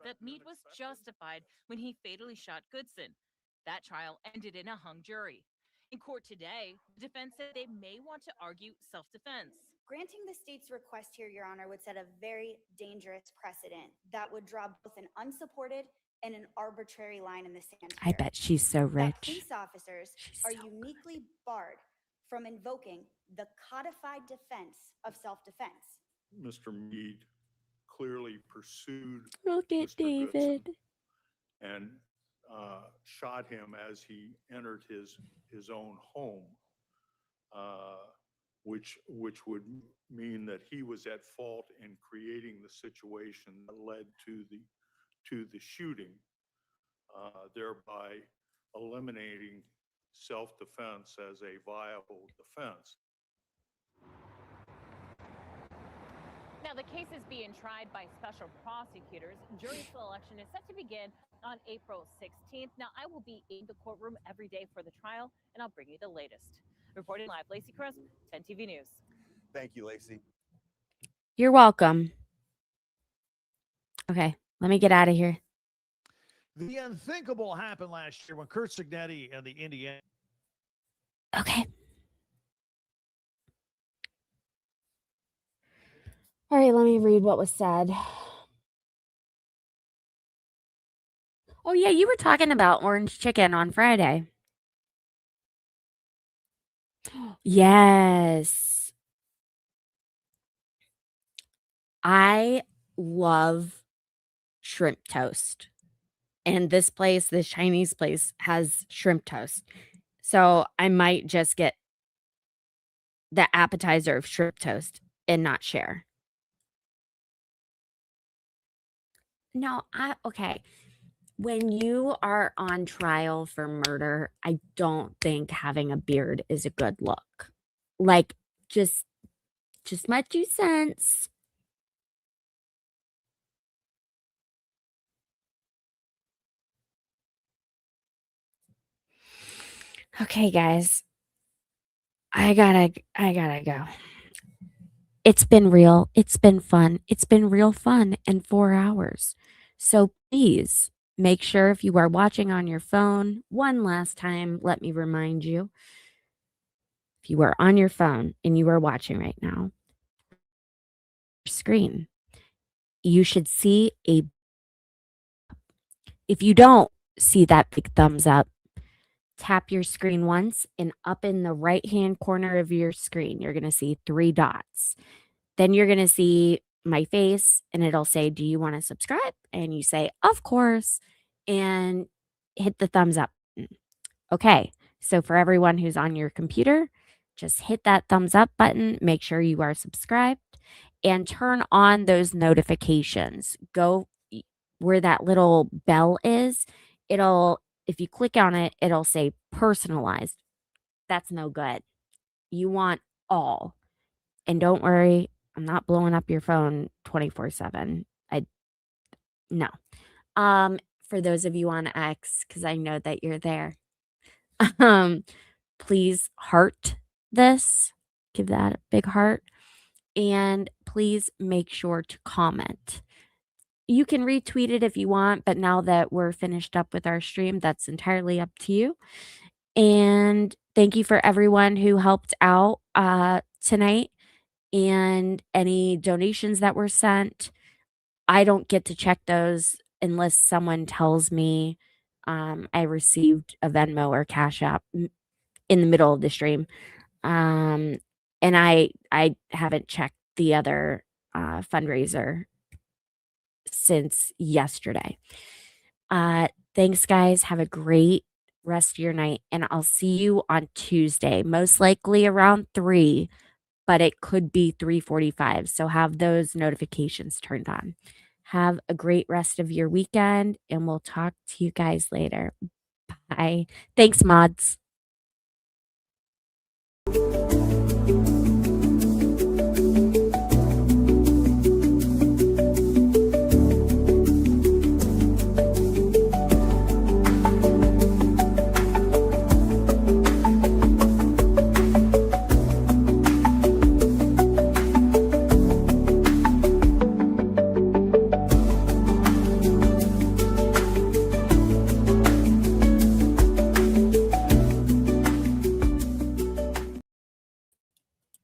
that Meade was justified when he fatally shot Goodson. That trial ended in a hung jury. In court today, the defense said they may want to argue self-defense.
Granting the state's request here, Your Honor, would set a very dangerous precedent that would draw both an unsupported and an arbitrary line in the sand.
I bet she's so
That
rich.
police officers are uniquely barred from invoking the codified defense of self-defense.
Mr. Meade clearly pursued
Look at
Mr.
David.
Goodson and shot him as he entered his own home, which would mean that he was at fault in creating the situation that led to the shooting, thereby eliminating self-defense as a viable defense.
Now, the case is being tried by special prosecutors. Jury selection is set to begin on April 16th. Now, I will be in the courtroom every day for the trial, and I'll bring you the latest. Reporting live, Lacey Crisp, 10 TV News.
Thank you, Lacey.
You're welcome. Okay, let me get out of here.
The unthinkable happened last year when Kurt Signetti and the Indiana.
Okay. All right, let me read what was said. Oh, yeah, you were talking about orange chicken on Friday. Yes. I love shrimp toast. And this place, this Chinese place, has shrimp toast. So I might just get the appetizer of shrimp toast and not share. No, okay. When you are on trial for murder, I don't think having a beard is a good look. Like, just my 2 cents. Okay, guys. I gotta go. It's been real. It's been fun. It's been real fun in 4 hours. So please make sure if you are watching on your phone, one last time, let me remind you. If you are on your phone and you are watching right now, screen, you should see if you don't see that big thumbs up, tap your screen once, and up in the right-hand corner of your screen, you're going to see 3 dots. Then you're going to see my face, and it'll say, do you want to subscribe? And you say, of course. and hit the thumbs up button. Okay, so for everyone who's on your computer, just hit that thumbs up button. Make sure you are subscribed and turn on those notifications. Go where that little bell is. If you click on it, it'll say personalized. That's no good. You want all. And don't worry, I'm not blowing up your phone 24/7. No. For those of you on X, because I know that you're there, please heart this, give that a big heart, and please make sure to comment. You can retweet it if you want, but now that we're finished up with our stream, that's entirely up to you. And thank you for everyone who helped out tonight and any donations that were sent. I don't get to check those unless someone tells me I received a Venmo or Cash App in the middle of the stream. And I haven't checked the other fundraiser since yesterday. Thanks, guys. Have a great rest of your night, and I'll see you on Tuesday, most likely around 3, but it could be 3:45. So have those notifications turned on. Have a great rest of your weekend, and we'll talk to you guys later. Bye. Thanks, mods.